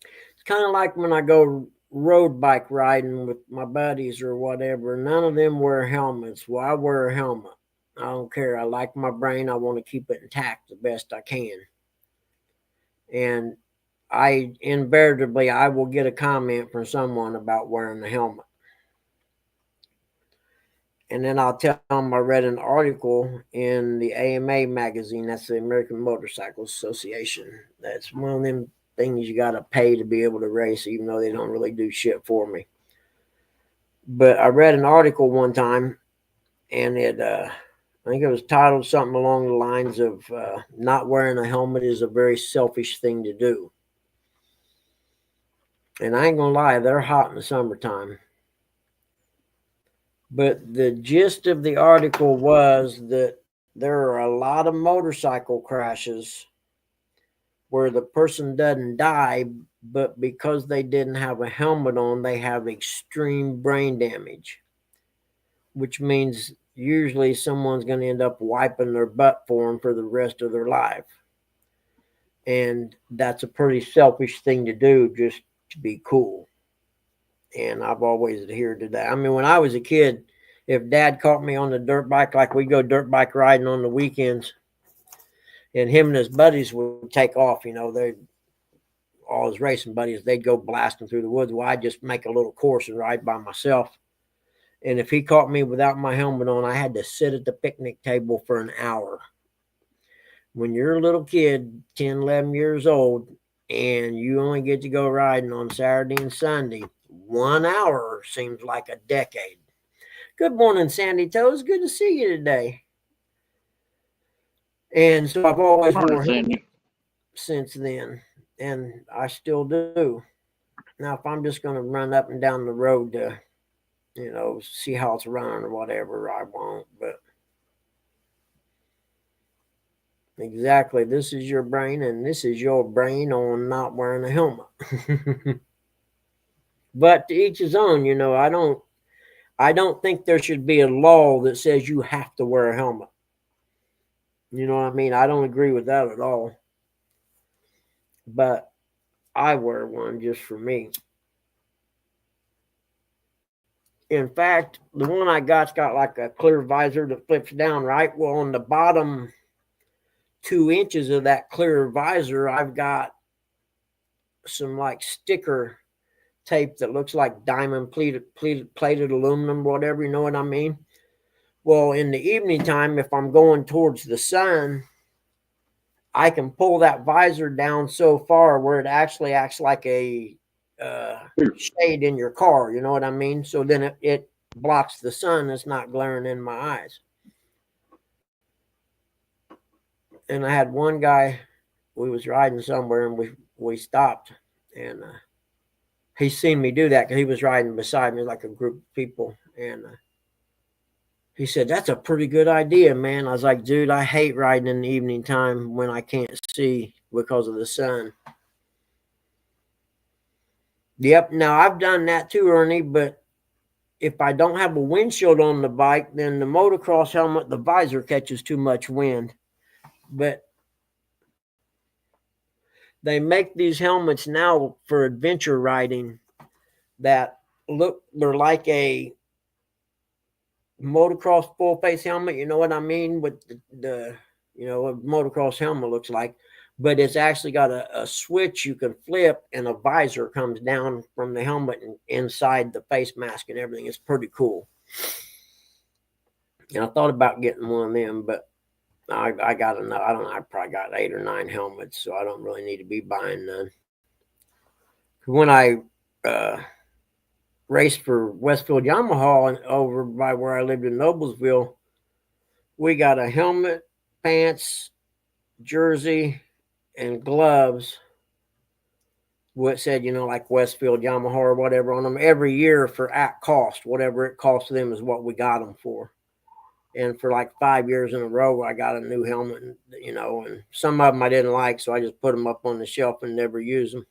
Speaker 1: It's kind of like when I go road bike riding with my buddies or whatever. None of them wear helmets. Well, I wear a helmet. I don't care. I like my brain. I want to keep it intact the best I can. And I invariably I will get a comment from someone about wearing a helmet. And then I'll tell them I read an article in the AMA magazine. That's the American Motorcycle Association. That's one of them things you got to pay to be able to race, even though they don't really do shit for me. But I read an article one time, and I think it was titled something along the lines of not wearing a helmet is a very selfish thing to do. And I ain't going to lie, they're hot in the summertime. But the gist of the article was that there are a lot of motorcycle crashes where the person doesn't die, but because they didn't have a helmet on, they have extreme brain damage, which means usually someone's going to end up wiping their butt for them for the rest of their life. And that's a pretty selfish thing to do just to be cool. And I've always adhered to that. I mean, when I was a kid, if Dad caught me on the dirt bike, like we go dirt bike riding on the weekends, and him and his buddies would take off, they all his racing buddies, they'd go blasting through the woods. Well, I'd just make a little course and ride by myself. And if he caught me without my helmet on, I had to sit at the picnic table for an hour. When you're a little kid, 10, 11 years old, and you only get to go riding on Saturday and Sunday, 1 hour seems like a decade. Good morning, Sandy Toes. Good to see you today. And so I've always worn helmet since then, and I still do. Now, if I'm just going to run up and down the road to, see how it's running or whatever, I won't. But exactly, this is your brain, and this is your brain on not wearing a helmet. But to each his own. I don't think there should be a law that says you have to wear a helmet. You know what I mean? I don't agree with that at all. But I wear one just for me. In fact, the one I got's got like a clear visor that flips down, right? Well, on the bottom 2 inches of that clear visor, I've got some like sticker tape that looks like diamond plated aluminum, whatever, you know what I mean? Well, in the evening time, if I'm going towards the sun, I can pull that visor down so far where it actually acts like a shade in your car. You know what I mean? So then it blocks the sun. It's not glaring in my eyes. And I had one guy. We was riding somewhere, and we stopped, and he seen me do that because he was riding beside me like a group of people, and he said, "That's a pretty good idea, man." I was like, "Dude, I hate riding in the evening time when I can't see because of the sun." Yep. Now I've done that too, Ernie. But if I don't have a windshield on the bike, then the motocross helmet, the visor catches too much wind. But they make these helmets now for adventure riding that they're like a motocross full face helmet. You know what I mean? With the a motocross helmet looks like, but it's actually got a switch you can flip, and a visor comes down from the helmet and inside the face mask and everything. It's pretty cool. And I thought about getting one of them, but I got enough. I don't know. I probably got 8 or 9 helmets, so I don't really need to be buying none. When I raced for Westfield Yamaha over by where I lived in Noblesville, we got a helmet, pants, jersey, and gloves. What said, like Westfield Yamaha or whatever on them every year for at cost. Whatever it cost them is what we got them for. And for like 5 years in a row, I got a new helmet, and some of them I didn't like, so I just put them up on the shelf and never use them.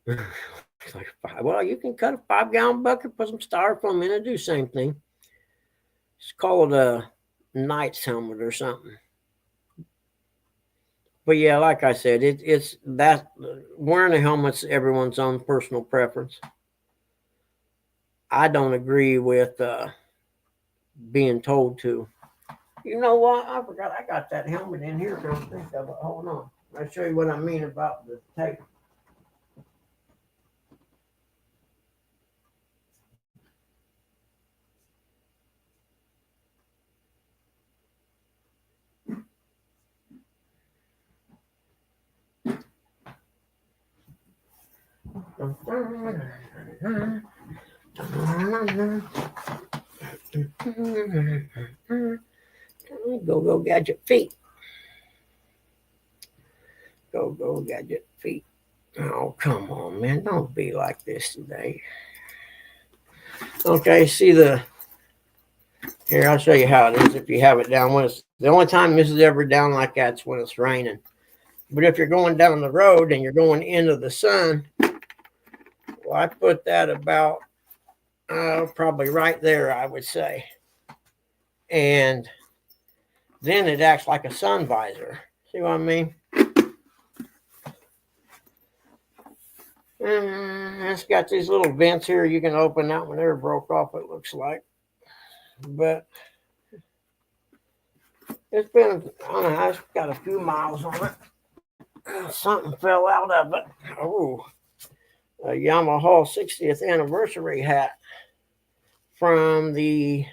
Speaker 1: It's like, well, you can cut a 5-gallon bucket, put some styrofoam in it, do the same thing. It's called a Knight's helmet or something. But yeah, like I said, it's that wearing a helmet's everyone's own personal preference. I don't agree with being told to. You know what? I forgot I got that helmet in here. Don't think of it. Hold on. I'll show you what I mean about the tape. Go gadget feet. Go gadget feet. Oh, come on, man. Don't be like this today. Okay, see here, I'll show you how it is if you have it down. The only time this is ever down like that's when it's raining. But if you're going down the road and you're going into the sun, well, I put that about probably right there, I would say. And then it acts like a sun visor. See what I mean? It's got these little vents here. You can open that one there, broke off, it looks like. But it's been, I don't know, it's got a few miles on it. Something fell out of it. Oh, a Yamaha 60th anniversary hat from the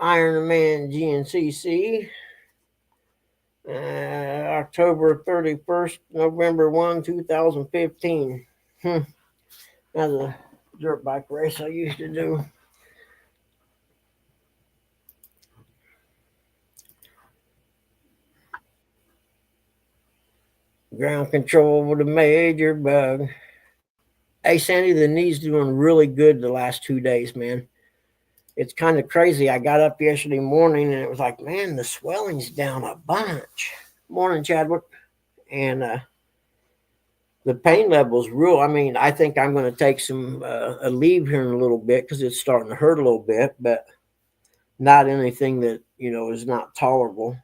Speaker 1: Ironman GNCC. October 31st, November 1, 2015. That's a dirt bike race I used to do. Ground control with a major bug. Hey, Sandy, the knee's doing really good the last 2 days, man. It's kind of crazy. I got up yesterday morning and it was like, man, the swelling's down a bunch. Morning, Chadwick. And the pain level's real. I mean, I think I'm going to take some a leave here in a little bit because it's starting to hurt a little bit, but not anything that, is not tolerable.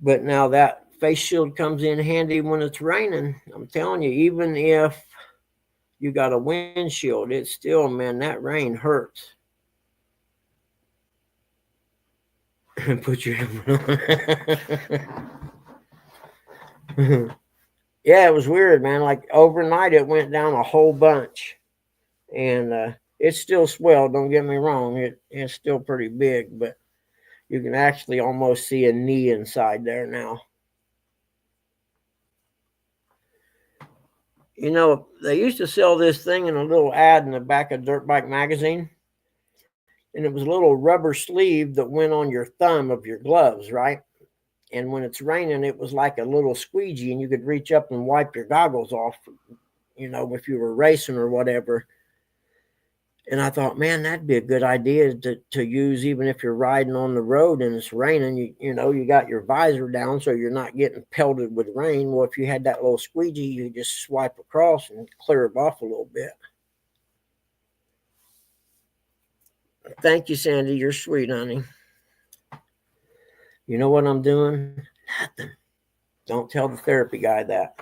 Speaker 1: But now that face shield comes in handy when it's raining. I'm telling you, even if you got a windshield, it's still, man, that rain hurts. Put your helmet on. Yeah, it was weird, man. Like overnight, it went down a whole bunch. And it's still swelled, don't get me wrong. It's still pretty big, but you can actually almost see a knee inside there now. You know, they used to sell this thing in a little ad in the back of Dirt Bike magazine, and it was a little rubber sleeve that went on your thumb of your gloves, right? And when it's raining, it was like a little squeegee, and you could reach up and wipe your goggles off, if you were racing or whatever. And I thought, man, that'd be a good idea to use even if you're riding on the road and it's raining. You got your visor down so you're not getting pelted with rain. Well, if you had that little squeegee, you just swipe across and clear it off a little bit. Thank you, Sandy. You're sweet, honey. You know what I'm doing? Nothing. Don't tell the therapy guy that.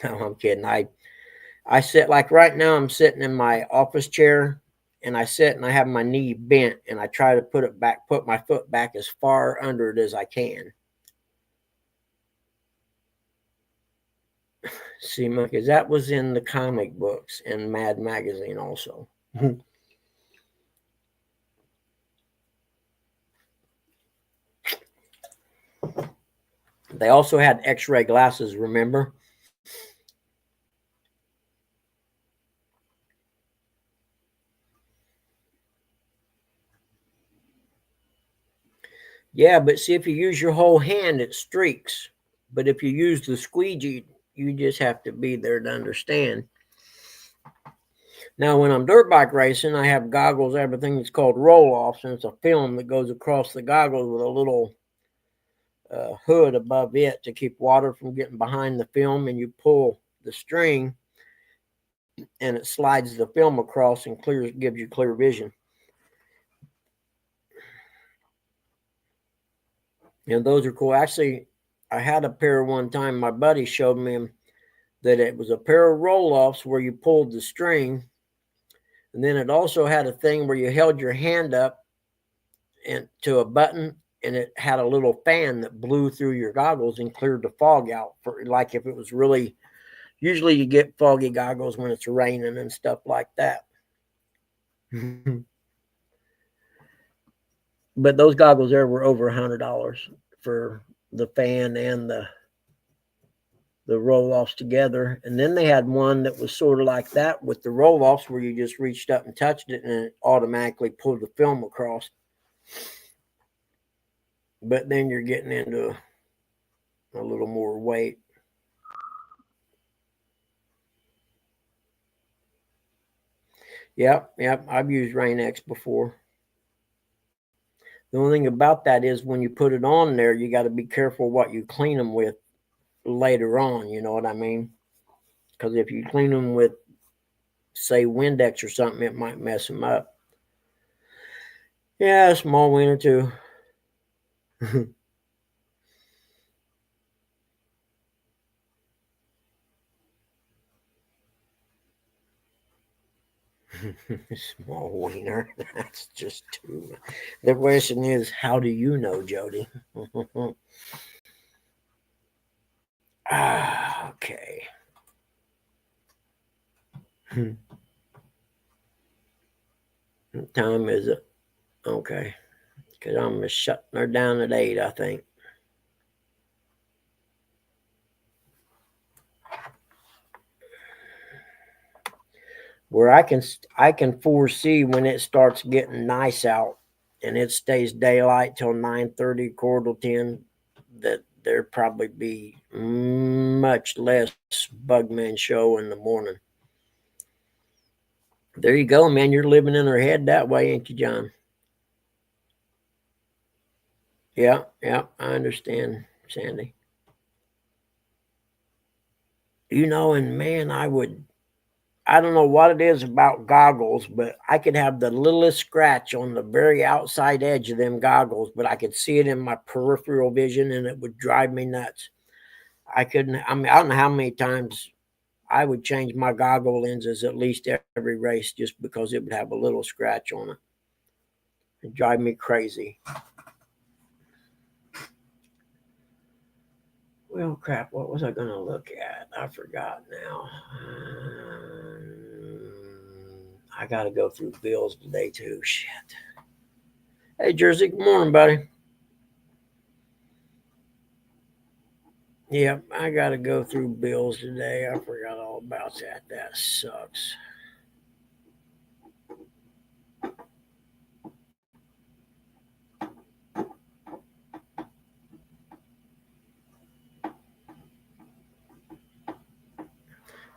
Speaker 1: No, I'm kidding. I sit like right now. I'm sitting in my office chair, and I sit and I have my knee bent, and I try to put my foot back as far under it as I can. See, because that was in the comic books and Mad Magazine also. They also had X-ray glasses, remember? Yeah, but see, if you use your whole hand, it streaks. But if you use the squeegee, you just have to be there to understand. Now, when I'm dirt bike racing, I have goggles, everything that's called roll-offs, and it's a film that goes across the goggles with a little hood above it to keep water from getting behind the film, and you pull the string, and it slides the film across and gives you clear vision. And those are cool. Actually, I had a pair one time. My buddy showed me that it was a pair of roll-offs where you pulled the string, and then it also had a thing where you held your hand up and to a button, and it had a little fan that blew through your goggles and cleared the fog out. For like if it was really, usually you get foggy goggles when it's raining and stuff like that. But those goggles there were over $100 for the fan and the roll-offs together. And then they had one that was sort of like that with the roll-offs where you just reached up and touched it and it automatically pulled the film across. But then you're getting into a little more weight. Yep. I've used Rain-X before. The only thing about that is when you put it on there, you got to be careful what you clean them with later on. You know what I mean? Because if you clean them with, say, Windex or something, it might mess them up. Yeah, small winner too. Small wiener. That's just too. The question is, how do you know, Jody? Okay. What time is it? Okay. Because I'm just shutting her down at 8, I think. Where I can foresee when it starts getting nice out and it stays daylight till 9:30, 9:45, that there'd probably be much less Bugman show in the morning. There you go, man. You're living in her head that way, ain't you, John? Yeah, I understand, Sandy. And man, I don't know what it is about goggles, but I could have the littlest scratch on the very outside edge of them goggles, but I could see it in my peripheral vision and it would drive me nuts. I don't know how many times I would change my goggle lenses at least every race just because it would have a little scratch on it. It'd drive me crazy. Well, crap, what was I going to look at? I forgot now. I got to go through bills today, too. Shit. Hey, Jersey, good morning, buddy. Yep, I got to go through bills today. I forgot all about that. That sucks.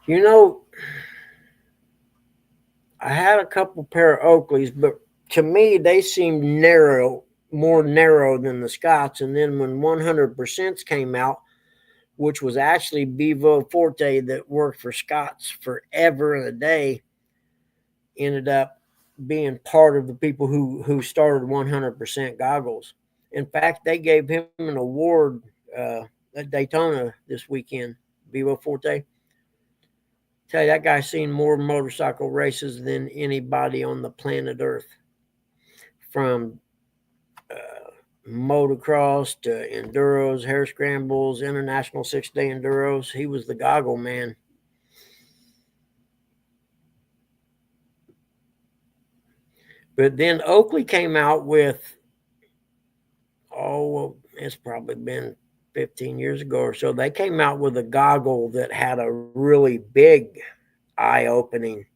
Speaker 1: You know, I had a couple pair of Oakleys, but to me they seemed narrow, more narrow than the Scots. And then when 100% came out, which was actually Bevo Forte that worked for Scott's forever and a day, ended up being part of the people who started 100% goggles. In fact, they gave him an award at Daytona this weekend. Bevo Forte. Tell you that guy's seen more motorcycle races than anybody on the planet Earth, from motocross to enduros, hare scrambles, international 6 day enduros. He was the goggle man. But then Oakley came out with, oh, well, it's probably been 15 years ago or so. They came out with a goggle that had a really big eye opening,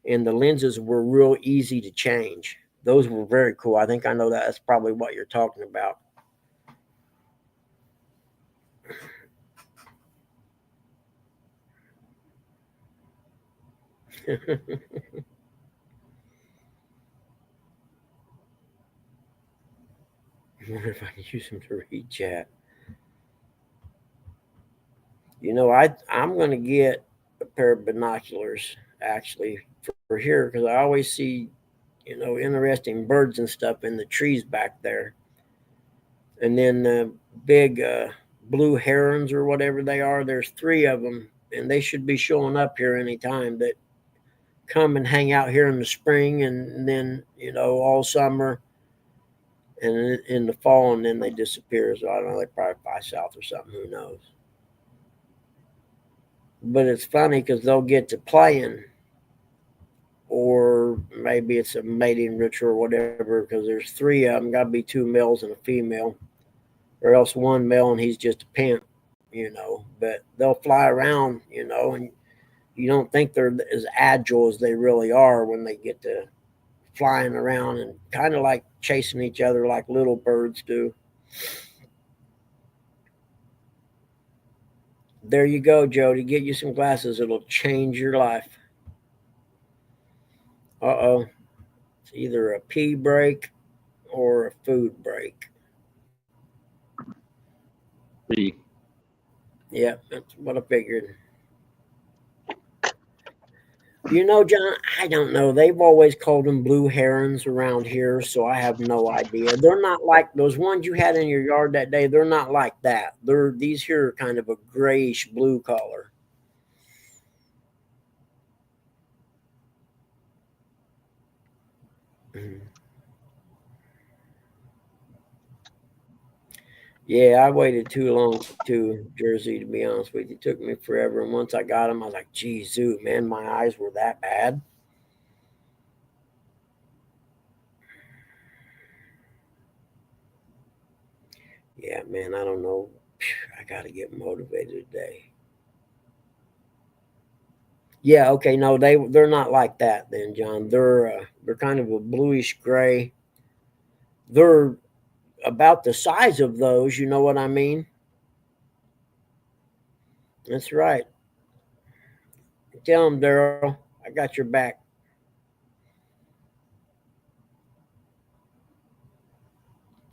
Speaker 1: and the lenses were real easy to change. Those were very cool. I think I know that's probably what you're talking about. I wonder if I can use them to read chat. I'm going to get a pair of binoculars actually for here because I always see interesting birds and stuff in the trees back there, and then the big blue herons or whatever they are. There's three of them, and they should be showing up here anytime. That come and hang out here in the spring, and then all summer and in the fall, and then they disappear. So I don't know, they probably fly south or something. Who knows? But it's funny because they'll get to playing, or maybe it's a mating ritual or whatever. Because there's three of them, got to be two males and a female, or else one male and he's just a pimp. But they'll fly around, and you don't think they're as agile as they really are when they get to flying around and kind of like chasing each other like little birds do. There you go, Jody. Get you some glasses. It'll change your life. Uh-oh. It's either a pee break or a food break.
Speaker 3: B.
Speaker 1: Yeah, that's what I figured. John, I don't know. They've always called them blue herons around here, so I have no idea. They're not like those ones you had in your yard that day. They're not like that. These here are kind of a grayish blue color. Mhm. Yeah, I waited too long to Jersey, to be honest with you. It took me forever. And once I got them, I was like, geez, zoo, man, my eyes were that bad. Yeah, man, I don't know. I got to get motivated today. Yeah, okay, no, they're not like that then, John. They're kind of a bluish gray. They're about the size of those, you know what I mean? That's right. Tell them, Daryl, I got your back.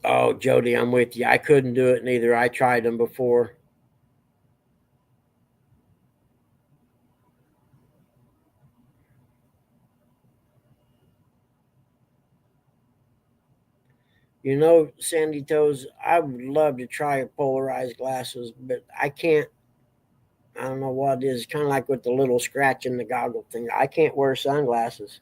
Speaker 1: Oh, Jody, I'm with you. I couldn't do it neither. I tried them before. Sandy Toes, I would love to try polarized glasses, but I can't. I don't know what it is. Kind of like with the little scratch in the goggle thing. I can't wear sunglasses.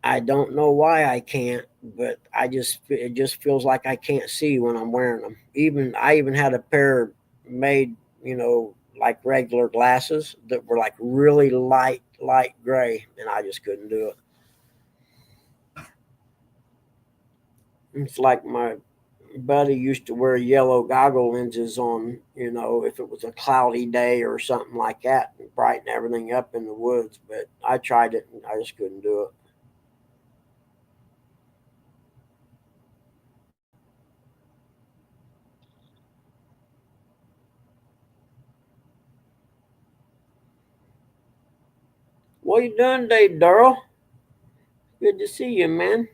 Speaker 1: I don't know why I can't, but it just feels like I can't see when I'm wearing them. I even had a pair made, like regular glasses that were like really light gray, and I just couldn't do it. It's like buddy used to wear yellow goggle lenses on, if it was a cloudy day or something like that, and brighten everything up in the woods. But I tried it and I just couldn't do it. What you doing today, Darrell? Good to see you, man.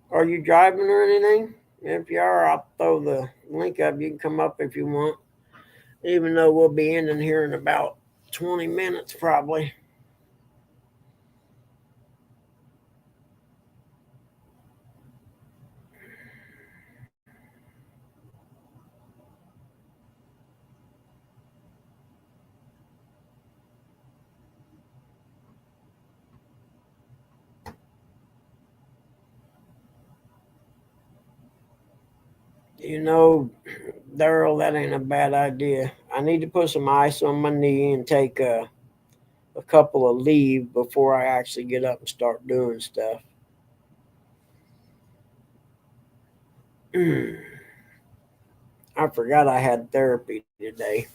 Speaker 1: Are you driving or anything? If you are, I'll throw the link up. You can come up if you want, even though we'll be ending here in about 20 minutes probably. You know, Daryl, that ain't a bad idea. I need to put some ice on my knee and take a couple of leave before I actually get up and start doing stuff. I forgot I had therapy today.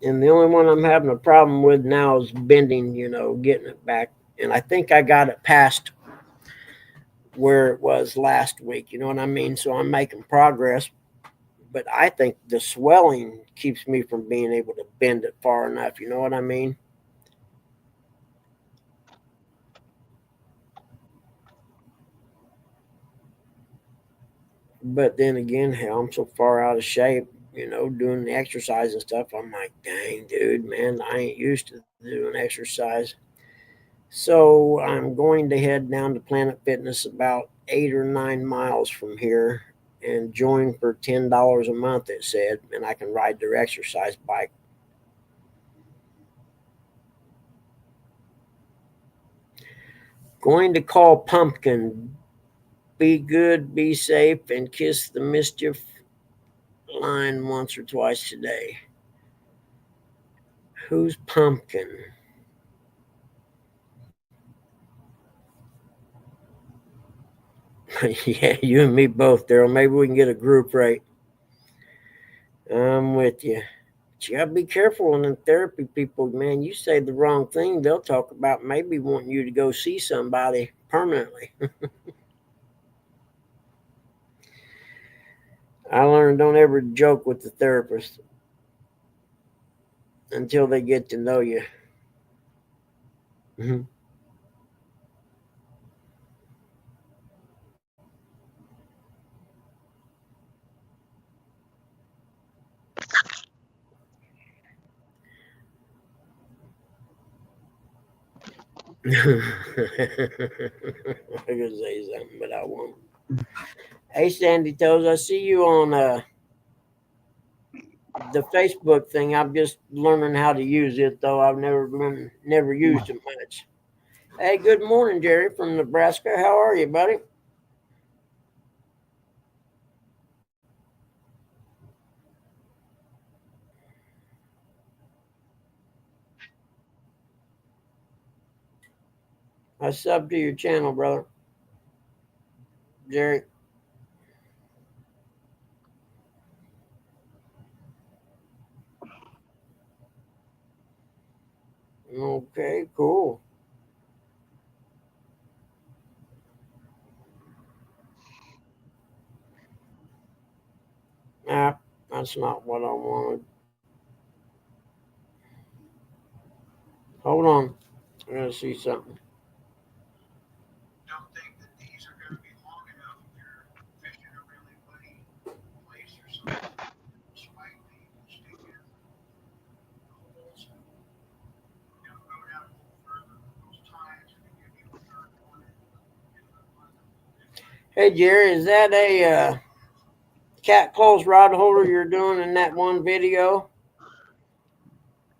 Speaker 1: And the only one I'm having a problem with now is bending, getting it back. And I think I got it past where it was last week. You know what I mean? So I'm making progress. But I think the swelling keeps me from being able to bend it far enough. You know what I mean? But then again, hell, I'm so far out of shape, doing the exercise and stuff. I'm like, dang, dude, man, I ain't used to doing exercise. So I'm going to head down to Planet Fitness about 8 or 9 miles from here and join for $10 a month, it said, and I can ride their exercise bike. Going to call Pumpkin. Be good, be safe, and kiss the mischief line once or twice today. Who's Pumpkin? Yeah, you and me both, Daryl. Maybe we can get a group rate. I'm with you. But you gotta be careful on them therapy people, man. You say the wrong thing, they'll talk about maybe wanting you to go see somebody permanently. I learned don't ever joke with the therapist until they get to know you. Mhm. I could say something, but I won't. Hey, Sandy Toes, I see you on the Facebook thing. I'm just learning how to use it, though. I've never used it much. Hey, good morning, Jerry from Nebraska. How are you, buddy? I sub to your channel, brother. Jerry. Okay, cool. Nah, that's not what I wanted. Hold on. I gotta see something. Hey, Jerry, is that a cat close rod holder you're doing in that one video?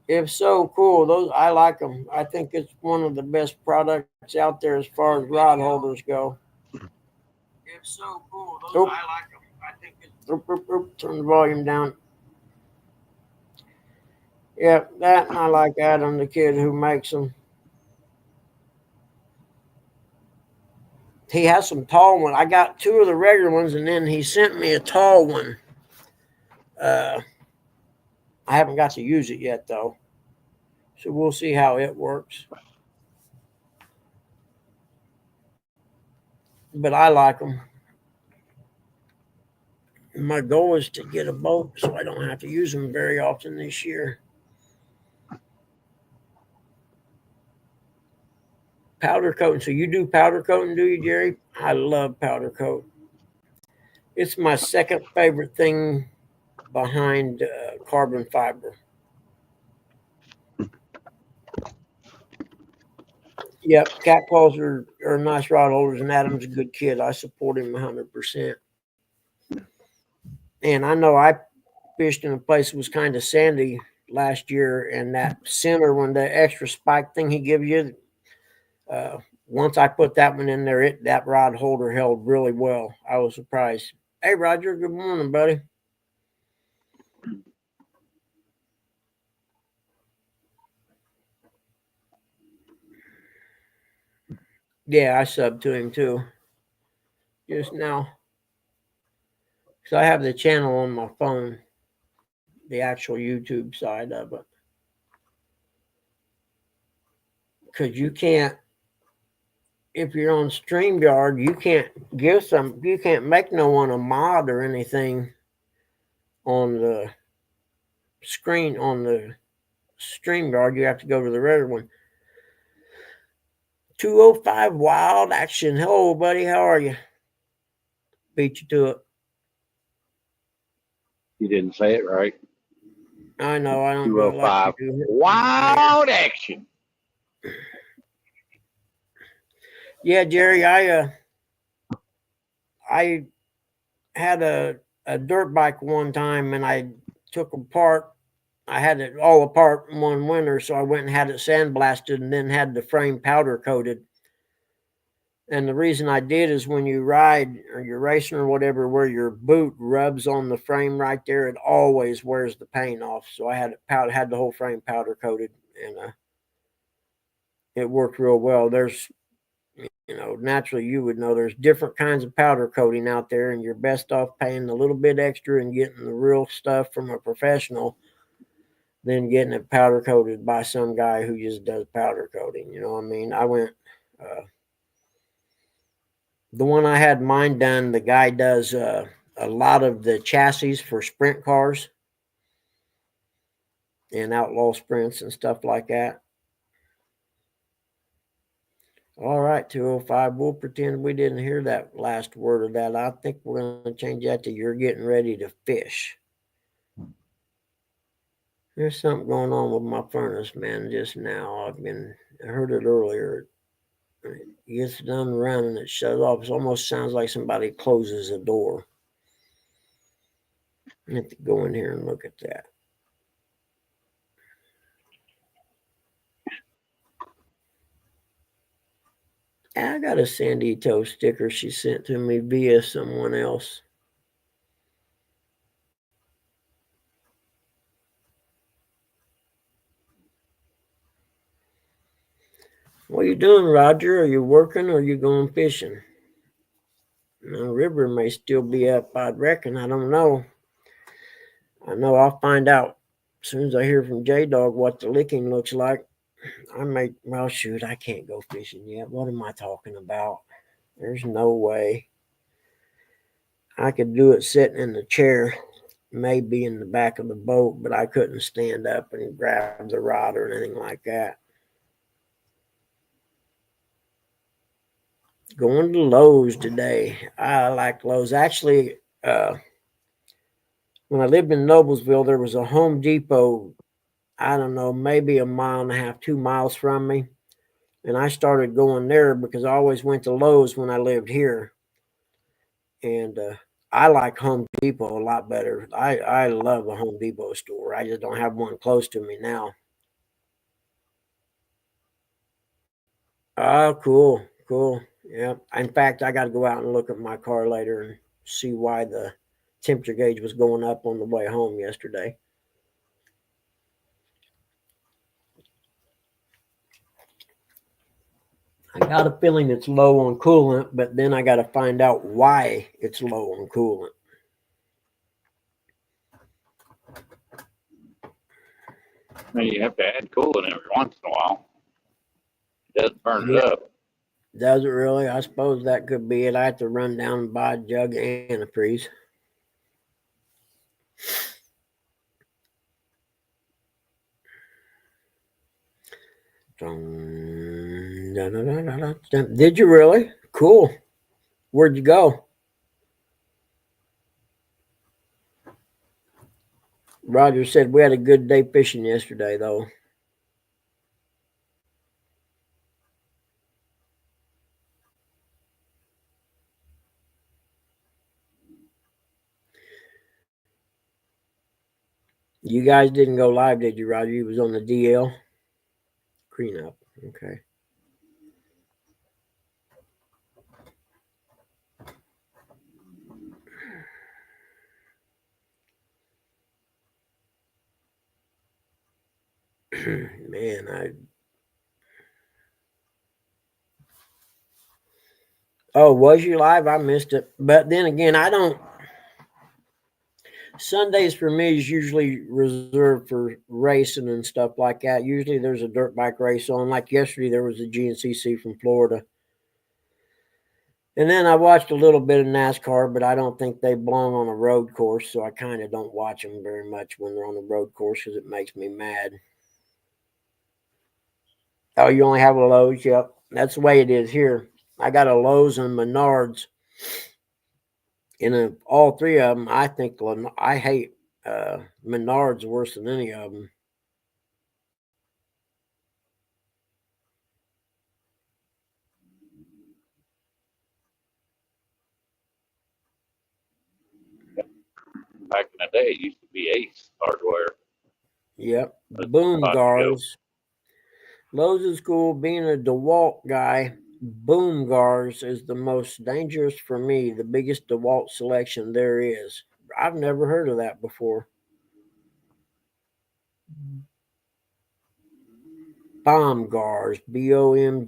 Speaker 1: If so, cool. Those I like them. I think it's one of the best products out there as far as rod holders go. If so, cool. Those I like them. I think it's. Turn the volume down. Yeah, that and I like Adam, the kid who makes them. He has some tall ones. I got two of the regular ones, and then he sent me a tall one. I haven't got to use it yet, though. So we'll see how it works. But I like them. My goal is to get a boat so I don't have to use them very often this year. Powder coating. So you do powder coating, do you, Jerry? I love powder coat. It's my second favorite thing behind carbon fiber. Yep, cat claws are nice rod holders, and Adam's a good kid. I support him 100%. And I know I fished in a place that was kind of sandy last year, and that center one, the extra spike thing he give you, uh, once I put that one in there, that rod holder held really well. I was surprised. Hey, Roger, good morning, buddy. Yeah, I subbed to him too just now. So I have the channel on my phone, the actual YouTube side of it. Because you can't, if you're on StreamYard, you can't make no one a mod or anything on the screen on the StreamYard. You have to go to the regular one. 205 Wild Action. Hello, buddy. How are you? Beat you to it.
Speaker 3: You didn't say it right.
Speaker 1: I know. I don't do it like
Speaker 3: 205
Speaker 1: you do.
Speaker 3: Wild Action.
Speaker 1: Yeah, Jerry. I had a dirt bike one time, and I took apart. I had it all apart one winter, so I went and had it sandblasted, and then had the frame powder coated. And the reason I did is when you ride or you're racing or whatever, where your boot rubs on the frame right there, it always wears the paint off. So I had the whole frame powder coated, and it worked real well. There's, naturally you would know there's different kinds of powder coating out there, and you're best off paying a little bit extra and getting the real stuff from a professional than getting it powder coated by some guy who just does powder coating. You know what I mean? I went. The one I had mine done, the guy does a lot of the chassis for sprint cars and outlaw sprints and stuff like that. All right, 205. We'll pretend we didn't hear that last word of that. I think we're going to change that to you're getting ready to fish. There's something going on with my furnace, man, just now. I heard it earlier. It gets done running, it shuts off. It almost sounds like somebody closes a door. I have to go in here and look at that. I got a Sandy Toe sticker she sent to me via someone else. What are you doing, Roger? Are you working or are you going fishing? The river may still be up, I'd reckon. I don't know. I know I'll find out as soon as I hear from J-Dog what the licking looks like. Well, shoot, I can't go fishing yet. What am I talking about? There's no way. I could do it sitting in the chair, maybe in the back of the boat, but I couldn't stand up and grab the rod or anything like that. Going to Lowe's today. I like Lowe's. Actually, when I lived in Noblesville, there was a Home Depot, I don't know, maybe a mile and a half, 2 miles from me. And I started going there because I always went to Lowe's when I lived here. And I like Home Depot a lot better. I love a Home Depot store. I just don't have one close to me now. Oh, cool. Cool. Yeah. In fact, I got to go out and look at my car later and see why the temperature gauge was going up on the way home yesterday. I got a feeling it's low on coolant, but then I got to find out why it's low on coolant.
Speaker 3: I mean, you have to add coolant every once in a while. It doesn't burn
Speaker 1: Yeah,
Speaker 3: it up.
Speaker 1: does it really? I suppose that could be it. I have to run down and buy a jug and a freeze. Did you really? Cool. Where'd you go? Roger said we had a good day fishing yesterday, though. You guys didn't go live, did you, Roger? You was on the DL? Clean up. Okay. Man, Oh, was you live? I missed it. But then again, I don't. Sundays for me is usually reserved for racing and stuff like that. Usually there's a dirt bike race on. Like yesterday, there was a GNCC from Florida. And then I watched a little bit of NASCAR, but I don't think they belong on a road course, so I kind of don't watch them very much when they're on the road course because it makes me mad. Oh, you only have a Lowe's? Yep. That's the way it is here. I got a Lowe's and Menards. And all three of them, I think I hate Menards worse than any of them.
Speaker 3: Back in the day, it used to be Ace Hardware.
Speaker 1: Yep.
Speaker 3: That's
Speaker 1: Boom
Speaker 3: about to go.
Speaker 1: Gars. Lowe's is cool. Being a DeWalt guy, Boom Gars is the most dangerous for me. The biggest DeWalt selection there is. I've never heard of that before. Bomb Gars. BOMGAARS.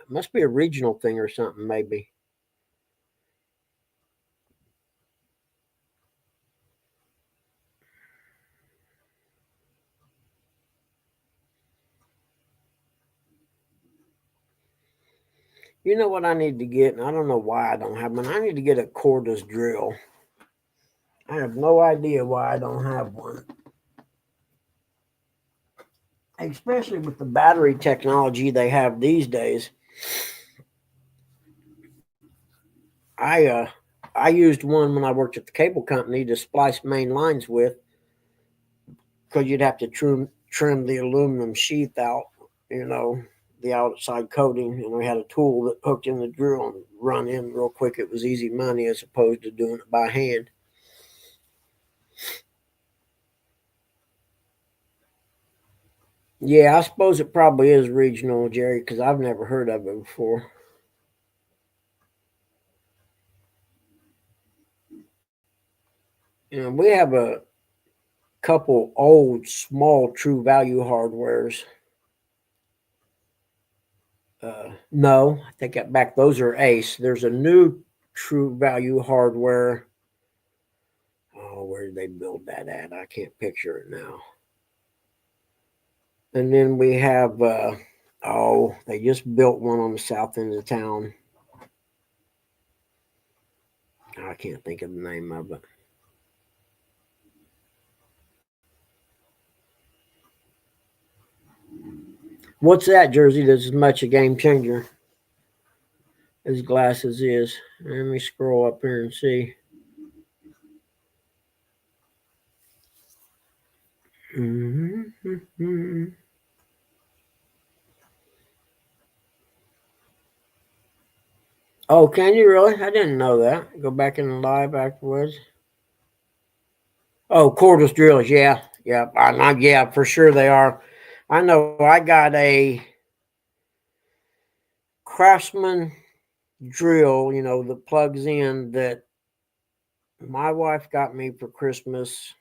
Speaker 1: Must be a regional thing or something, maybe. You know what I need to get, and I don't know why I don't have one. I need to get a cordless drill. I have no idea why I don't have one. Especially with the battery technology they have these days. I uh I used one when I worked at the cable company to splice main lines with, because you'd have to trim the aluminum sheath out, you know, the outside coating, and we had a tool that hooked in the drill and run in real quick. It was easy money as opposed to doing it by hand. Yeah, I suppose it probably is regional, Jerry, because I've never heard of it before. You know, we have a couple old, small, True Value hardwares. No, I take that back. Those are Ace. There's a new True Value hardware. Oh, where did they build that at? I can't picture it now. And then we have, they just built one on the south end of town. I can't think of the name of it. What's that, Jersey? That's as much a game changer as glasses is. Let me scroll up here and see. Mm-hmm. Oh, can you really? I didn't know that. Go back in the live afterwards. Oh, cordless drills. Yeah, yeah, yeah, for sure they are. I know. I got a Craftsman drill, that plugs in, that my wife got me for Christmas.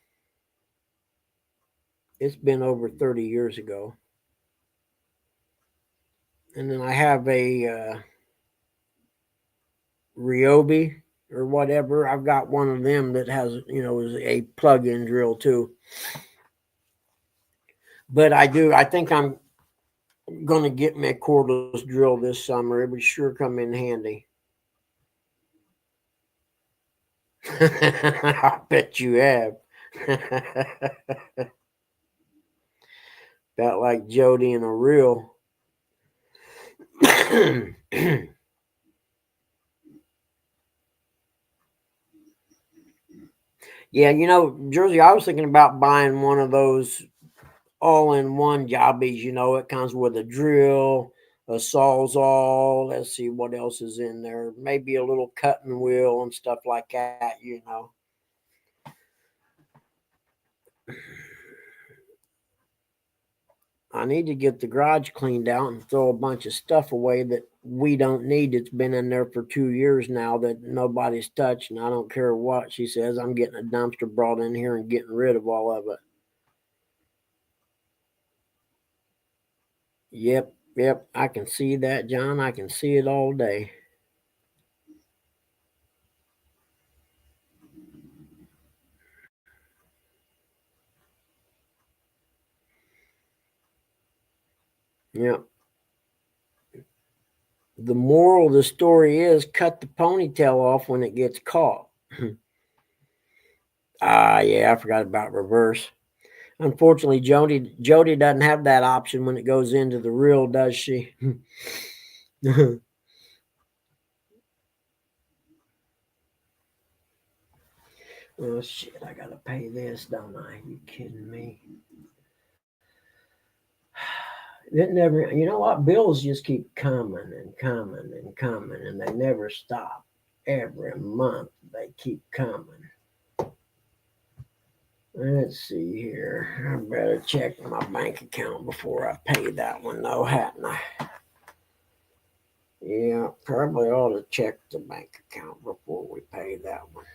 Speaker 1: It's been over 30 years ago. And then I have a Ryobi or whatever. I've got one of them that has, is a plug-in drill too. But I think I'm going to get me a cordless drill this summer. It would sure come in handy. I bet you have. About like Jody and a reel. Yeah, Jersey, I was thinking about buying one of those all-in-one jobbies. It comes with a drill, a sawzall. Let's see what else is in there. Maybe a little cutting wheel and stuff like that. I need to get the garage cleaned out and throw a bunch of stuff away that we don't need. It's been in there for 2 years now that nobody's touched, and I don't care what she says. I'm getting a dumpster brought in here and getting rid of all of it. Yep, I can see that, John. I can see it all day. Yep. The moral of the story is cut the ponytail off when it gets caught. Yeah, I forgot about reverse. Unfortunately, Jody doesn't have that option when it goes into the reel, does she? Oh shit, I gotta pay this, don't I? You kidding me? It never, you know what? Bills just keep coming and coming and coming, and they never stop. Every month they keep coming. Let's see here. I better check my bank account before I pay that one, though, hadn't I? Yeah, probably ought to check the bank account before we pay that one.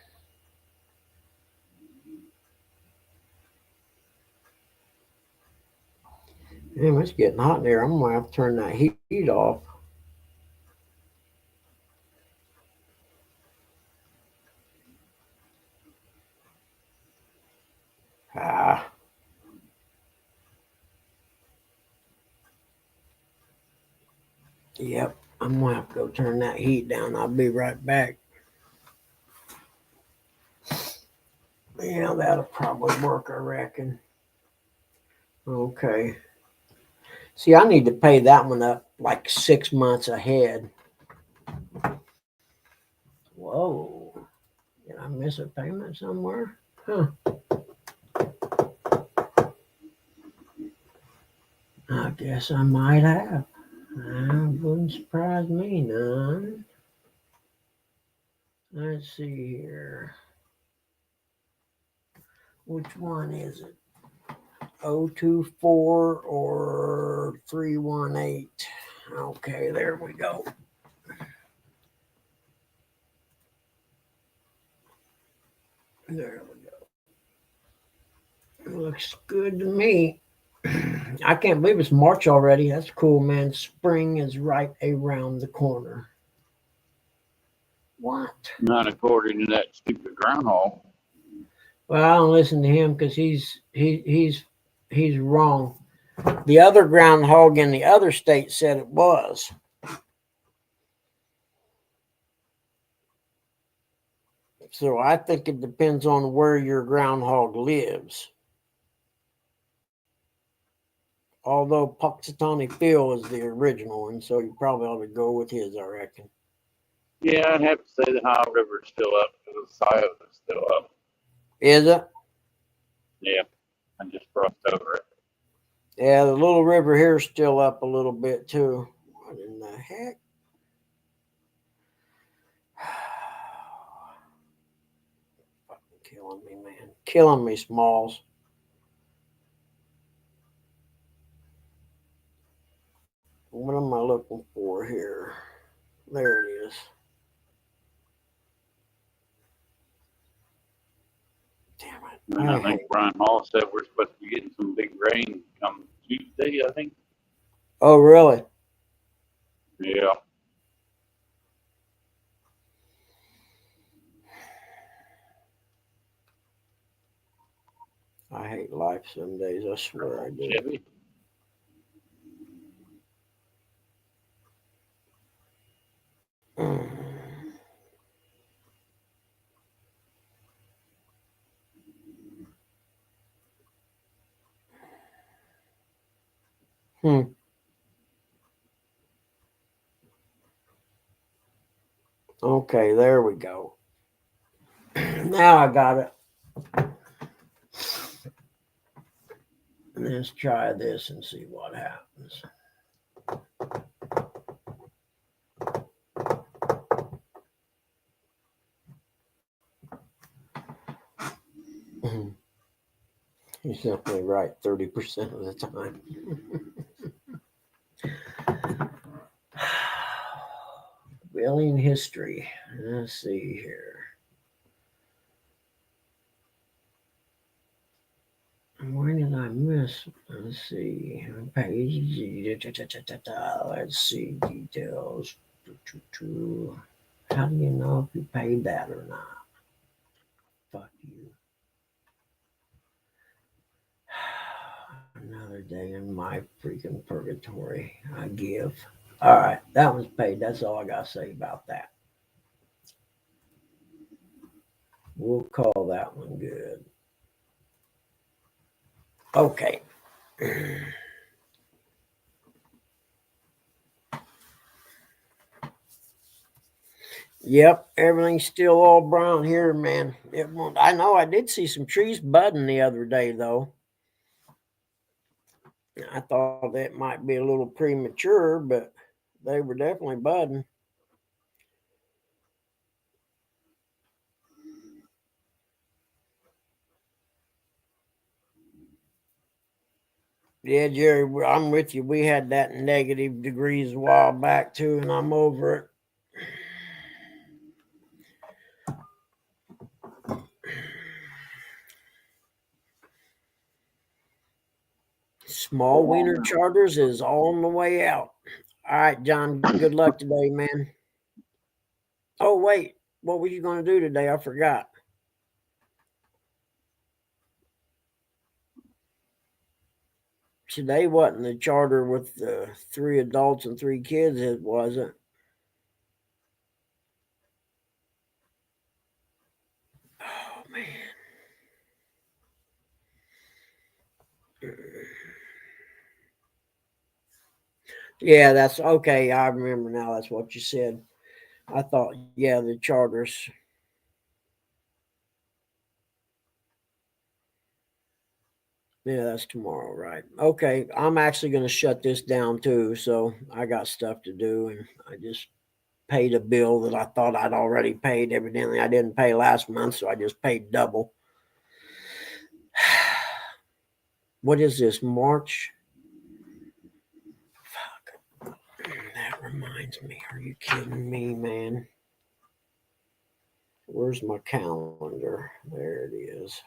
Speaker 1: Damn, it's getting hot in there. I'm gonna have to turn that heat off. Ah. Yep, I'm gonna have to go turn that heat down. I'll be right back. Yeah, that'll probably work, I reckon. Okay. See, I need to pay that one up like 6 months ahead. Whoa. Did I miss a payment somewhere? Huh. I guess I might have. That wouldn't surprise me none. Let's see here. Which one is it? 024 or 318? Okay, there we go. There we go. Looks good to me. I can't believe it's March already. That's cool, man. Spring is right around the corner. What?
Speaker 3: Not according to that stupid groundhog.
Speaker 1: Well, I don't listen to him because he's wrong. The other groundhog in the other state said it was. So I think it depends on where your groundhog lives. Although Puxatawny Phil is the original one, so you probably ought to go with his, I reckon.
Speaker 3: Yeah, I'd have to say the Ohio River is still up. The Scioto is still up.
Speaker 1: Is it?
Speaker 3: Yeah, I just crossed over it.
Speaker 1: Yeah, the little river here is still up a little bit too. What in the heck? Fucking killing me, man. Killing me, Smalls. What am I looking for here? There it is. Damn it.
Speaker 3: And I think Brian Hall said we're supposed to be getting some big rain come Tuesday, I think.
Speaker 1: Oh, really?
Speaker 3: Yeah.
Speaker 1: I hate life some days. I swear I do.
Speaker 3: Chevy.
Speaker 1: Hmm. Okay, there we go. Now I got it. Let's try this and see what happens. He's definitely right 30% of the time. Whaling history. Let's see here. Where did I miss? Let's see. Page. Let's see details. How do you know if you paid that or not? Fuck you. Another day in my freaking purgatory. I give. All right, that one's paid. That's all I got to say about that. We'll call that one good. Okay. Yep, everything's still all brown here, man. It won't, I know I did see some trees budding the other day, though. I thought it might be a little premature, but they were definitely budding. Yeah, Jerry, I'm with you. We had that negative degrees a while back, too, and I'm over it. Small wiener charters is on the way out. All right, John, good luck today, man. Oh, wait, what were you going to do today? I forgot. Today wasn't the charter with the 3 adults and 3 kids, it wasn't. Oh, man. Yeah, that's okay. I remember now. That's what you said. I thought, yeah, the charters. Yeah, that's tomorrow, right? Okay, I'm actually going to shut this down too. So I got stuff to do, and I just paid a bill that I thought I'd already paid. Evidently, I didn't pay last month, so I just paid double. What is this, March? Fuck. That reminds me. Are you kidding me, man? Where's my calendar? There it is.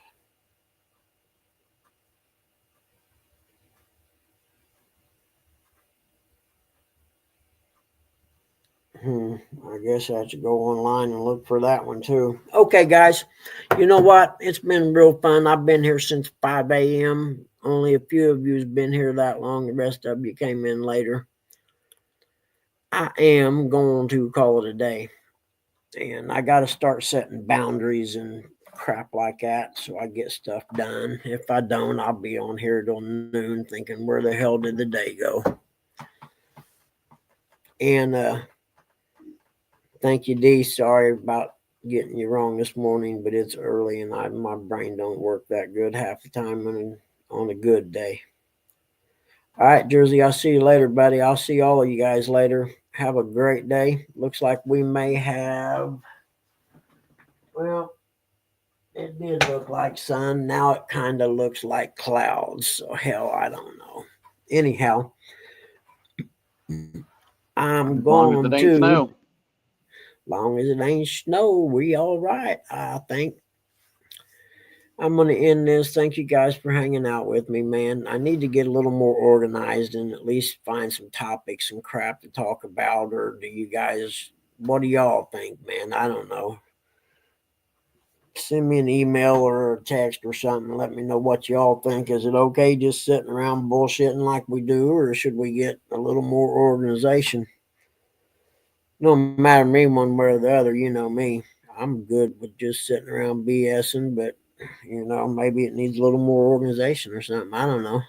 Speaker 1: I guess I should go online and look for that one too. Okay, guys. You know what? It's been real fun. I've been here since 5 a.m. Only a few of you's been here that long. The rest of you came in later. I am going to call it a day. And I got to start setting boundaries and crap like that so I get stuff done. If I don't, I'll be on here till noon thinking, where the hell did the day go? And thank you, Dee. Sorry about getting you wrong this morning, but it's early and my brain don't work that good half the time on a good day. All right, Jersey, I'll see you later, buddy. I'll see all of you guys later. Have a great day. Looks like we may have, well, it did look like sun. Now it kind of looks like clouds. So, hell, I don't know. Anyhow, I'm
Speaker 3: As long as
Speaker 1: going
Speaker 3: it ain't
Speaker 1: to,
Speaker 3: snow.
Speaker 1: long as it ain't snow, we all right, I think. I'm going to end this. Thank you guys for hanging out with me, man. I need to get a little more organized and at least find some topics and crap to talk about. Or do you guys, what do y'all think, man? I don't know. Send me an email or a text or something. Let me know what y'all think. Is it okay just sitting around bullshitting like we do, or should we get a little more organization? No matter me one way or the other, you know me. I'm good with just sitting around BSing, but maybe it needs a little more organization or something. I don't know.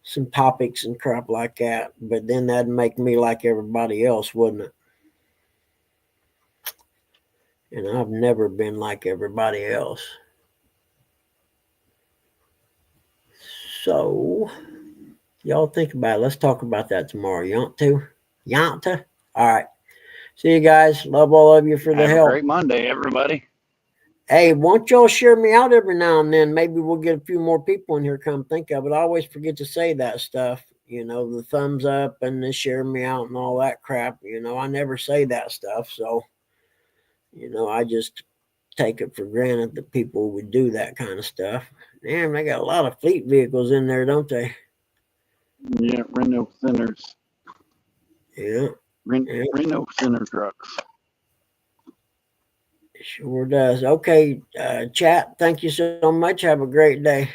Speaker 1: Some topics and crap like that. But then that'd make me like everybody else, wouldn't it? And I've never been like everybody else. So, y'all think about it. Let's talk about that tomorrow. You want to? You want to? All right. See you guys. Love all of you for the
Speaker 3: Have a
Speaker 1: help.
Speaker 3: great Monday, everybody.
Speaker 1: Hey, won't y'all share me out every now and then? Maybe we'll get a few more people in here. Come think of it. I always forget to say that stuff. The thumbs up and the share me out and all that crap. I never say that stuff. So, I just take it for granted that people would do that kind of stuff. Damn, they got a lot of fleet vehicles in there, don't they?
Speaker 3: Yeah, Reno Centers.
Speaker 1: Yeah.
Speaker 3: Reno Center trucks.
Speaker 1: Sure does. Okay, chat. Thank you so much. Have a great day.